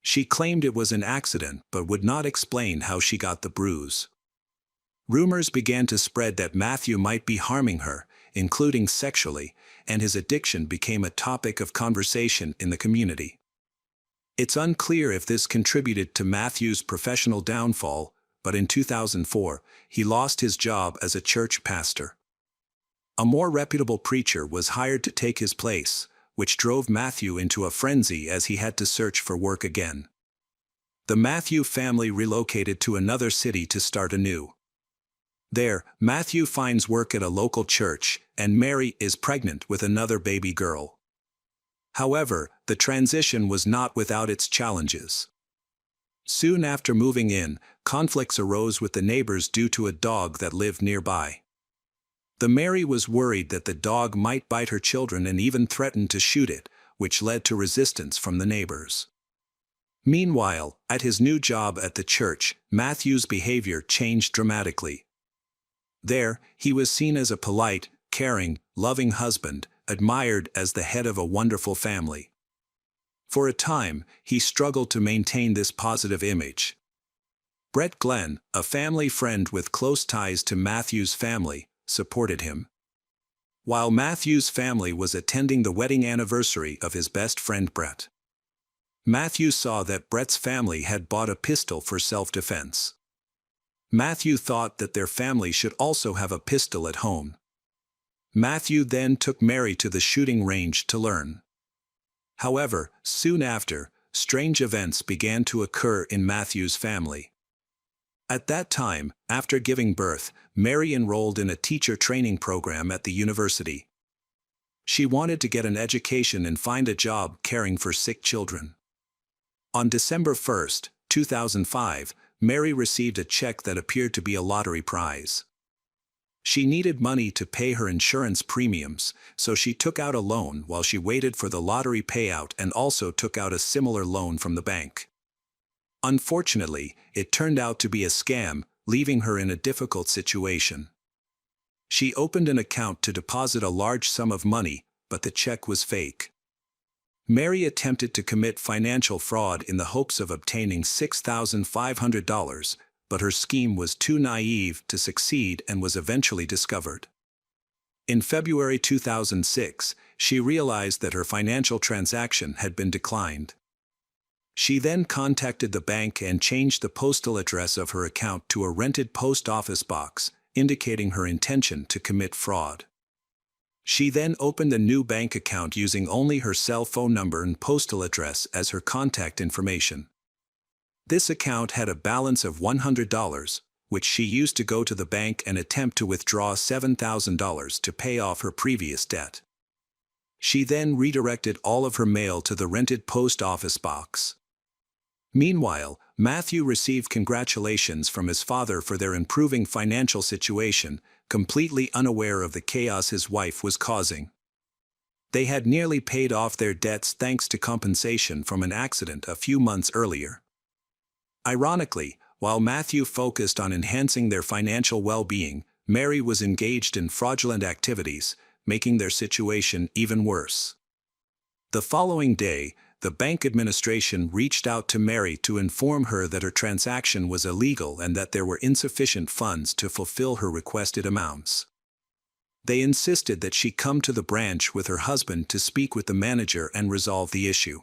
She claimed it was an accident but would not explain how she got the bruise. Rumors began to spread that Matthew might be harming her, including sexually, and his addiction became a topic of conversation in the community. It's unclear if this contributed to Matthew's professional downfall, but in 2004, he lost his job as a church pastor. A more reputable preacher was hired to take his place, which drove Matthew into a frenzy as he had to search for work again. The Matthew family relocated to another city to start anew. There, Matthew finds work at a local church, and Mary is pregnant with another baby girl. However, the transition was not without its challenges. Soon after moving in, conflicts arose with the neighbors due to a dog that lived nearby. The Mary was worried that the dog might bite her children and even threatened to shoot it, which led to resistance from the neighbors. Meanwhile, at his new job at the church, Matthew's behavior changed dramatically. There, he was seen as a polite, caring, loving husband, admired as the head of a wonderful family. For a time, he struggled to maintain this positive image. Brett Glenn, a family friend with close ties to Matthew's family, supported him. While Matthew's family was attending the wedding anniversary of his best friend Brett. Matthew saw that Brett's family had bought a pistol for self-defense. Matthew thought that their family should also have a pistol at home. Matthew then took Mary to the shooting range to learn. However, soon after, strange events began to occur in Matthew's family. At that time, after giving birth, Mary enrolled in a teacher training program at the university. She wanted to get an education and find a job caring for sick children. On December 1, 2005, Mary received a check that appeared to be a lottery prize. She needed money to pay her insurance premiums, so she took out a loan while she waited for the lottery payout and also took out a similar loan from the bank. Unfortunately, it turned out to be a scam, leaving her in a difficult situation. She opened an account to deposit a large sum of money, but the check was fake. Mary attempted to commit financial fraud in the hopes of obtaining $6,500, but her scheme was too naive to succeed and was eventually discovered. In February 2006, she realized that her financial transaction had been declined. She then contacted the bank and changed the postal address of her account to a rented post office box, indicating her intention to commit fraud. She then opened a new bank account using only her cell phone number and postal address as her contact information. This account had a balance of $100, which she used to go to the bank and attempt to withdraw $7,000 to pay off her previous debt. She then redirected all of her mail to the rented post office box. Meanwhile, Matthew received congratulations from his father for their improving financial situation, completely unaware of the chaos his wife was causing. They had nearly paid off their debts thanks to compensation from an accident a few months earlier. Ironically, while Matthew focused on enhancing their financial well-being, Mary was engaged in fraudulent activities, making their situation even worse. The following day, the bank administration reached out to Mary to inform her that her transaction was illegal and that there were insufficient funds to fulfill her requested amounts. They insisted that she come to the branch with her husband to speak with the manager and resolve the issue.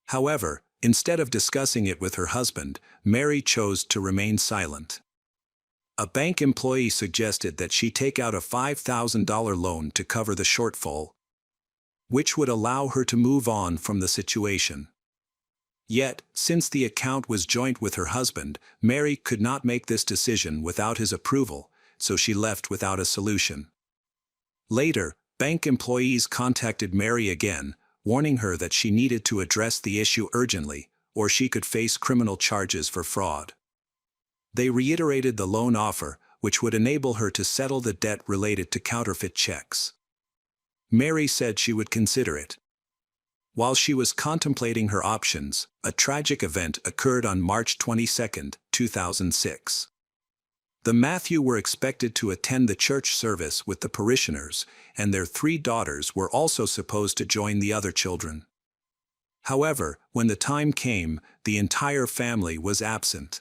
However, instead of discussing it with her husband, Mary chose to remain silent. A bank employee suggested that she take out a $5,000 loan to cover the shortfall, which would allow her to move on from the situation. Yet, since the account was joint with her husband, Mary could not make this decision without his approval, so she left without a solution. Later, bank employees contacted Mary again, warning her that she needed to address the issue urgently, or she could face criminal charges for fraud. They reiterated the loan offer, which would enable her to settle the debt related to counterfeit checks. Mary said she would consider it. While she was contemplating her options, a tragic event occurred on March 22, 2006. The Matthew were expected to attend the church service with the parishioners, and their 3 daughters were also supposed to join the other children. However, when the time came, the entire family was absent.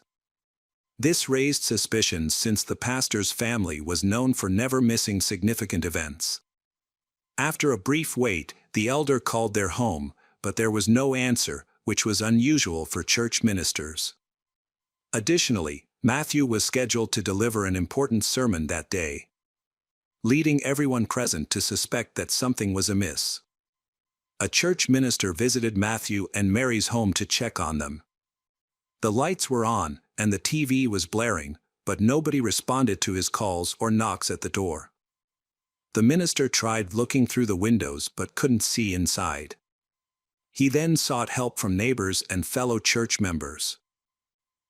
This raised suspicions since the pastor's family was known for never missing significant events. After a brief wait, the elder called their home, but there was no answer, which was unusual for church ministers. Additionally, Matthew was scheduled to deliver an important sermon that day, leading everyone present to suspect that something was amiss. A church minister visited Matthew and Mary's home to check on them. The lights were on, and the TV was blaring, but nobody responded to his calls or knocks at the door. The minister tried looking through the windows but couldn't see inside. He then sought help from neighbors and fellow church members.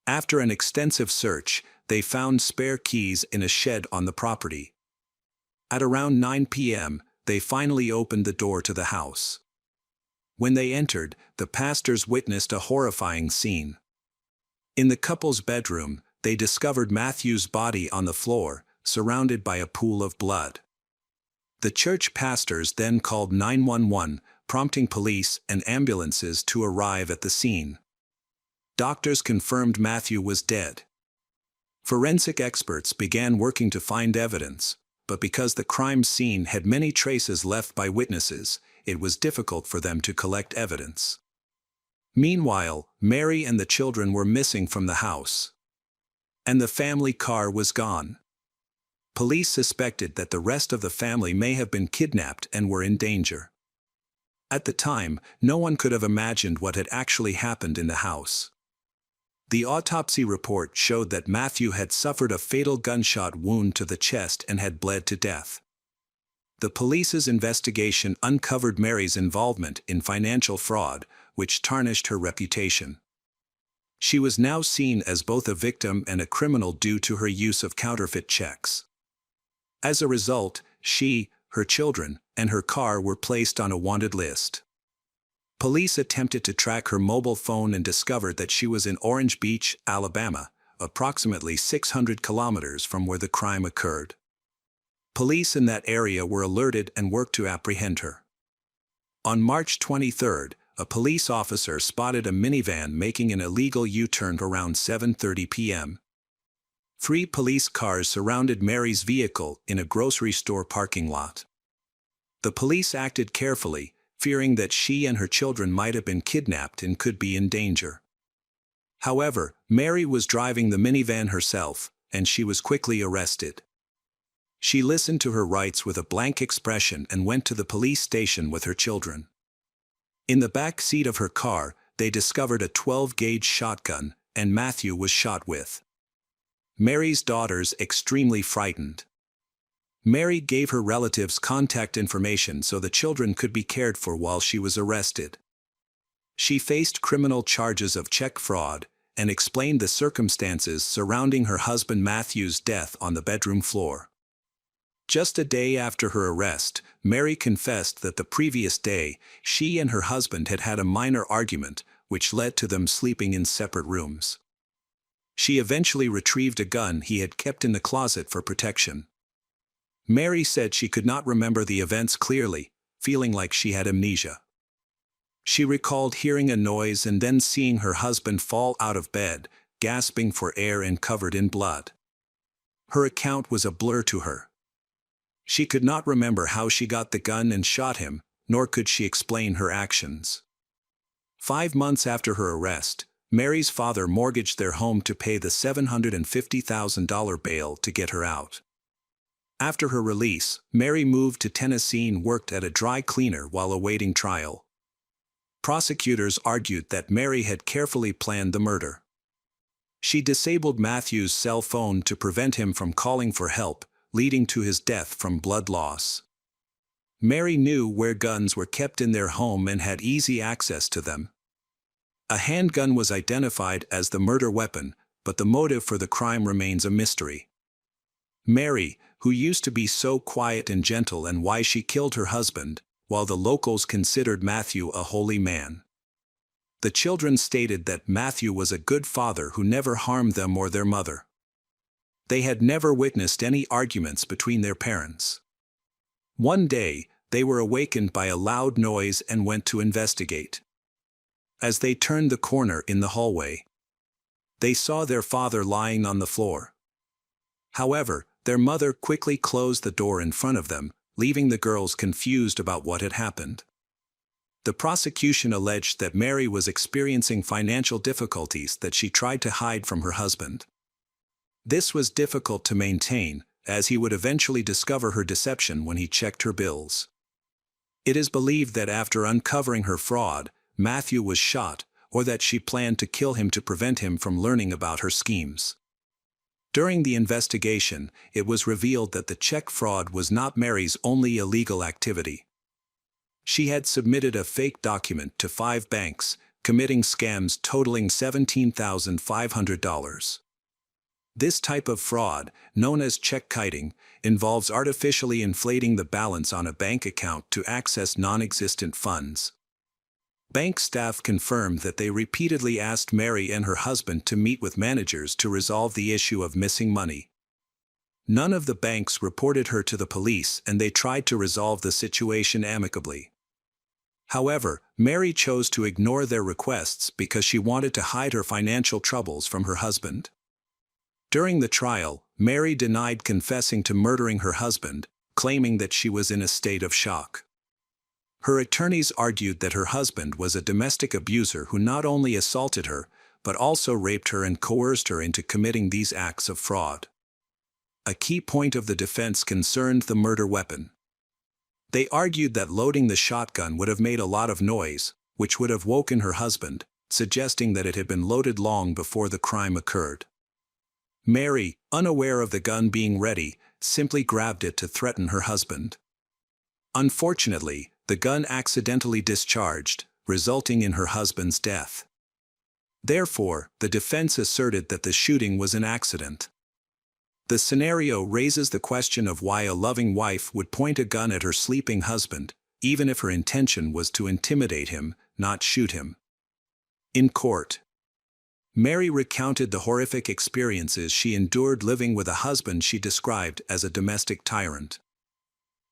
After an extensive search, they found spare keys in a shed on the property. At around 9 p.m., they finally opened the door to the house. When they entered, the pastors witnessed a horrifying scene. In the couple's bedroom, they discovered Matthew's body on the floor, surrounded by a pool of blood. The church pastors then called 911, prompting police and ambulances to arrive at the scene. Doctors confirmed Matthew was dead. Forensic experts began working to find evidence, but because the crime scene had many traces left by witnesses, it was difficult for them to collect evidence. Meanwhile, Mary and the children were missing from the house, and the family car was gone. Police suspected that the rest of the family may have been kidnapped and were in danger. At the time, no one could have imagined what had actually happened in the house. The autopsy report showed that Matthew had suffered a fatal gunshot wound to the chest and had bled to death. The police's investigation uncovered Mary's involvement in financial fraud, which tarnished her reputation. She was now seen as both a victim and a criminal due to her use of counterfeit checks. As a result, she, her children, and her car were placed on a wanted list. Police attempted to track her mobile phone and discovered that she was in Orange Beach, Alabama, approximately 600 kilometers from where the crime occurred. Police in that area were alerted and worked to apprehend her. On March 23, a police officer spotted a minivan making an illegal U-turn around 7:30 p.m. 3 police cars surrounded Mary's vehicle in a grocery store parking lot. The police acted carefully, fearing that she and her children might have been kidnapped and could be in danger. However, Mary was driving the minivan herself, and she was quickly arrested. She listened to her rights with a blank expression and went to the police station with her children. In the back seat of her car, they discovered a 12-gauge shotgun, and Matthew was shot with. Mary's daughters extremely frightened. Mary gave her relatives contact information so the children could be cared for while she was arrested. She faced criminal charges of check fraud and explained the circumstances surrounding her husband Matthew's death on the bedroom floor. Just a day after her arrest, Mary confessed that the previous day, she and her husband had had a minor argument, which led to them sleeping in separate rooms. She eventually retrieved a gun he had kept in the closet for protection. Mary said she could not remember the events clearly, feeling like she had amnesia. She recalled hearing a noise and then seeing her husband fall out of bed, gasping for air and covered in blood. Her account was a blur to her. She could not remember how she got the gun and shot him, nor could she explain her actions. 5 months after her arrest, Mary's father mortgaged their home to pay the $750,000 bail to get her out. After her release, Mary moved to Tennessee and worked at a dry cleaner while awaiting trial. Prosecutors argued that Mary had carefully planned the murder. She disabled Matthew's cell phone to prevent him from calling for help, leading to his death from blood loss. Mary knew where guns were kept in their home and had easy access to them. A handgun was identified as the murder weapon, but the motive for the crime remains a mystery. Mary, who used to be so quiet and gentle, and why she killed her husband, while the locals considered Matthew a holy man. The children stated that Matthew was a good father who never harmed them or their mother. They had never witnessed any arguments between their parents. One day, they were awakened by a loud noise and went to investigate. As they turned the corner in the hallway, they saw their father lying on the floor. However, their mother quickly closed the door in front of them, leaving the girls confused about what had happened. The prosecution alleged that Mary was experiencing financial difficulties that she tried to hide from her husband. This was difficult to maintain, as he would eventually discover her deception when he checked her bills. It is believed that after uncovering her fraud, Matthew was shot, or that she planned to kill him to prevent him from learning about her schemes. During the investigation, it was revealed that the check fraud was not Mary's only illegal activity. She had submitted a fake document to 5 banks, committing scams totaling $17,500. This type of fraud, known as check kiting, involves artificially inflating the balance on a bank account to access non-existent funds. Bank staff confirmed that they repeatedly asked Mary and her husband to meet with managers to resolve the issue of missing money. None of the banks reported her to the police, and they tried to resolve the situation amicably. However, Mary chose to ignore their requests because she wanted to hide her financial troubles from her husband. During the trial, Mary denied confessing to murdering her husband, claiming that she was in a state of shock. Her attorneys argued that her husband was a domestic abuser who not only assaulted her, but also raped her and coerced her into committing these acts of fraud. A key point of the defense concerned the murder weapon. They argued that loading the shotgun would have made a lot of noise, which would have woken her husband, suggesting that it had been loaded long before the crime occurred. Mary, unaware of the gun being ready, simply grabbed it to threaten her husband. Unfortunately, the gun accidentally discharged, resulting in her husband's death. Therefore, the defense asserted that the shooting was an accident. The scenario raises the question of why a loving wife would point a gun at her sleeping husband, even if her intention was to intimidate him, not shoot him. In court, Mary recounted the horrific experiences she endured living with a husband she described as a domestic tyrant.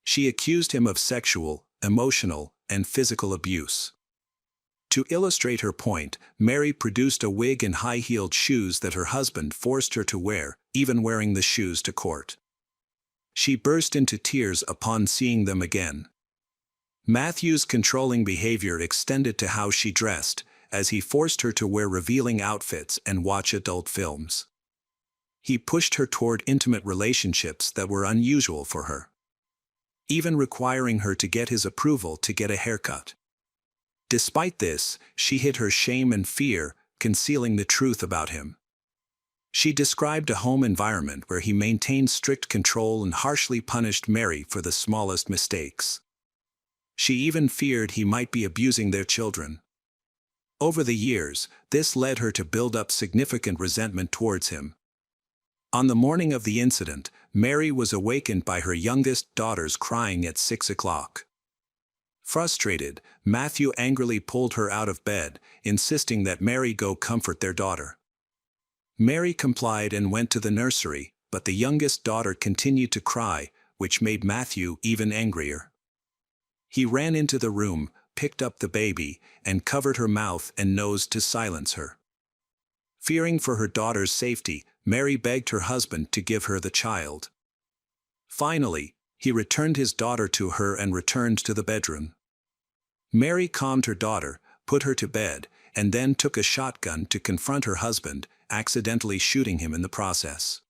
She accused him of sexual, emotional, and physical abuse. To illustrate her point, Mary produced a wig and high-heeled shoes that her husband forced her to wear, even wearing the shoes to court. She burst into tears upon seeing them again. Matthew's controlling behavior extended to how she dressed, as he forced her to wear revealing outfits and watch adult films. He pushed her toward intimate relationships that were unusual for her, even requiring her to get his approval to get a haircut. Despite this, she hid her shame and fear, concealing the truth about him. She described a home environment where he maintained strict control and harshly punished Mary for the smallest mistakes. She even feared he might be abusing their children. Over the years, this led her to build up significant resentment towards him. On the morning of the incident, Mary was awakened by her youngest daughter's crying at 6 o'clock. Frustrated, Matthew angrily pulled her out of bed, insisting that Mary go comfort their daughter. Mary complied and went to the nursery, but the youngest daughter continued to cry, which made Matthew even angrier. He ran into the room, picked up the baby, and covered her mouth and nose to silence her. Fearing for her daughter's safety, Mary begged her husband to give her the child. Finally, he returned his daughter to her and returned to the bedroom. Mary calmed her daughter, put her to bed, and then took a shotgun to confront her husband, accidentally shooting him in the process.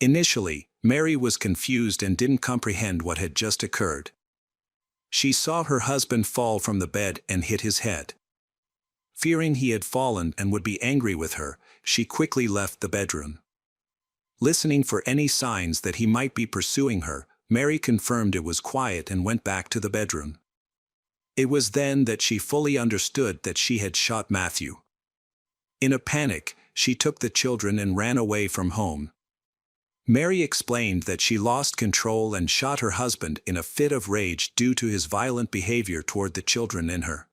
Initially, Mary was confused and didn't comprehend what had just occurred. She saw her husband fall from the bed and hit his head. Fearing he had fallen and would be angry with her, she quickly left the bedroom. Listening for any signs that he might be pursuing her, Mary confirmed it was quiet and went back to the bedroom. It was then that she fully understood that she had shot Matthew. In a panic, she took the children and ran away from home. Mary explained that she lost control and shot her husband in a fit of rage due to his violent behavior toward the children and her.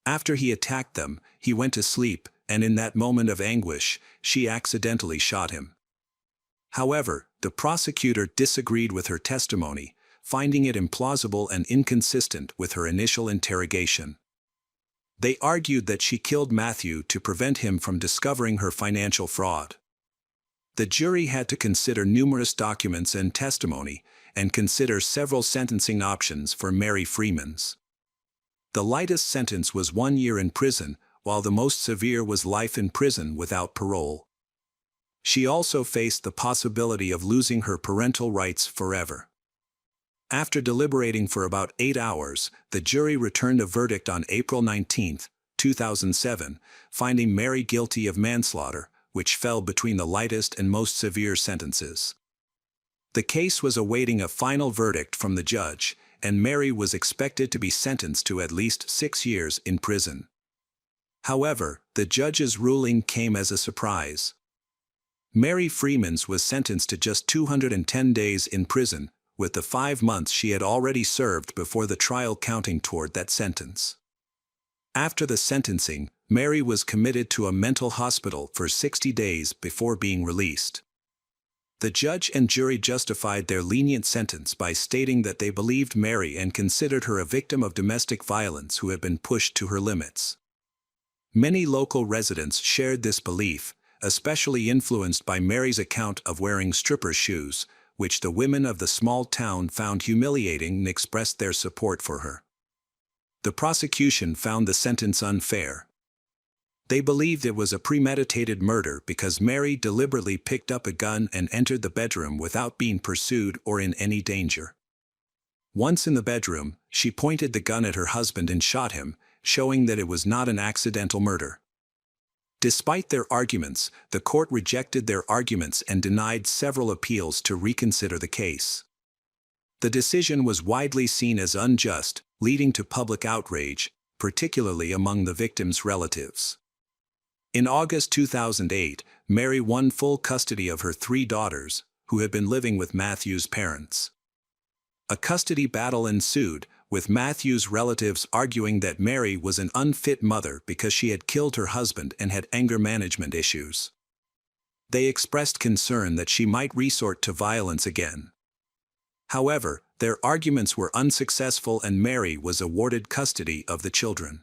After he attacked them, he went to sleep, and in that moment of anguish, she accidentally shot him. However, the prosecutor disagreed with her testimony, finding it implausible and inconsistent with her initial interrogation. They argued that she killed Matthew to prevent him from discovering her financial fraud. The jury had to consider numerous documents and testimony, and consider several sentencing options for Mary Freemans. The lightest sentence was 1 year in prison, while the most severe was life in prison without parole. She also faced the possibility of losing her parental rights forever. After deliberating for about 8 hours, the jury returned a verdict on April 19, 2007, finding Mary guilty of manslaughter, which fell between the lightest and most severe sentences. The case was awaiting a final verdict from the judge, and Mary was expected to be sentenced to at least 6 years in prison. However, the judge's ruling came as a surprise. Mary Freemans was sentenced to just 210 days in prison, with the 5 months she had already served before the trial counting toward that sentence. After the sentencing, Mary was committed to a mental hospital for 60 days before being released. The judge and jury justified their lenient sentence by stating that they believed Mary and considered her a victim of domestic violence who had been pushed to her limits. Many local residents shared this belief, especially influenced by Mary's account of wearing stripper shoes, which the women of the small town found humiliating and expressed their support for her. The prosecution found the sentence unfair. They believed it was a premeditated murder because Mary deliberately picked up a gun and entered the bedroom without being pursued or in any danger. Once in the bedroom, she pointed the gun at her husband and shot him, showing that it was not an accidental murder. Despite their arguments, the court rejected their arguments and denied several appeals to reconsider the case. The decision was widely seen as unjust, leading to public outrage, particularly among the victims' relatives. In August 2008, Mary won full custody of her 3 daughters, who had been living with Matthew's parents. A custody battle ensued, with Matthew's relatives arguing that Mary was an unfit mother because she had killed her husband and had anger management issues. They expressed concern that she might resort to violence again. However, their arguments were unsuccessful and Mary was awarded custody of the children.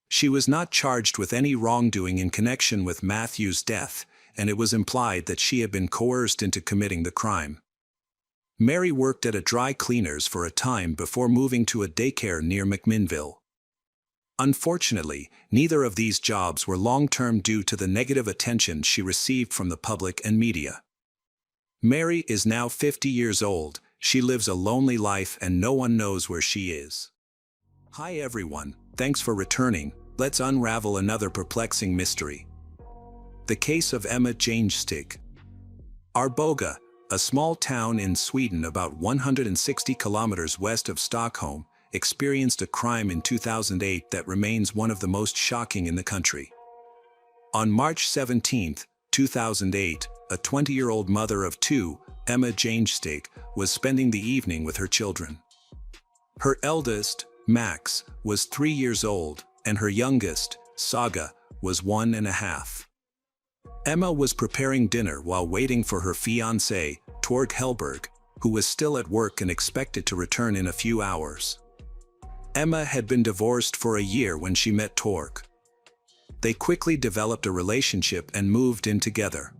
She was not charged with any wrongdoing in connection with Matthew's death, and it was implied that she had been coerced into committing the crime. Mary worked at a dry cleaners for a time before moving to a daycare near McMinnville. Unfortunately, neither of these jobs were long-term due to the negative attention she received from the public and media. Mary is now 50 years old, she lives a lonely life and no one knows where she is. Hi everyone, thanks for returning, let's unravel another perplexing mystery. The case of Emma Jangestig. Arboga, a small town in Sweden about 160 kilometers west of Stockholm, experienced a crime in 2008 that remains one of the most shocking in the country. On March 17, 2008, a 20-year-old mother of 2, Emma Jangestig, was spending the evening with her children. Her eldest, Max, was 3 years old, and her youngest, Saga, was 1.5. Emma was preparing dinner while waiting for her fiancé, Torg Hellberg, who was still at work and expected to return in a few hours. Emma had been divorced for a year when she met Torg. They quickly developed a relationship and moved in together.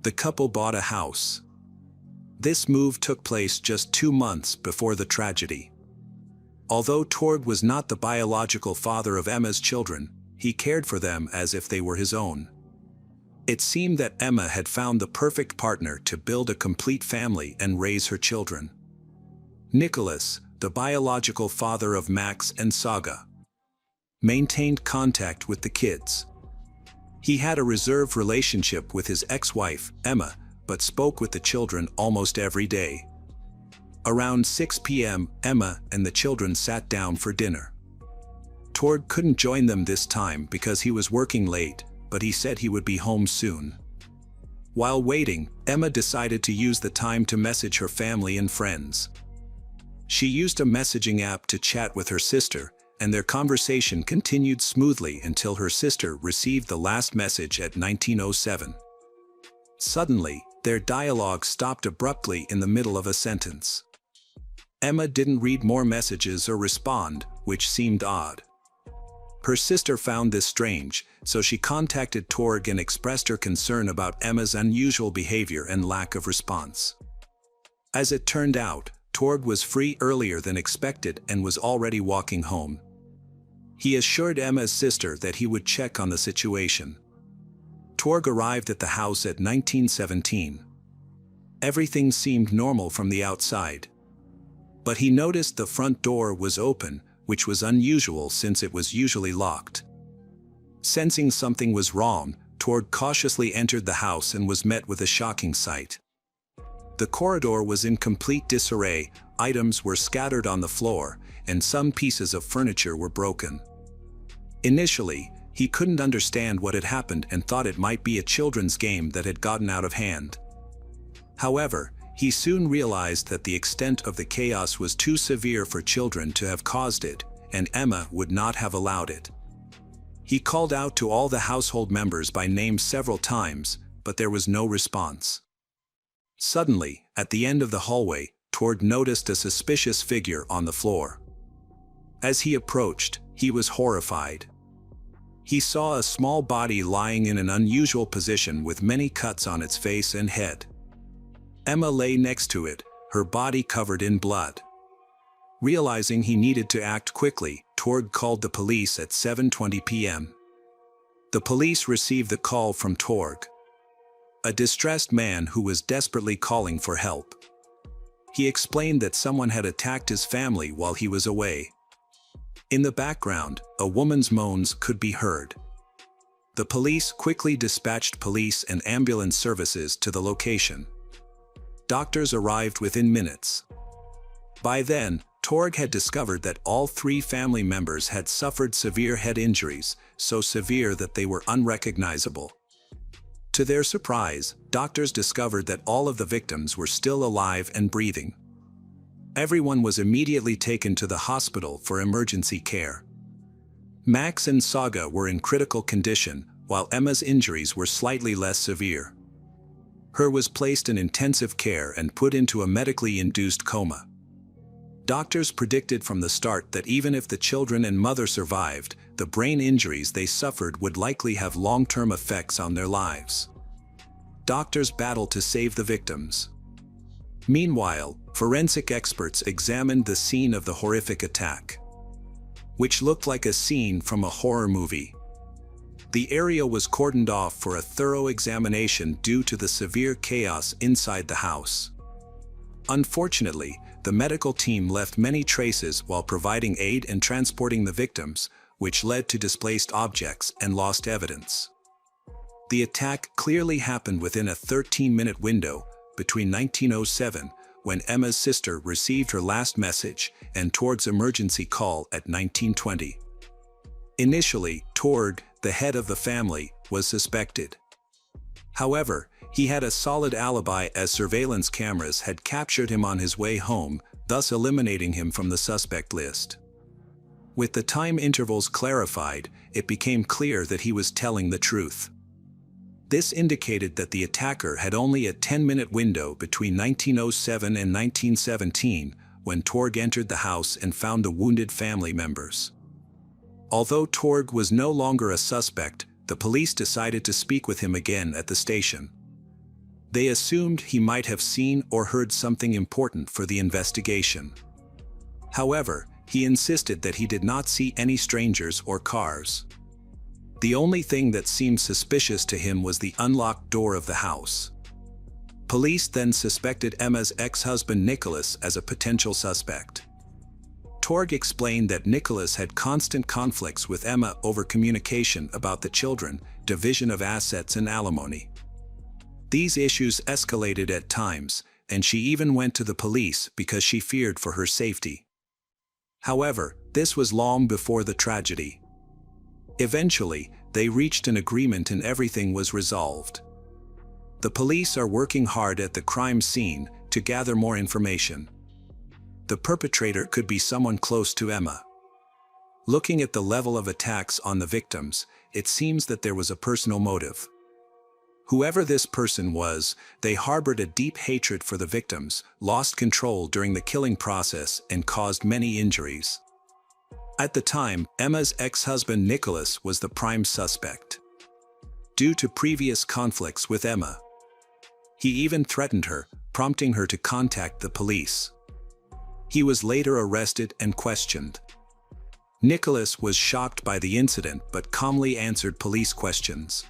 The couple bought a house. This move took place just 2 months before the tragedy. Although Torg was not the biological father of Emma's children, he cared for them as if they were his own. It seemed that Emma had found the perfect partner to build a complete family and raise her children. Nicholas, the biological father of Max and Saga, maintained contact with the kids. He had a reserved relationship with his ex-wife, Emma, but spoke with the children almost every day. Around 6 p.m., Emma and the children sat down for dinner. Torg couldn't join them this time because he was working late, but he said he would be home soon. While waiting, Emma decided to use the time to message her family and friends. She used a messaging app to chat with her sister, and their conversation continued smoothly until her sister received the last message at 19:07. Suddenly, their dialogue stopped abruptly in the middle of a sentence. Emma didn't read more messages or respond, which seemed odd. Her sister found this strange, so she contacted Torg and expressed her concern about Emma's unusual behavior and lack of response. As it turned out, Torg was free earlier than expected and was already walking home. He assured Emma's sister that he would check on the situation. Torg arrived at the house at 19:17. Everything seemed normal from the outside. But he noticed the front door was open, which was unusual since it was usually locked. Sensing something was wrong, Torg cautiously entered the house and was met with a shocking sight. The corridor was in complete disarray, items were scattered on the floor, and some pieces of furniture were broken. Initially, he couldn't understand what had happened and thought it might be a children's game that had gotten out of hand. However, he soon realized that the extent of the chaos was too severe for children to have caused it, and Emma would not have allowed it. He called out to all the household members by name several times, but there was no response. Suddenly, at the end of the hallway, Torg noticed a suspicious figure on the floor. As he approached, he was horrified. He saw a small body lying in an unusual position with many cuts on its face and head. Emma lay next to it, her body covered in blood. Realizing he needed to act quickly, Torg called the police at 7:20 p.m. The police received the call from Torg, a distressed man who was desperately calling for help. He explained that someone had attacked his family while he was away. In the background, a woman's moans could be heard. The police quickly dispatched police and ambulance services to the location. Doctors arrived within minutes. By then, Torg had discovered that all 3 family members had suffered severe head injuries, so severe that they were unrecognizable. To their surprise, doctors discovered that all of the victims were still alive and breathing. Everyone was immediately taken to the hospital for emergency care. Max and Saga were in critical condition, while Emma's injuries were slightly less severe. Her was placed in intensive care and put into a medically induced coma. Doctors predicted from the start that even if the children and mother survived, the brain injuries they suffered would likely have long-term effects on their lives. Doctors battled to save the victims. Meanwhile, forensic experts examined the scene of the horrific attack, which looked like a scene from a horror movie. The area was cordoned off for a thorough examination due to the severe chaos inside the house. Unfortunately, the medical team left many traces while providing aid and transporting the victims, which led to displaced objects and lost evidence. The attack clearly happened within a 13-minute window between 1907, when Emma's sister received her last message, and Torg's emergency call at 1920. Initially, Torg, the head of the family, was suspected. However, he had a solid alibi as surveillance cameras had captured him on his way home, thus eliminating him from the suspect list. With the time intervals clarified, it became clear that he was telling the truth. This indicated that the attacker had only a 10-minute window between 1907 and 1917, when Torg entered the house and found the wounded family members. Although Torg was no longer a suspect, the police decided to speak with him again at the station. They assumed he might have seen or heard something important for the investigation. However, he insisted that he did not see any strangers or cars. The only thing that seemed suspicious to him was the unlocked door of the house. Police then suspected Emma's ex-husband Nicholas as a potential suspect. Torg explained that Nicholas had constant conflicts with Emma over communication about the children, division of assets and alimony. These issues escalated at times, and she even went to the police because she feared for her safety. However, this was long before the tragedy. Eventually, they reached an agreement and everything was resolved. The police are working hard at the crime scene to gather more information. The perpetrator could be someone close to Emma. Looking at the level of attacks on the victims, it seems that there was a personal motive. Whoever this person was, they harbored a deep hatred for the victims, lost control during the killing process, and caused many injuries. At the time, Emma's ex-husband Nicholas was the prime suspect. Due to previous conflicts with Emma, he even threatened her, prompting her to contact the police. He was later arrested and questioned. Nicholas was shocked by the incident but calmly answered police questions.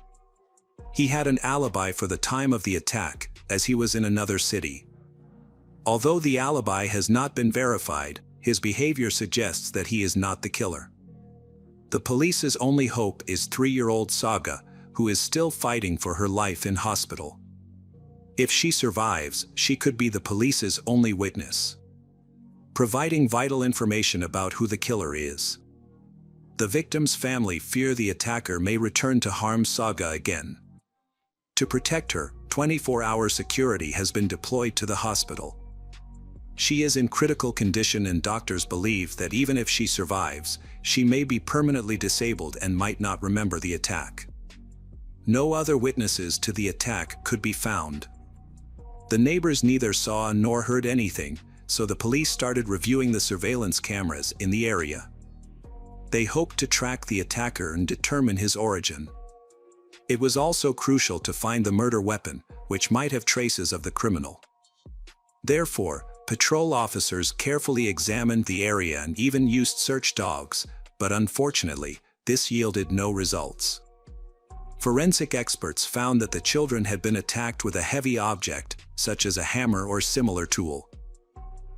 He had an alibi for the time of the attack, as he was in another city. Although the alibi has not been verified, his behavior suggests that he is not the killer. The police's only hope is 3-year-old Saga, who is still fighting for her life in hospital. If she survives, she could be the police's only witness, providing vital information about who the killer is. The victim's family fear the attacker may return to harm Saga again. To protect her, 24-hour security has been deployed to the hospital. She is in critical condition and doctors believe that even if she survives, she may be permanently disabled and might not remember the attack. No other witnesses to the attack could be found. The neighbors neither saw nor heard anything, so the police started reviewing the surveillance cameras in the area. They hoped to track the attacker and determine his origin. It was also crucial to find the murder weapon, which might have traces of the criminal. Therefore, patrol officers carefully examined the area and even used search dogs, but unfortunately, this yielded no results. Forensic experts found that the children had been attacked with a heavy object, such as a hammer or similar tool.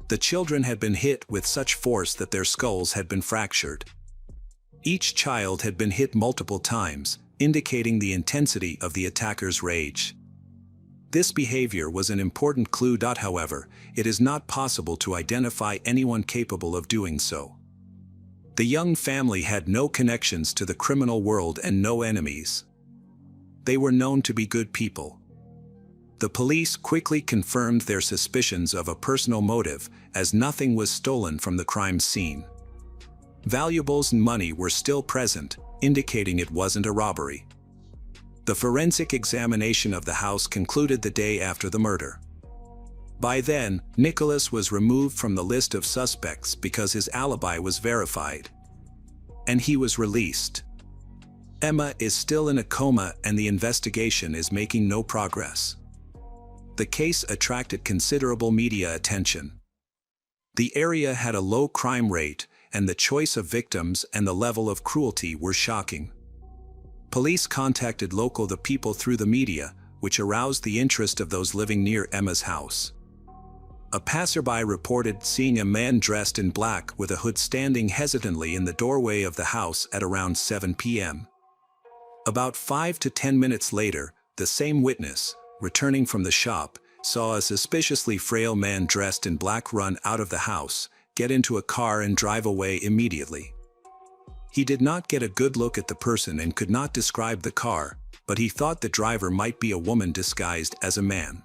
The children had been hit with such force that their skulls had been fractured. Each child had been hit multiple times, indicating the intensity of the attacker's rage. This behavior was an important clue. However, it is not possible to identify anyone capable of doing so. The young family had no connections to the criminal world and no enemies. They were known to be good people. The police quickly confirmed their suspicions of a personal motive, as nothing was stolen from the crime scene. Valuables and money were still present, indicating it wasn't a robbery. The forensic examination of the house concluded the day after the murder. By then, Nicholas was removed from the list of suspects because his alibi was verified. And he was released. Emma is still in a coma and the investigation is making no progress. The case attracted considerable media attention. The area had a low crime rate, and the choice of victims and the level of cruelty were shocking. Police contacted local people through the media, which aroused the interest of those living near Emma's house. A passerby reported seeing a man dressed in black with a hood standing hesitantly in the doorway of the house at around 7 p.m. About 5 to 10 minutes later, the same witness, returning from the shop, saw a suspiciously frail man dressed in black run out of the house, get into a car and drive away immediately. He did not get a good look at the person and could not describe the car, but he thought the driver might be a woman disguised as a man.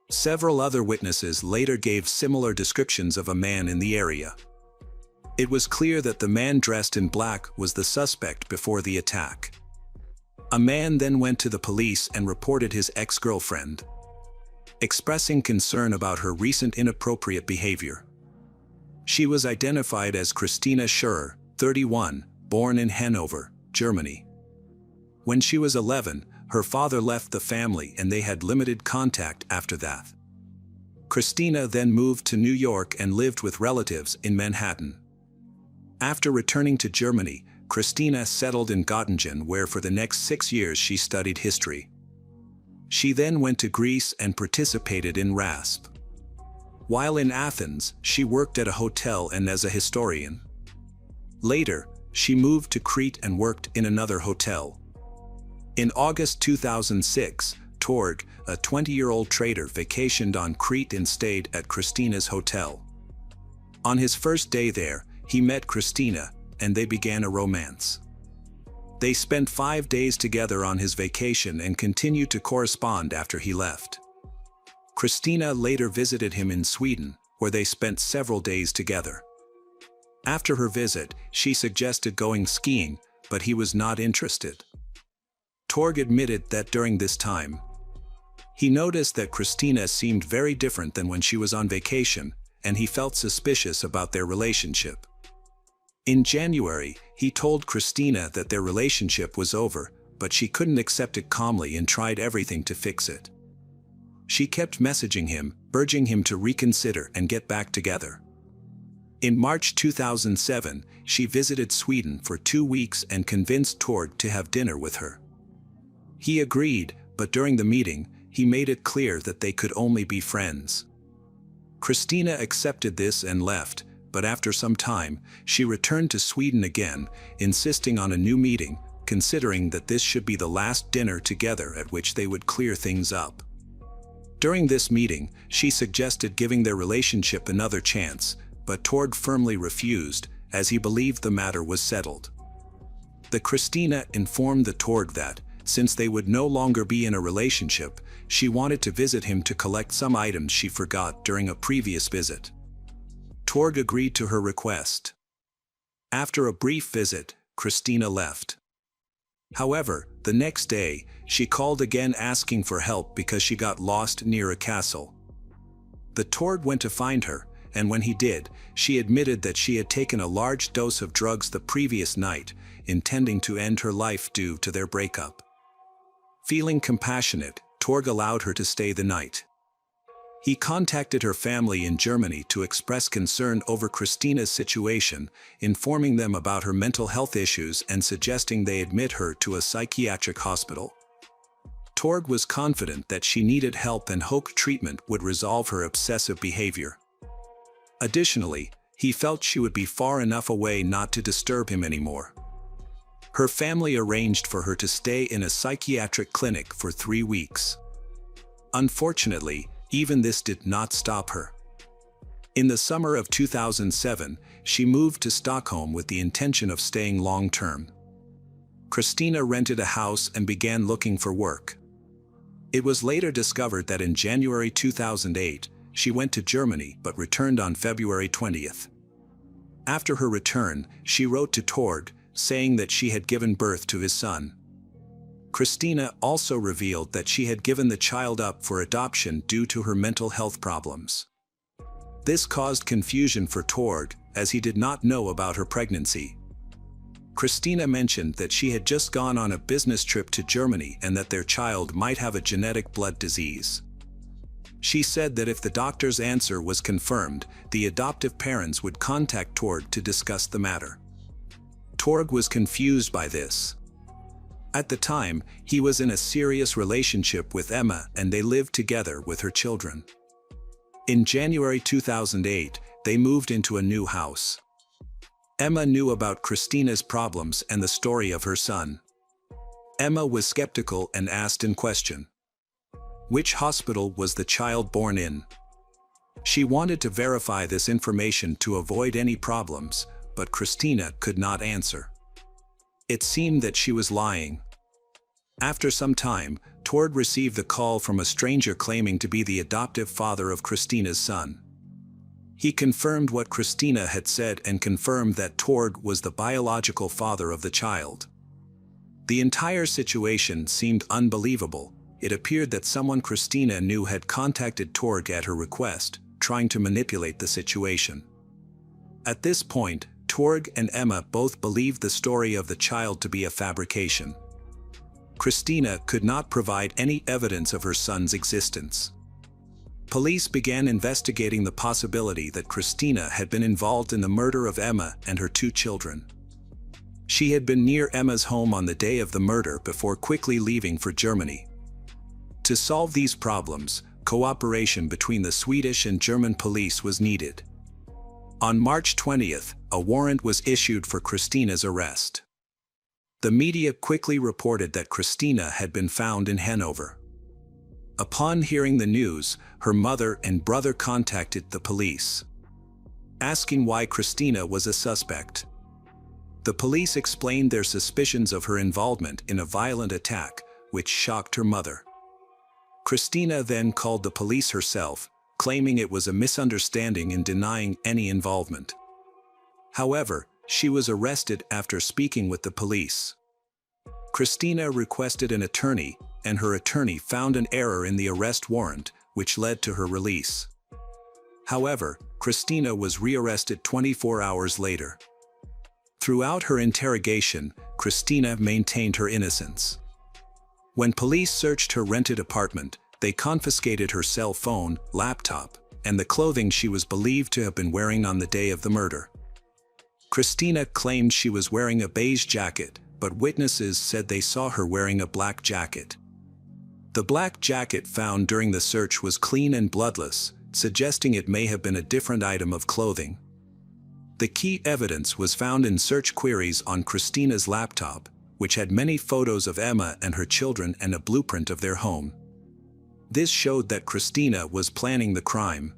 Several other witnesses later gave similar descriptions of a man in the area. It was clear that the man dressed in black was the suspect before the attack. A man then went to the police and reported his ex-girlfriend, expressing concern about her recent inappropriate behavior. She was identified as Christina Scherer, 31, born in Hanover, Germany. When she was 11, her father left the family and they had limited contact after that. Christina then moved to New York and lived with relatives in Manhattan. After returning to Germany, Christina settled in Göttingen, where for the next 6 years she studied history. She then went to Greece and participated in RASP. While in Athens, she worked at a hotel and as a historian. Later, she moved to Crete and worked in another hotel. In August 2006, Torg, a 20-year-old trader, vacationed on Crete and stayed at Christina's hotel. On his first day there, he met Christina, and they began a romance. They spent 5 days together on his vacation and continued to correspond after he left. Christina later visited him in Sweden, where they spent several days together. After her visit, she suggested going skiing, but he was not interested. Torg admitted that during this time, he noticed that Christina seemed very different than when she was on vacation, and he felt suspicious about their relationship. In January, he told Christina that their relationship was over, but she couldn't accept it calmly and tried everything to fix it. She kept messaging him, urging him to reconsider and get back together. In March 2007, she visited Sweden for 2 weeks and convinced Torg to have dinner with her. He agreed, but during the meeting, he made it clear that they could only be friends. Christina accepted this and left, but after some time, she returned to Sweden again, insisting on a new meeting, considering that this should be the last dinner together at which they would clear things up. During this meeting, she suggested giving their relationship another chance, but Torg firmly refused, as he believed the matter was settled. The Christina informed the Torg that, since they would no longer be in a relationship, she wanted to visit him to collect some items she forgot during a previous visit. Torg agreed to her request. After a brief visit, Christina left. However, the next day, she called again asking for help because she got lost near a castle. The Torg went to find her, and when he did, she admitted that she had taken a large dose of drugs the previous night, intending to end her life due to their breakup. Feeling compassionate, Torg allowed her to stay the night. He contacted her family in Germany to express concern over Christina's situation, informing them about her mental health issues and suggesting they admit her to a psychiatric hospital. Torg was confident that she needed help and hoped treatment would resolve her obsessive behavior. Additionally, he felt she would be far enough away not to disturb him anymore. Her family arranged for her to stay in a psychiatric clinic for 3 weeks. Unfortunately, even this did not stop her. In the summer of 2007, she moved to Stockholm with the intention of staying long-term. Christina rented a house and began looking for work. It was later discovered that in January 2008, she went to Germany but returned on February 20th. After her return, she wrote to Tord, saying that she had given birth to his son. Christina also revealed that she had given the child up for adoption due to her mental health problems. This caused confusion for Tord, as he did not know about her pregnancy. Christina mentioned that she had just gone on a business trip to Germany and that their child might have a genetic blood disease. She said that if the doctor's answer was confirmed, the adoptive parents would contact Tord to discuss the matter. Tord was confused by this. At the time, he was in a serious relationship with Emma and they lived together with her children. In January 2008, they moved into a new house. Emma knew about Christina's problems and the story of her son. Emma was skeptical and asked in question, which hospital was the child born in? She wanted to verify this information to avoid any problems, but Christina could not answer. It seemed that she was lying. After some time, Tord received a call from a stranger claiming to be the adoptive father of Christina's son. He confirmed what Christina had said and confirmed that Tord was the biological father of the child. The entire situation seemed unbelievable. It appeared that someone Christina knew had contacted Tord at her request, trying to manipulate the situation. At this point, Tord and Emma both believed the story of the child to be a fabrication. Christina could not provide any evidence of her son's existence. Police began investigating the possibility that Christina had been involved in the murder of Emma and her 2 children. She had been near Emma's home on the day of the murder before quickly leaving for Germany. To solve these problems, cooperation between the Swedish and German police was needed. On March 20th, a warrant was issued for Christina's arrest. The media quickly reported that Christina had been found in Hanover. Upon hearing the news, her mother and brother contacted the police, asking why Christina was a suspect. The police explained their suspicions of her involvement in a violent attack, which shocked her mother. Christina then called the police herself, claiming it was a misunderstanding and denying any involvement. However, she was arrested after speaking with the police. Christina requested an attorney, and her attorney found an error in the arrest warrant, which led to her release. However, Christina was rearrested 24 hours later. Throughout her interrogation, Christina maintained her innocence. When police searched her rented apartment, they confiscated her cell phone, laptop, and the clothing she was believed to have been wearing on the day of the murder. Christina claimed she was wearing a beige jacket, but witnesses said they saw her wearing a black jacket. The black jacket found during the search was clean and bloodless, suggesting it may have been a different item of clothing. The key evidence was found in search queries on Christina's laptop, which had many photos of Emma and her children and a blueprint of their home. This showed that Christina was planning the crime.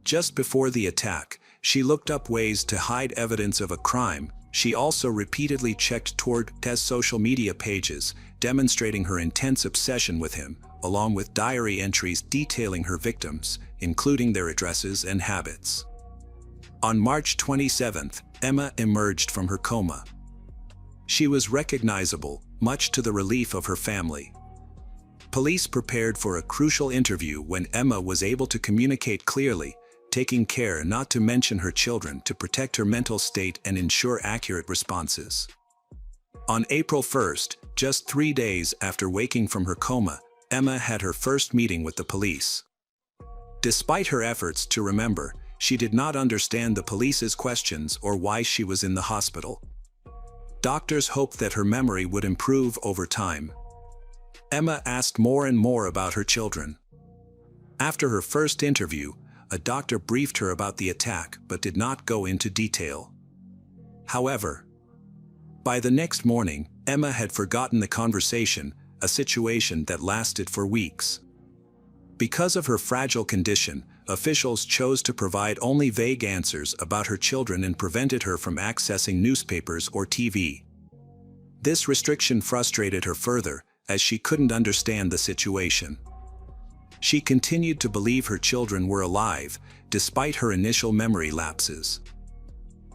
Just before the attack, she looked up ways to hide evidence of a crime. She also repeatedly checked Tord's social media pages, demonstrating her intense obsession with him, along with diary entries detailing her victims, including their addresses and habits. On March 27th, Emma emerged from her coma. She was recognizable, much to the relief of her family. Police prepared for a crucial interview when Emma was able to communicate clearly, taking care not to mention her children to protect her mental state and ensure accurate responses. On April 1st, just 3 days after waking from her coma, Emma had her first meeting with the police. Despite her efforts to remember, she did not understand the police's questions or why she was in the hospital. Doctors hoped that her memory would improve over time. Emma asked more and more about her children. After her first interview, a doctor briefed her about the attack but did not go into detail. However, by the next morning, Emma had forgotten the conversation, a situation that lasted for weeks. Because of her fragile condition, officials chose to provide only vague answers about her children and prevented her from accessing newspapers or TV. This restriction frustrated her further, as she couldn't understand the situation. She continued to believe her children were alive, despite her initial memory lapses.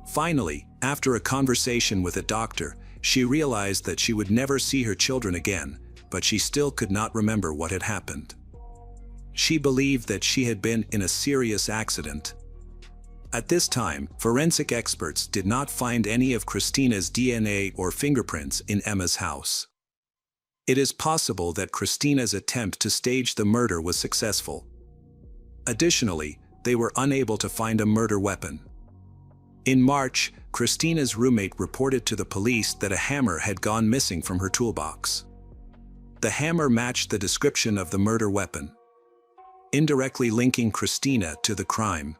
Finally, after a conversation with a doctor, she realized that she would never see her children again, but she still could not remember what had happened. She believed that she had been in a serious accident. At this time, forensic experts did not find any of Christina's DNA or fingerprints in Emma's house. It is possible that Christina's attempt to stage the murder was successful. Additionally, they were unable to find a murder weapon. In March, Christina's roommate reported to the police that a hammer had gone missing from her toolbox. The hammer matched the description of the murder weapon, indirectly linking Christina to the crime.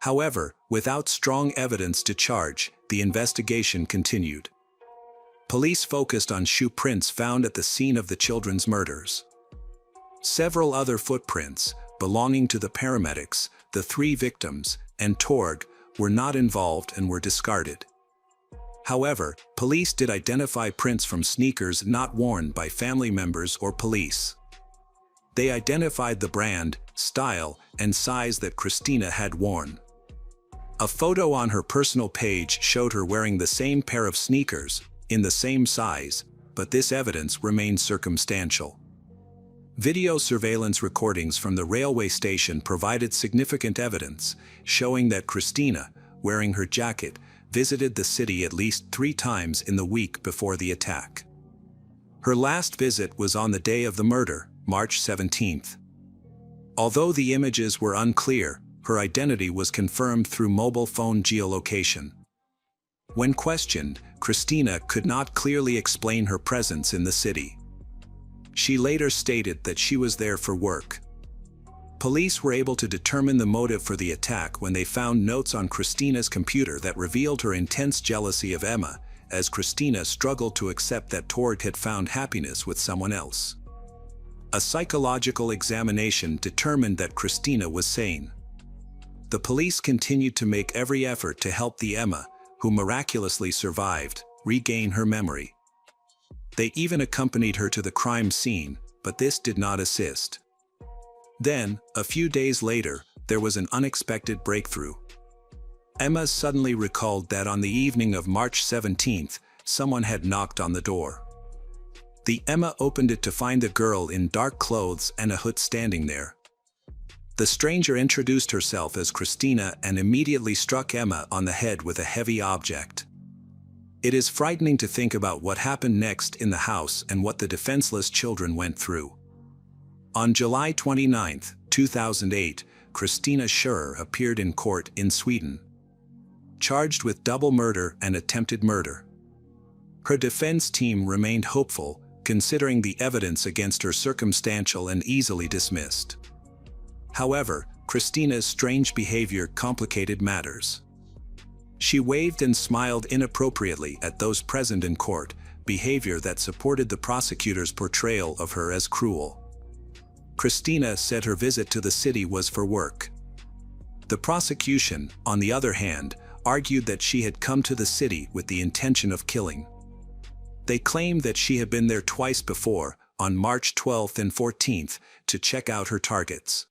However, without strong evidence to charge, the investigation continued. Police focused on shoe prints found at the scene of the children's murders. Several other footprints, belonging to the paramedics, the 3 victims, and Torg, were not involved and were discarded. However, police did identify prints from sneakers not worn by family members or police. They identified the brand, style, and size that Christina had worn. A photo on her personal page showed her wearing the same pair of sneakers, in the same size, but this evidence remained circumstantial. Video surveillance recordings from the railway station provided significant evidence, showing that Christina, wearing her jacket, visited the city at least 3 times in the week before the attack. Her last visit was on the day of the murder, March 17th. Although the images were unclear, her identity was confirmed through mobile phone geolocation. When questioned, Christina could not clearly explain her presence in the city. She later stated that she was there for work. Police were able to determine the motive for the attack when they found notes on Christina's computer that revealed her intense jealousy of Emma, as Christina struggled to accept that Torg had found happiness with someone else. A psychological examination determined that Christina was sane. The police continued to make every effort to help the Emma, who miraculously survived, regain her memory. They even accompanied her to the crime scene, but this did not assist. Then, a few days later, there was an unexpected breakthrough. Emma suddenly recalled that on the evening of March 17th, someone had knocked on the door. The Emma opened it to find a girl in dark clothes and a hood standing there. The stranger introduced herself as Christina and immediately struck Emma on the head with a heavy object. It is frightening to think about what happened next in the house and what the defenseless children went through. On July 29, 2008, Christina Scherer appeared in court in Sweden, charged with double murder and attempted murder. Her defense team remained hopeful, considering the evidence against her circumstantial and easily dismissed. However, Christina's strange behavior complicated matters. She waved and smiled inappropriately at those present in court, behavior that supported the prosecutor's portrayal of her as cruel. Christina said her visit to the city was for work. The prosecution, on the other hand, argued that she had come to the city with the intention of killing. They claimed that she had been there twice before, on March 12th and 14th, to check out her targets.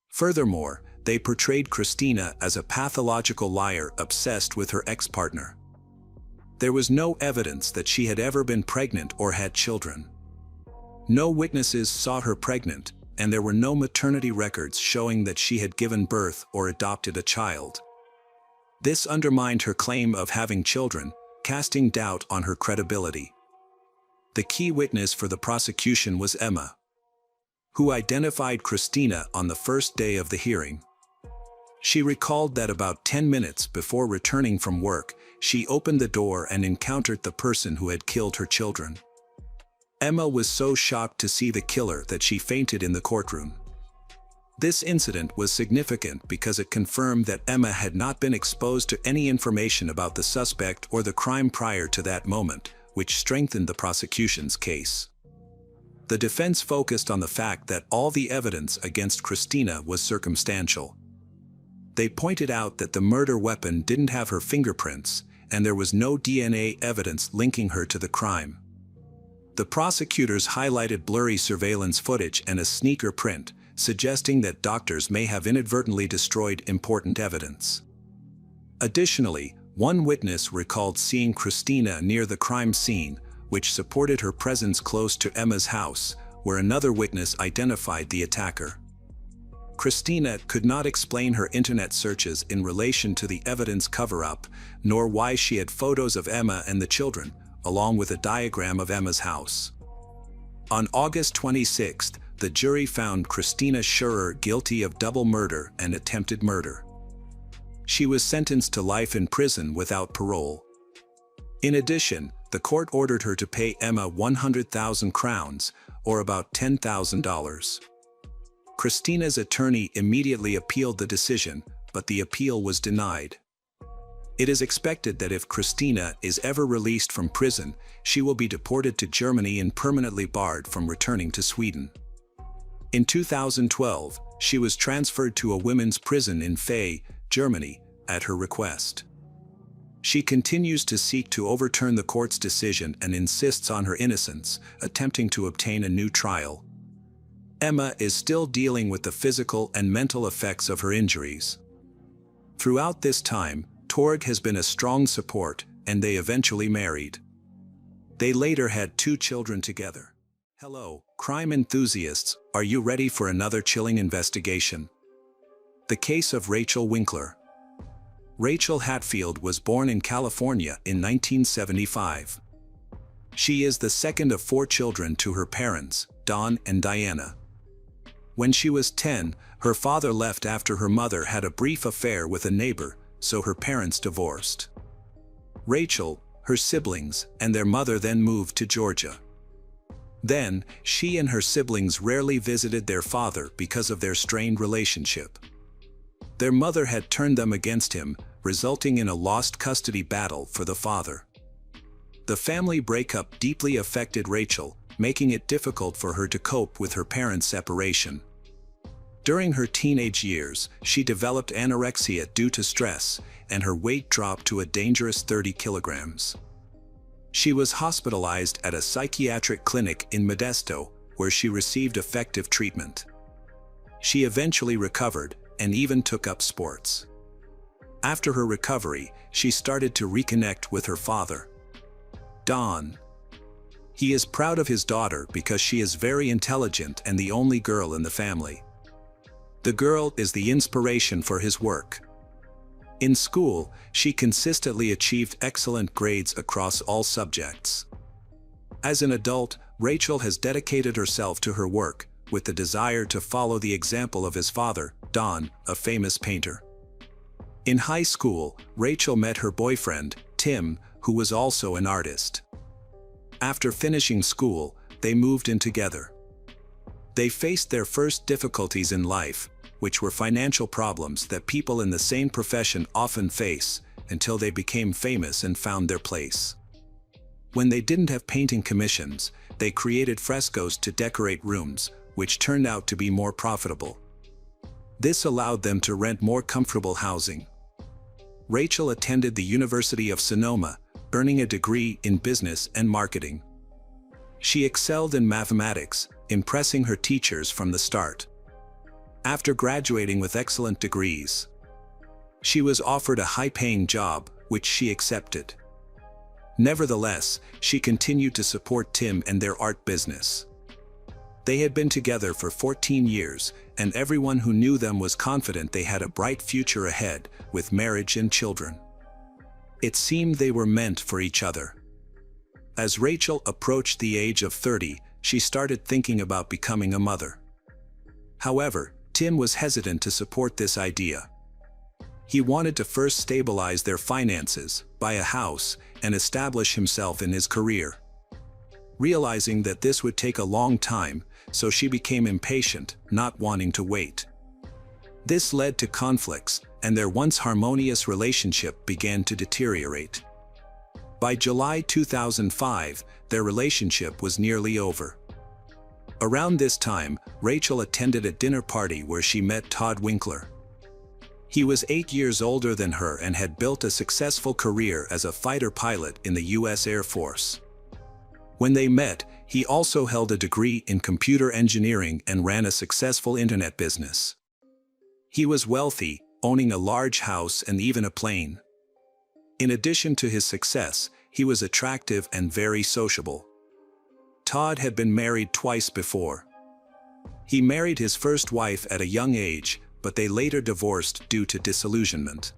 Furthermore, they portrayed Christina as a pathological liar obsessed with her ex-partner. There was no evidence that she had ever been pregnant or had children. No witnesses saw her pregnant, and there were no maternity records showing that she had given birth or adopted a child. This undermined her claim of having children, casting doubt on her credibility. The key witness for the prosecution was Emma, who identified Christina on the first day of the hearing. She recalled that about 10 minutes before returning from work, she opened the door and encountered the person who had killed her children. Emma was so shocked to see the killer that she fainted in the courtroom. This incident was significant because it confirmed that Emma had not been exposed to any information about the suspect or the crime prior to that moment, which strengthened the prosecution's case. The defense focused on the fact that all the evidence against Christina was circumstantial. They pointed out that the murder weapon didn't have her fingerprints, and there was no DNA evidence linking her to the crime. The prosecutors highlighted blurry surveillance footage and a sneaker print, suggesting that doctors may have inadvertently destroyed important evidence. Additionally, one witness recalled seeing Christina near the crime scene, which supported her presence close to Emma's house, where another witness identified the attacker. Christina could not explain her internet searches in relation to the evidence cover-up, nor why she had photos of Emma and the children, along with a diagram of Emma's house. On August 26, the jury found Christina Schurer guilty of double murder and attempted murder. She was sentenced to life in prison without parole. In addition, the court ordered her to pay Emma 100,000 crowns, or about $10,000. Christina's attorney immediately appealed the decision, but the appeal was denied. It is expected that if Christina is ever released from prison, she will be deported to Germany and permanently barred from returning to Sweden. In 2012, she was transferred to a women's prison in Fay, Germany, at her request. She continues to seek to overturn the court's decision and insists on her innocence, attempting to obtain a new trial. Emma is still dealing with the physical and mental effects of her injuries. Throughout this time, Torg has been a strong support, and they eventually married. They later had 2 children together. Hello, crime enthusiasts, are you ready for another chilling investigation? The case of Rachel Winkler. Rachel Hatfield was born in California in 1975. She is the second of 4 children to her parents, Don and Diana. When she was 10, her father left after her mother had a brief affair with a neighbor, so her parents divorced. Rachel, her siblings, and their mother then moved to Georgia. Then, she and her siblings rarely visited their father because of their strained relationship. Their mother had turned them against him, resulting in a lost custody battle for the father. The family breakup deeply affected Rachel, making it difficult for her to cope with her parents' separation. During her teenage years, she developed anorexia due to stress, and her weight dropped to a dangerous 30 kilograms. She was hospitalized at a psychiatric clinic in Modesto, where she received effective treatment. She eventually recovered, and even took up sports. After her recovery, she started to reconnect with her father, Don. He is proud of his daughter because she is very intelligent and the only girl in the family. The girl is the inspiration for his work. In school, she consistently achieved excellent grades across all subjects. As an adult, Rachel has dedicated herself to her work, with the desire to follow the example of his father, Don, a famous painter. In high school, Rachel met her boyfriend, Tim, who was also an artist. After finishing school, they moved in together. They faced their first difficulties in life, which were financial problems that people in the same profession often face, until they became famous and found their place. When they didn't have painting commissions, they created frescoes to decorate rooms, which turned out to be more profitable. This allowed them to rent more comfortable housing. Rachel attended the University of Sonoma, earning a degree in business and marketing. She excelled in mathematics, impressing her teachers from the start. After graduating with excellent degrees, she was offered a high-paying job, which she accepted. Nevertheless, she continued to support Tim and their art business. They had been together for 14 years, and everyone who knew them was confident they had a bright future ahead, with marriage and children. It seemed they were meant for each other. As Rachel approached the age of 30, she started thinking about becoming a mother. However, Tim was hesitant to support this idea. He wanted to first stabilize their finances, buy a house, and establish himself in his career. Realizing that this would take a long time, so she became impatient, not wanting to wait. This led to conflicts, and their once harmonious relationship began to deteriorate. By July 2005, their relationship was nearly over. Around this time, Rachel attended a dinner party where she met Todd Winkler. He was 8 years older than her and had built a successful career as a fighter pilot in the U.S. Air Force. When they met, he also held a degree in computer engineering and ran a successful internet business. He was wealthy, owning a large house and even a plane. In addition to his success, he was attractive and very sociable. Todd had been married twice before. He married his first wife at a young age, but they later divorced due to disillusionment.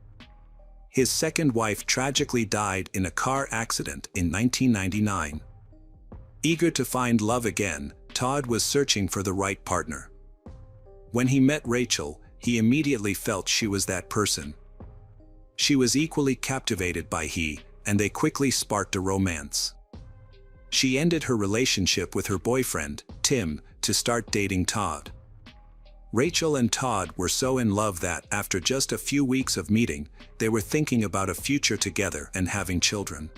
His second wife tragically died in a car accident in 1999. Eager to find love again, Todd was searching for the right partner. When he met Rachel, he immediately felt she was that person. She was equally captivated by he, and they quickly sparked a romance. She ended her relationship with her boyfriend, Tim, to start dating Todd. Rachel and Todd were so in love that after just a few weeks of meeting, they were thinking about a future together and having children.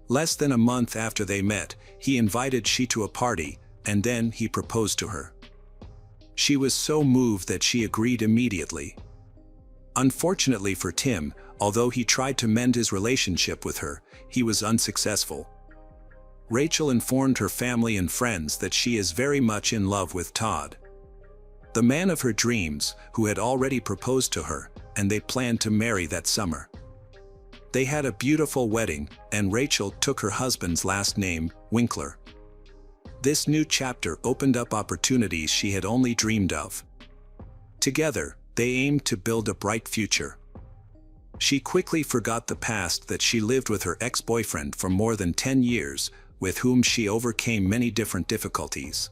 Less than a month after they met, he invited she to a party, and then he proposed to her. She was so moved that she agreed immediately. Unfortunately for Tim, although he tried to mend his relationship with her, he was unsuccessful. Rachel informed her family and friends that she is very much in love with Todd, the man of her dreams, who had already proposed to her, and they planned to marry that summer. They had a beautiful wedding, and Rachel took her husband's last name, Winkler. This new chapter opened up opportunities she had only dreamed of. Together, they aimed to build a bright future. She quickly forgot the past that she lived with her ex-boyfriend for more than 10 years, with whom she overcame many different difficulties.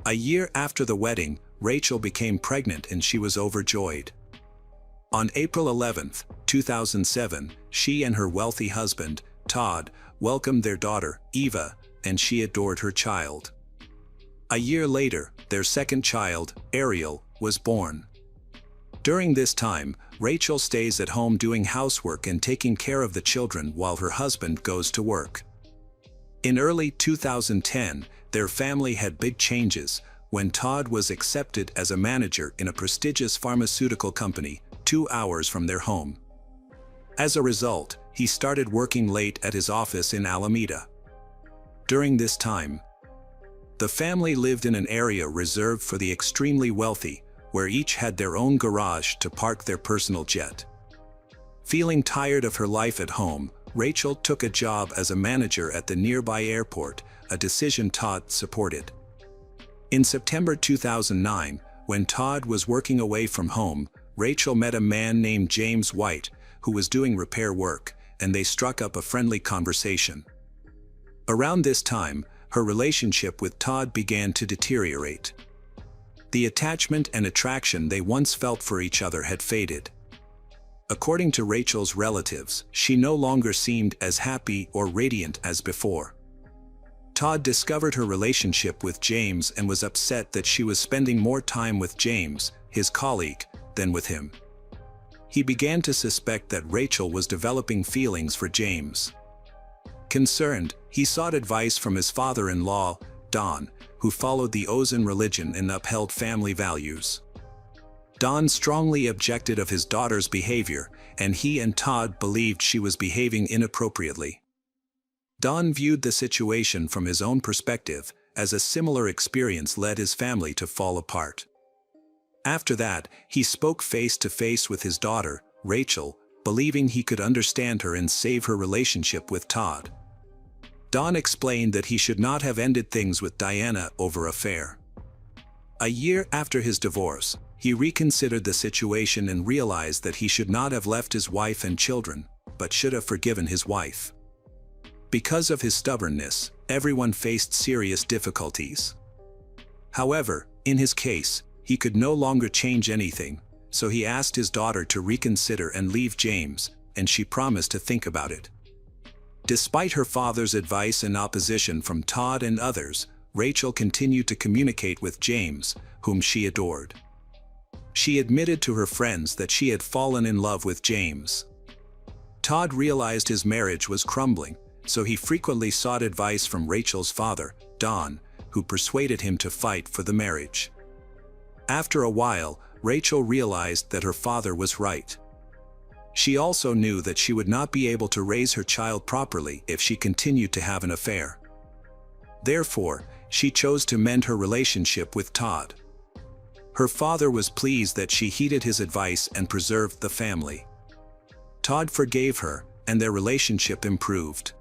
A year after the wedding, Rachel became pregnant and she was overjoyed. On April 11, 2007, she and her wealthy husband, Todd, welcomed their daughter, Eva, and she adored her child. A year later, their second child, Ariel, was born. During this time, Rachel stays at home doing housework and taking care of the children while her husband goes to work. In early 2010, their family had big changes when Todd was accepted as a manager in a prestigious pharmaceutical company 2 hours from their home. As a result, he started working late at his office in Alameda. During this time, the family lived in an area reserved for the extremely wealthy, where each had their own garage to park their personal jet. Feeling tired of her life at home, Rachel took a job as a manager at the nearby airport, a decision Todd supported. In September 2009, when Todd was working away from home, Rachel met a man named James White, who was doing repair work, and they struck up a friendly conversation. Around this time, her relationship with Todd began to deteriorate. The attachment and attraction they once felt for each other had faded. According to Rachel's relatives, she no longer seemed as happy or radiant as before. Todd discovered her relationship with James and was upset that she was spending more time with James, his colleague, than with him. He began to suspect that Rachel was developing feelings for James. Concerned, he sought advice from his father-in-law, Don, who followed the Ozan religion and upheld family values. Don strongly objected of his daughter's behavior, and he and Todd believed she was behaving inappropriately. Don viewed the situation from his own perspective, as a similar experience led his family to fall apart. After that, he spoke face to face with his daughter, Rachel, believing he could understand her and save her relationship with Todd. Don explained that he should not have ended things with Diana over an affair. A year after his divorce, he reconsidered the situation and realized that he should not have left his wife and children, but should have forgiven his wife. Because of his stubbornness, everyone faced serious difficulties. However, in his case, he could no longer change anything, so he asked his daughter to reconsider and leave James, and she promised to think about it. Despite her father's advice and opposition from Todd and others, Rachel continued to communicate with James, whom she adored. She admitted to her friends that she had fallen in love with James. Todd realized his marriage was crumbling, so he frequently sought advice from Rachel's father, Don, who persuaded him to fight for the marriage. After a while, Rachel realized that her father was right. She also knew that she would not be able to raise her child properly if she continued to have an affair. Therefore, she chose to mend her relationship with Todd. Her father was pleased that she heeded his advice and preserved the family. Todd forgave her, and their relationship improved.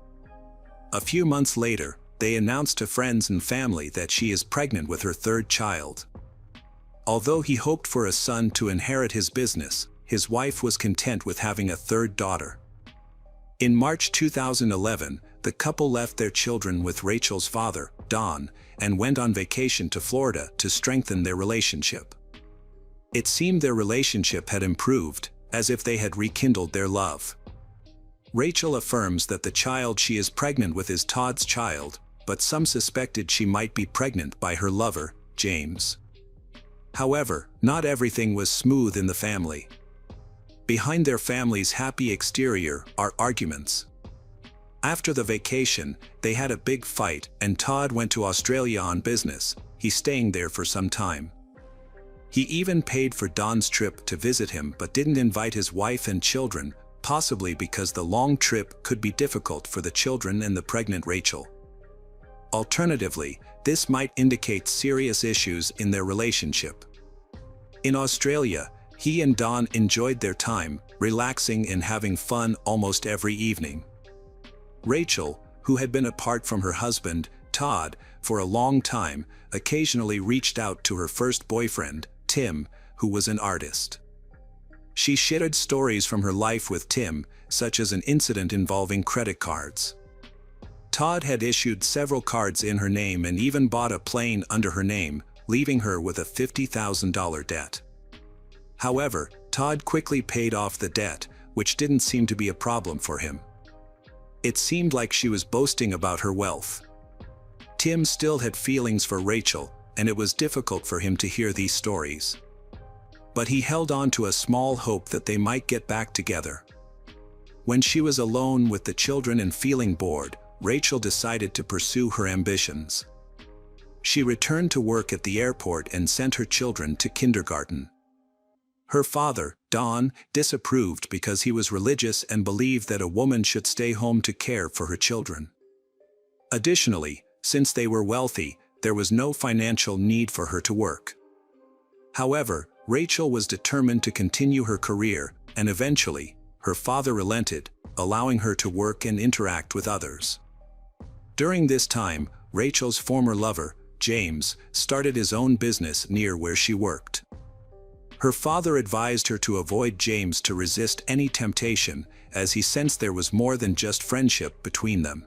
A few months later, they announced to friends and family that she is pregnant with her third child. Although he hoped for a son to inherit his business, his wife was content with having a third daughter. In March 2011, the couple left their children with Rachel's father, Don, and went on vacation to Florida to strengthen their relationship. It seemed their relationship had improved, as if they had rekindled their love. Rachel affirms that the child she is pregnant with is Todd's child, but some suspected she might be pregnant by her lover, James. However, not everything was smooth in the family. Behind their family's happy exterior are arguments. After the vacation, they had a big fight and Todd went to Australia on business. He's staying there for some time. He even paid for Don's trip to visit him but didn't invite his wife and children, possibly because the long trip could be difficult for the children and the pregnant Rachel. Alternatively, this might indicate serious issues in their relationship. In Australia, he and Don enjoyed their time, relaxing and having fun almost every evening. Rachel, who had been apart from her husband, Todd, for a long time, occasionally reached out to her first boyfriend, Tim, who was an artist. She shared stories from her life with Tim, such as an incident involving credit cards. Todd had issued several cards in her name and even bought a plane under her name, leaving her with a $50,000 debt. However, Todd quickly paid off the debt, which didn't seem to be a problem for him. It seemed like she was boasting about her wealth. Tim still had feelings for Rachel, and it was difficult for him to hear these stories. But he held on to a small hope that they might get back together. When she was alone with the children and feeling bored, Rachel decided to pursue her ambitions. She returned to work at the airport and sent her children to kindergarten. Her father, Don, disapproved because he was religious and believed that a woman should stay home to care for her children. Additionally, since they were wealthy, there was no financial need for her to work. However, Rachel was determined to continue her career, and eventually, her father relented, allowing her to work and interact with others. During this time, Rachel's former lover, James, started his own business near where she worked. Her father advised her to avoid James to resist any temptation, as he sensed there was more than just friendship between them.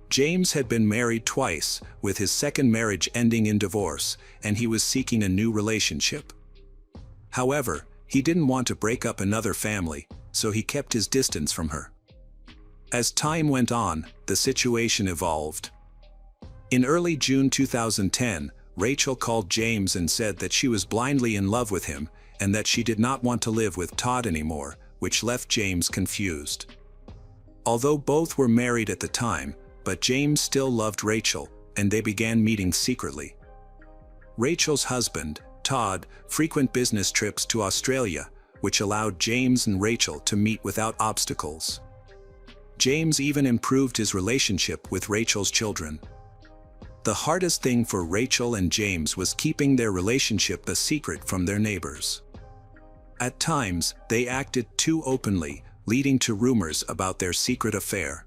James had been married twice, with his second marriage ending in divorce, and he was seeking a new relationship. However, he didn't want to break up another family, so he kept his distance from her. As time went on, the situation evolved. In early June 2010, Rachel called James and said that she was blindly in love with him and that she did not want to live with Todd anymore, which left James confused. Although both were married at the time, but James still loved Rachel, and they began meeting secretly. Rachel's husband, Todd, frequent business trips to Australia, which allowed James and Rachel to meet without obstacles. James even improved his relationship with Rachel's children. The hardest thing for Rachel and James was keeping their relationship a secret from their neighbors. At times, they acted too openly, leading to rumors about their secret affair.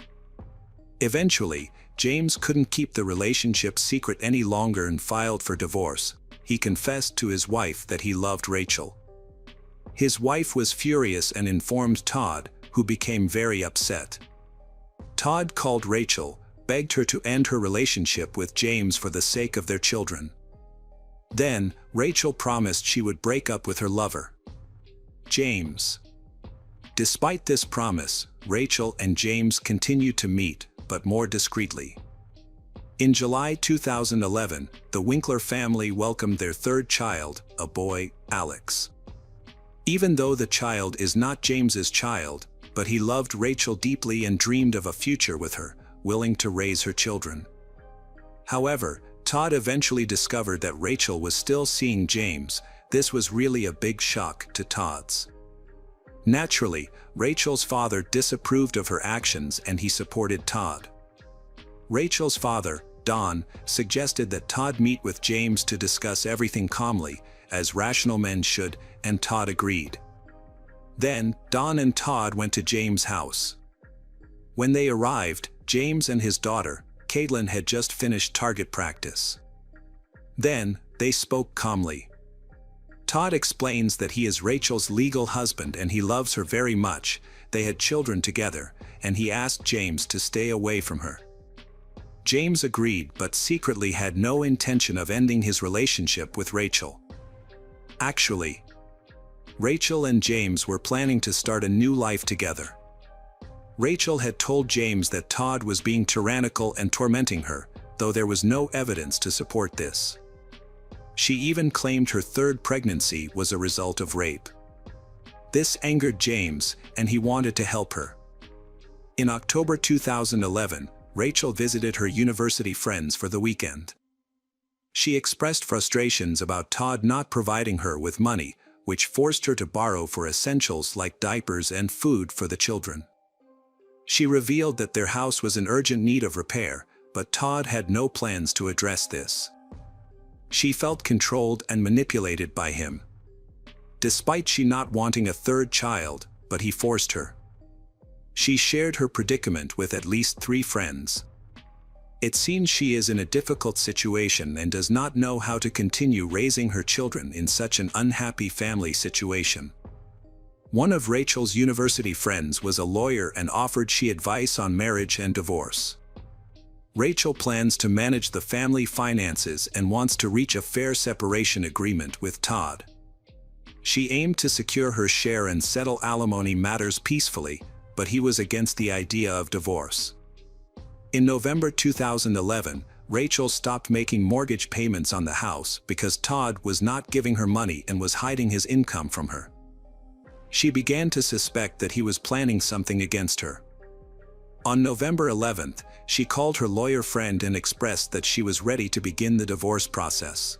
Eventually, James couldn't keep the relationship secret any longer and filed for divorce. He confessed to his wife that he loved Rachel. His wife was furious and informed Todd, who became very upset. Todd called Rachel, begged her to end her relationship with James for the sake of their children. Then, Rachel promised she would break up with her lover, James. Despite this promise, Rachel and James continued to meet, but more discreetly. In July 2011, the Winkler family welcomed their third child, a boy, Alex. Even though the child is not James's child, but he loved Rachel deeply and dreamed of a future with her, willing to raise her children. However, Todd eventually discovered that Rachel was still seeing James. This was really a big shock to Todd's. Naturally, Rachel's father disapproved of her actions and he supported Todd. Rachel's father, Don, suggested that Todd meet with James to discuss everything calmly, as rational men should, and Todd agreed. Then, Don and Todd went to James' house. When they arrived, James and his daughter, Caitlin, had just finished target practice. Then, they spoke calmly. Todd explains that he is Rachel's legal husband and he loves her very much. They had children together, and he asked James to stay away from her. James agreed but secretly had no intention of ending his relationship with Rachel. Actually, Rachel and James were planning to start a new life together. Rachel had told James that Todd was being tyrannical and tormenting her, though there was no evidence to support this. She even claimed her third pregnancy was a result of rape. This angered James, and he wanted to help her. In October 2011, Rachel visited her university friends for the weekend. She expressed frustrations about Todd not providing her with money, which forced her to borrow for essentials like diapers and food for the children. She revealed that their house was in urgent need of repair, but Todd had no plans to address this. She felt controlled and manipulated by him. Despite she not wanting a third child, but he forced her. She shared her predicament with at least 3 friends. It seems she is in a difficult situation and does not know how to continue raising her children in such an unhappy family situation. One of Rachel's university friends was a lawyer and offered she advice on marriage and divorce. Rachel plans to manage the family finances and wants to reach a fair separation agreement with Todd. She aimed to secure her share and settle alimony matters peacefully, but he was against the idea of divorce. In November 2011, Rachel stopped making mortgage payments on the house because Todd was not giving her money and was hiding his income from her. She began to suspect that he was planning something against her. On November 11th, she called her lawyer friend and expressed that she was ready to begin the divorce process.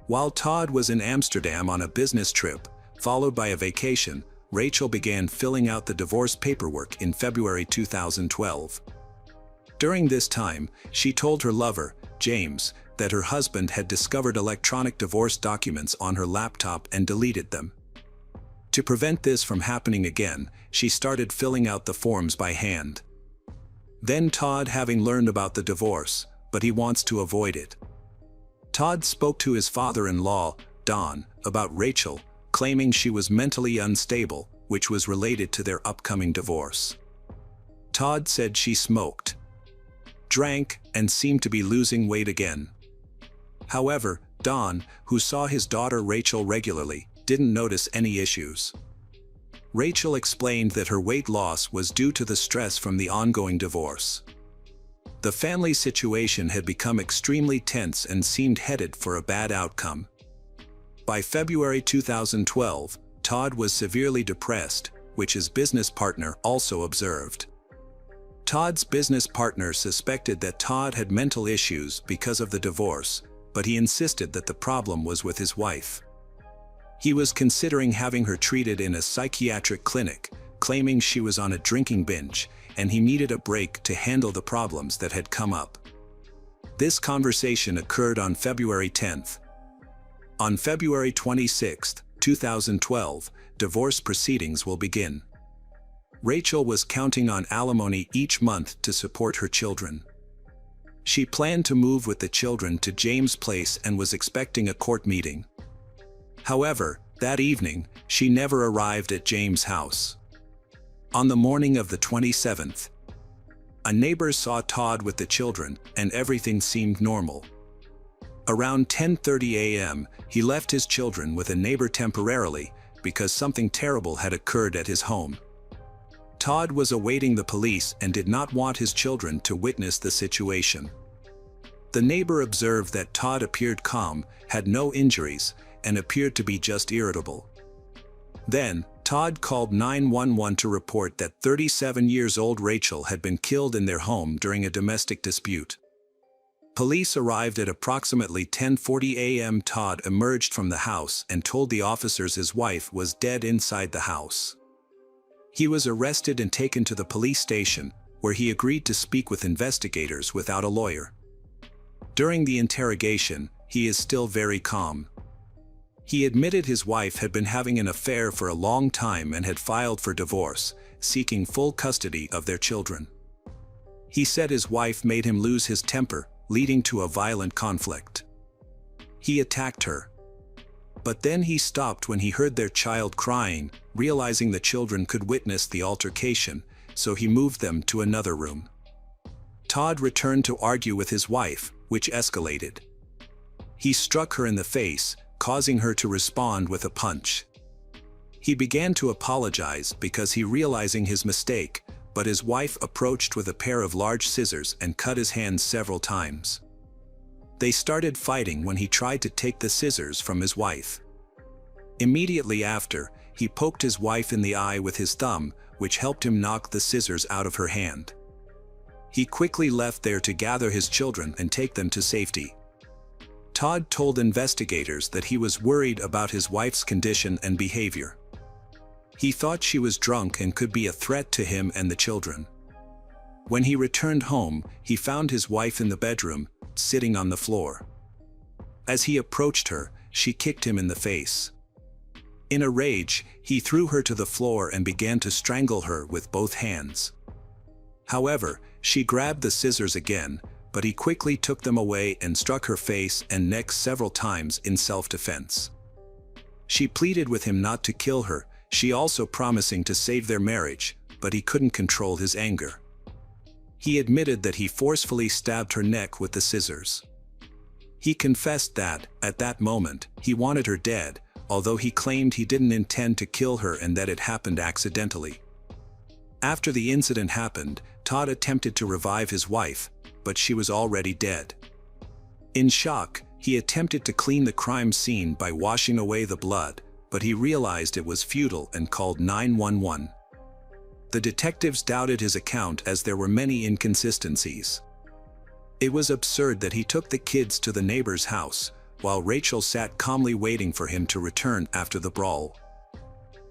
While Todd was in Amsterdam on a business trip, followed by a vacation, Rachel began filling out the divorce paperwork in February 2012. During this time, she told her lover, James, that her husband had discovered electronic divorce documents on her laptop and deleted them. To prevent this from happening again, she started filling out the forms by hand. Then Todd having learned about the divorce, but he wants to avoid it. Todd spoke to his father-in-law, Don, about Rachel, claiming she was mentally unstable, which was related to their upcoming divorce. Todd said she smoked, drank, and seemed to be losing weight again. However, Don, who saw his daughter Rachel regularly, didn't notice any issues. Rachel explained that her weight loss was due to the stress from the ongoing divorce. The family situation had become extremely tense and seemed headed for a bad outcome. By February 2012, Todd was severely depressed, which his business partner also observed. Todd's business partner suspected that Todd had mental issues because of the divorce, but he insisted that the problem was with his wife. He was considering having her treated in a psychiatric clinic, claiming she was on a drinking binge, and he needed a break to handle the problems that had come up. This conversation occurred on February 10th. On February 26, 2012, divorce proceedings will begin. Rachel was counting on alimony each month to support her children. She planned to move with the children to James' place and was expecting a court meeting. However, that evening, she never arrived at James' house. On the morning of the 27th, a neighbor saw Todd with the children, and everything seemed normal. Around 10:30 a.m., he left his children with a neighbor temporarily because something terrible had occurred at his home. Todd was awaiting the police and did not want his children to witness the situation. The neighbor observed that Todd appeared calm, had no injuries, and appeared to be just irritable. Then, Todd called 911 to report that 37-year-old Rachel had been killed in their home during a domestic dispute. Police arrived at approximately 10:40 a.m. Todd emerged from the house and told the officers his wife was dead inside the house. He was arrested and taken to the police station, where he agreed to speak with investigators without a lawyer. During the interrogation, he is still very calm. He admitted his wife had been having an affair for a long time and had filed for divorce, seeking full custody of their children. He said his wife made him lose his temper, leading to a violent conflict. He attacked her. But then he stopped when he heard their child crying, realizing the children could witness the altercation, so he moved them to another room. Todd returned to argue with his wife, which escalated. He struck her in the face, causing her to respond with a punch. He began to apologize because he realizing his mistake, but his wife approached with a pair of large scissors and cut his hands several times. They started fighting when he tried to take the scissors from his wife. Immediately after, he poked his wife in the eye with his thumb, which helped him knock the scissors out of her hand. He quickly left there to gather his children and take them to safety. Todd told investigators that he was worried about his wife's condition and behavior. He thought she was drunk and could be a threat to him and the children. When he returned home, he found his wife in the bedroom, sitting on the floor. As he approached her, she kicked him in the face. In a rage, he threw her to the floor and began to strangle her with both hands. However, she grabbed the scissors again, but he quickly took them away and struck her face and neck several times in self-defense. She pleaded with him not to kill her, she also promising to save their marriage, but he couldn't control his anger. He admitted that he forcefully stabbed her neck with the scissors. He confessed that, at that moment, he wanted her dead, although he claimed he didn't intend to kill her and that it happened accidentally. After the incident happened, Todd attempted to revive his wife, but she was already dead. In shock, he attempted to clean the crime scene by washing away the blood, but he realized it was futile and called 911. The detectives doubted his account as there were many inconsistencies. It was absurd that he took the kids to the neighbor's house, while Rachel sat calmly waiting for him to return after the brawl.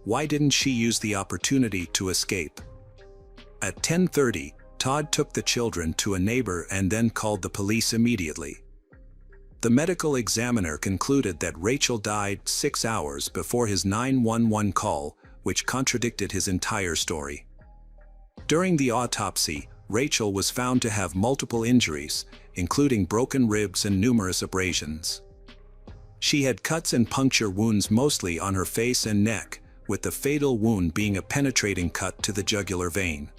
Why didn't she use the opportunity to escape? At 10:30, Todd took the children to a neighbor and then called the police immediately. The medical examiner concluded that Rachel died 6 hours before his 911 call, which contradicted his entire story. During the autopsy, Rachel was found to have multiple injuries, including broken ribs and numerous abrasions. She had cuts and puncture wounds mostly on her face and neck, with the fatal wound being a penetrating cut to the jugular vein.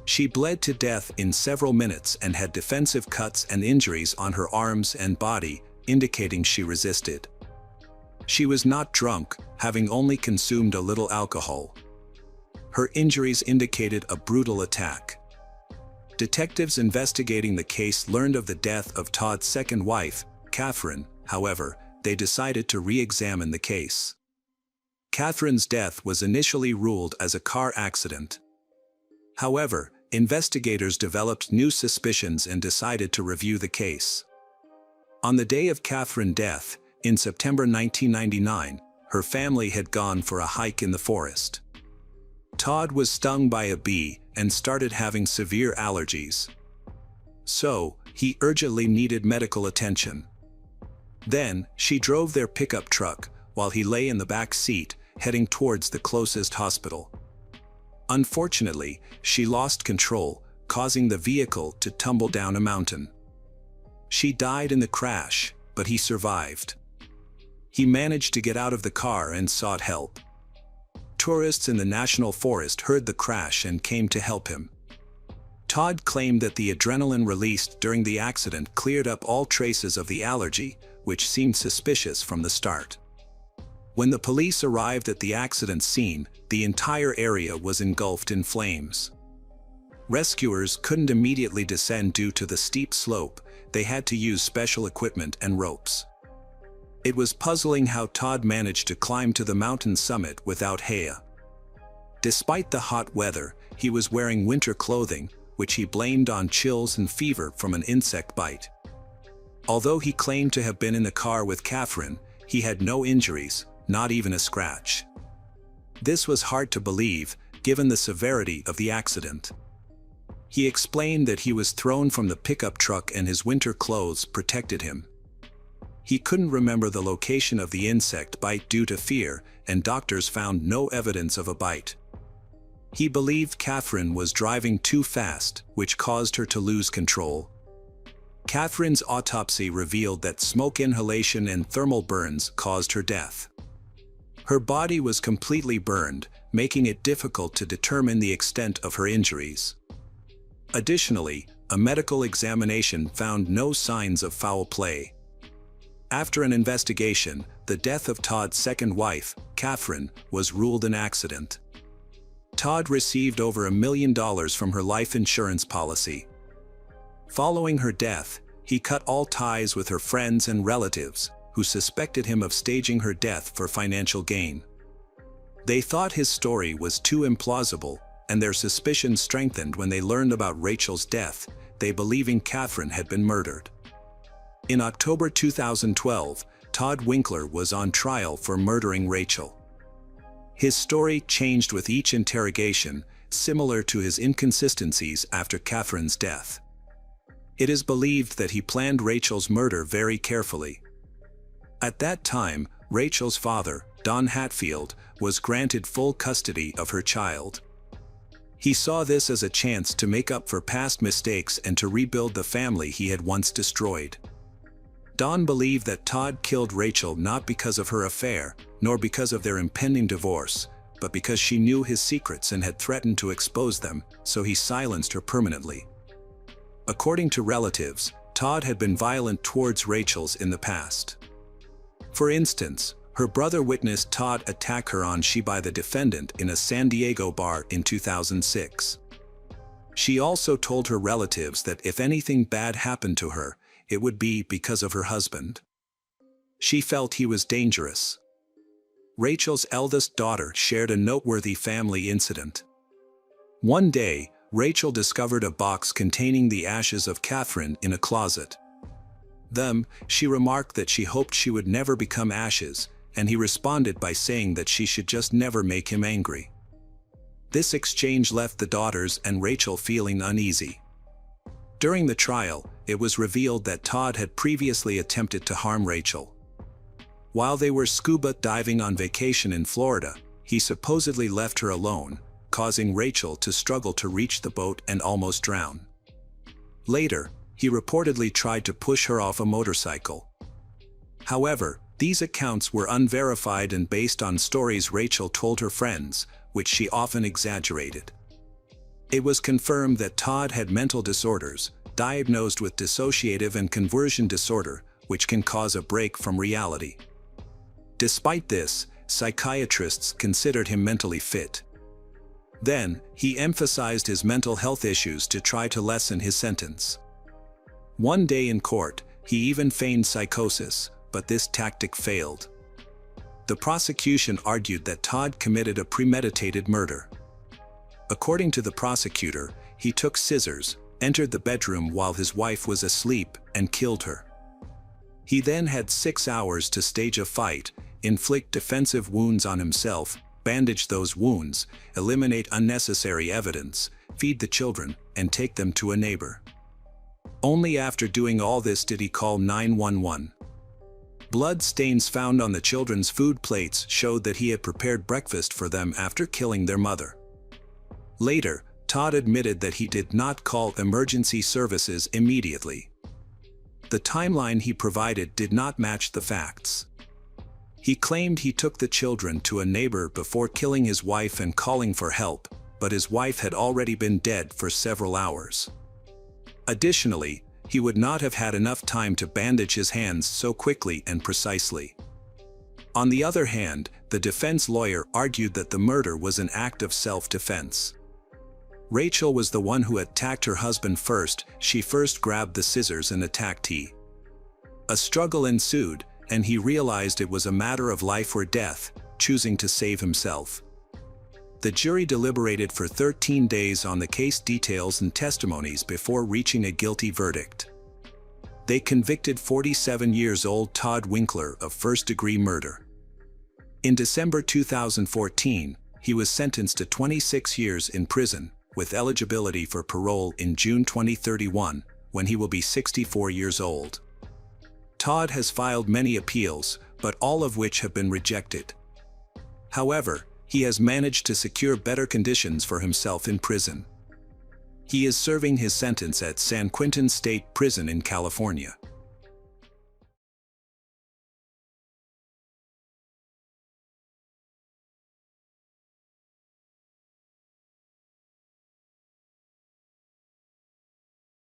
She bled to death in several minutes and had defensive cuts and injuries on her arms and body, indicating she resisted. She was not drunk, having only consumed a little alcohol. Her injuries indicated a brutal attack. Detectives investigating the case learned of the death of Todd's second wife, Catherine. However, they decided to re-examine the case. Catherine's death was initially ruled as a car accident. However, investigators developed new suspicions and decided to review the case. On the day of Catherine's death, in September 1999, her family had gone for a hike in the forest. Todd was stung by a bee and started having severe allergies. So, he urgently needed medical attention. Then, she drove their pickup truck, while he lay in the back seat, heading towards the closest hospital. Unfortunately, she lost control, causing the vehicle to tumble down a mountain. She died in the crash, but he survived. He managed to get out of the car and sought help. Tourists in the national forest heard the crash and came to help him. Todd claimed that the adrenaline released during the accident cleared up all traces of the allergy, which seemed suspicious from the start. When the police arrived at the accident scene, the entire area was engulfed in flames. Rescuers couldn't immediately descend due to the steep slope, they had to use special equipment and ropes. It was puzzling how Todd managed to climb to the mountain summit without Haya. Despite the hot weather, he was wearing winter clothing, which he blamed on chills and fever from an insect bite. Although he claimed to have been in the car with Catherine, he had no injuries, not even a scratch. This was hard to believe, given the severity of the accident. He explained that he was thrown from the pickup truck and his winter clothes protected him. He couldn't remember the location of the insect bite due to fear, and doctors found no evidence of a bite. He believed Catherine was driving too fast, which caused her to lose control. Catherine's autopsy revealed that smoke inhalation and thermal burns caused her death. Her body was completely burned, making it difficult to determine the extent of her injuries. Additionally, a medical examination found no signs of foul play. After an investigation, the death of Todd's second wife, Catherine, was ruled an accident. Todd received over $1 million from her life insurance policy. Following her death, he cut all ties with her friends and relatives, who suspected him of staging her death for financial gain. They thought his story was too implausible, and their suspicion strengthened when they learned about Rachel's death, they believing Catherine had been murdered. In October 2012, Todd Winkler was on trial for murdering Rachel. His story changed with each interrogation, similar to his inconsistencies after Catherine's death. It is believed that he planned Rachel's murder very carefully. At that time, Rachel's father, Don Hatfield, was granted full custody of her child. He saw this as a chance to make up for past mistakes and to rebuild the family he had once destroyed. Don believed that Todd killed Rachel not because of her affair, nor because of their impending divorce, but because she knew his secrets and had threatened to expose them, so he silenced her permanently. According to relatives, Todd had been violent towards Rachel's in the past. For instance, her brother witnessed Todd attack her on she by the defendant in a San Diego bar in 2006. She also told her relatives that if anything bad happened to her, it would be because of her husband. She felt he was dangerous. Rachel's eldest daughter shared a noteworthy family incident. One day, Rachel discovered a box containing the ashes of Catherine in a closet. She remarked that she hoped she would never become ashes, and he responded by saying that she should just never make him angry. This exchange left the daughters and Rachel feeling uneasy. During the trial, it was revealed that Todd had previously attempted to harm Rachel. While they were scuba diving on vacation in Florida, he supposedly left her alone, causing Rachel to struggle to reach the boat and almost drown. Later, he reportedly tried to push her off a motorcycle. However, these accounts were unverified and based on stories Rachel told her friends, which she often exaggerated. It was confirmed that Todd had mental disorders, diagnosed with dissociative and conversion disorder, which can cause a break from reality. Despite this, psychiatrists considered him mentally fit. Then, he emphasized his mental health issues to try to lessen his sentence. One day in court, he even feigned psychosis, but this tactic failed. The prosecution argued that Todd committed a premeditated murder. According to the prosecutor, he took scissors, entered the bedroom while his wife was asleep, and killed her. He then had 6 hours to stage a fight, inflict defensive wounds on himself, bandage those wounds, eliminate unnecessary evidence, feed the children, and take them to a neighbor. Only after doing all this did he call 911. Blood stains found on the children's food plates showed that he had prepared breakfast for them after killing their mother. Later, Todd admitted that he did not call emergency services immediately. The timeline he provided did not match the facts. He claimed he took the children to a neighbor before killing his wife and calling for help, but his wife had already been dead for several hours. Additionally, he would not have had enough time to bandage his hands so quickly and precisely. On the other hand, the defense lawyer argued that the murder was an act of self-defense. Rachel was the one who attacked her husband first. She first grabbed the scissors and attacked he. A struggle ensued, and he realized it was a matter of life or death, choosing to save himself. The jury deliberated for 13 days on the case details and testimonies before reaching a guilty verdict. They convicted 47-year-old Todd Winkler of first-degree murder. In December 2014, he was sentenced to 26 years in prison, with eligibility for parole in June 2031, when he will be 64 years old. Todd has filed many appeals, but all of which have been rejected. However, he has managed to secure better conditions for himself in prison. He is serving his sentence at San Quentin State Prison in California.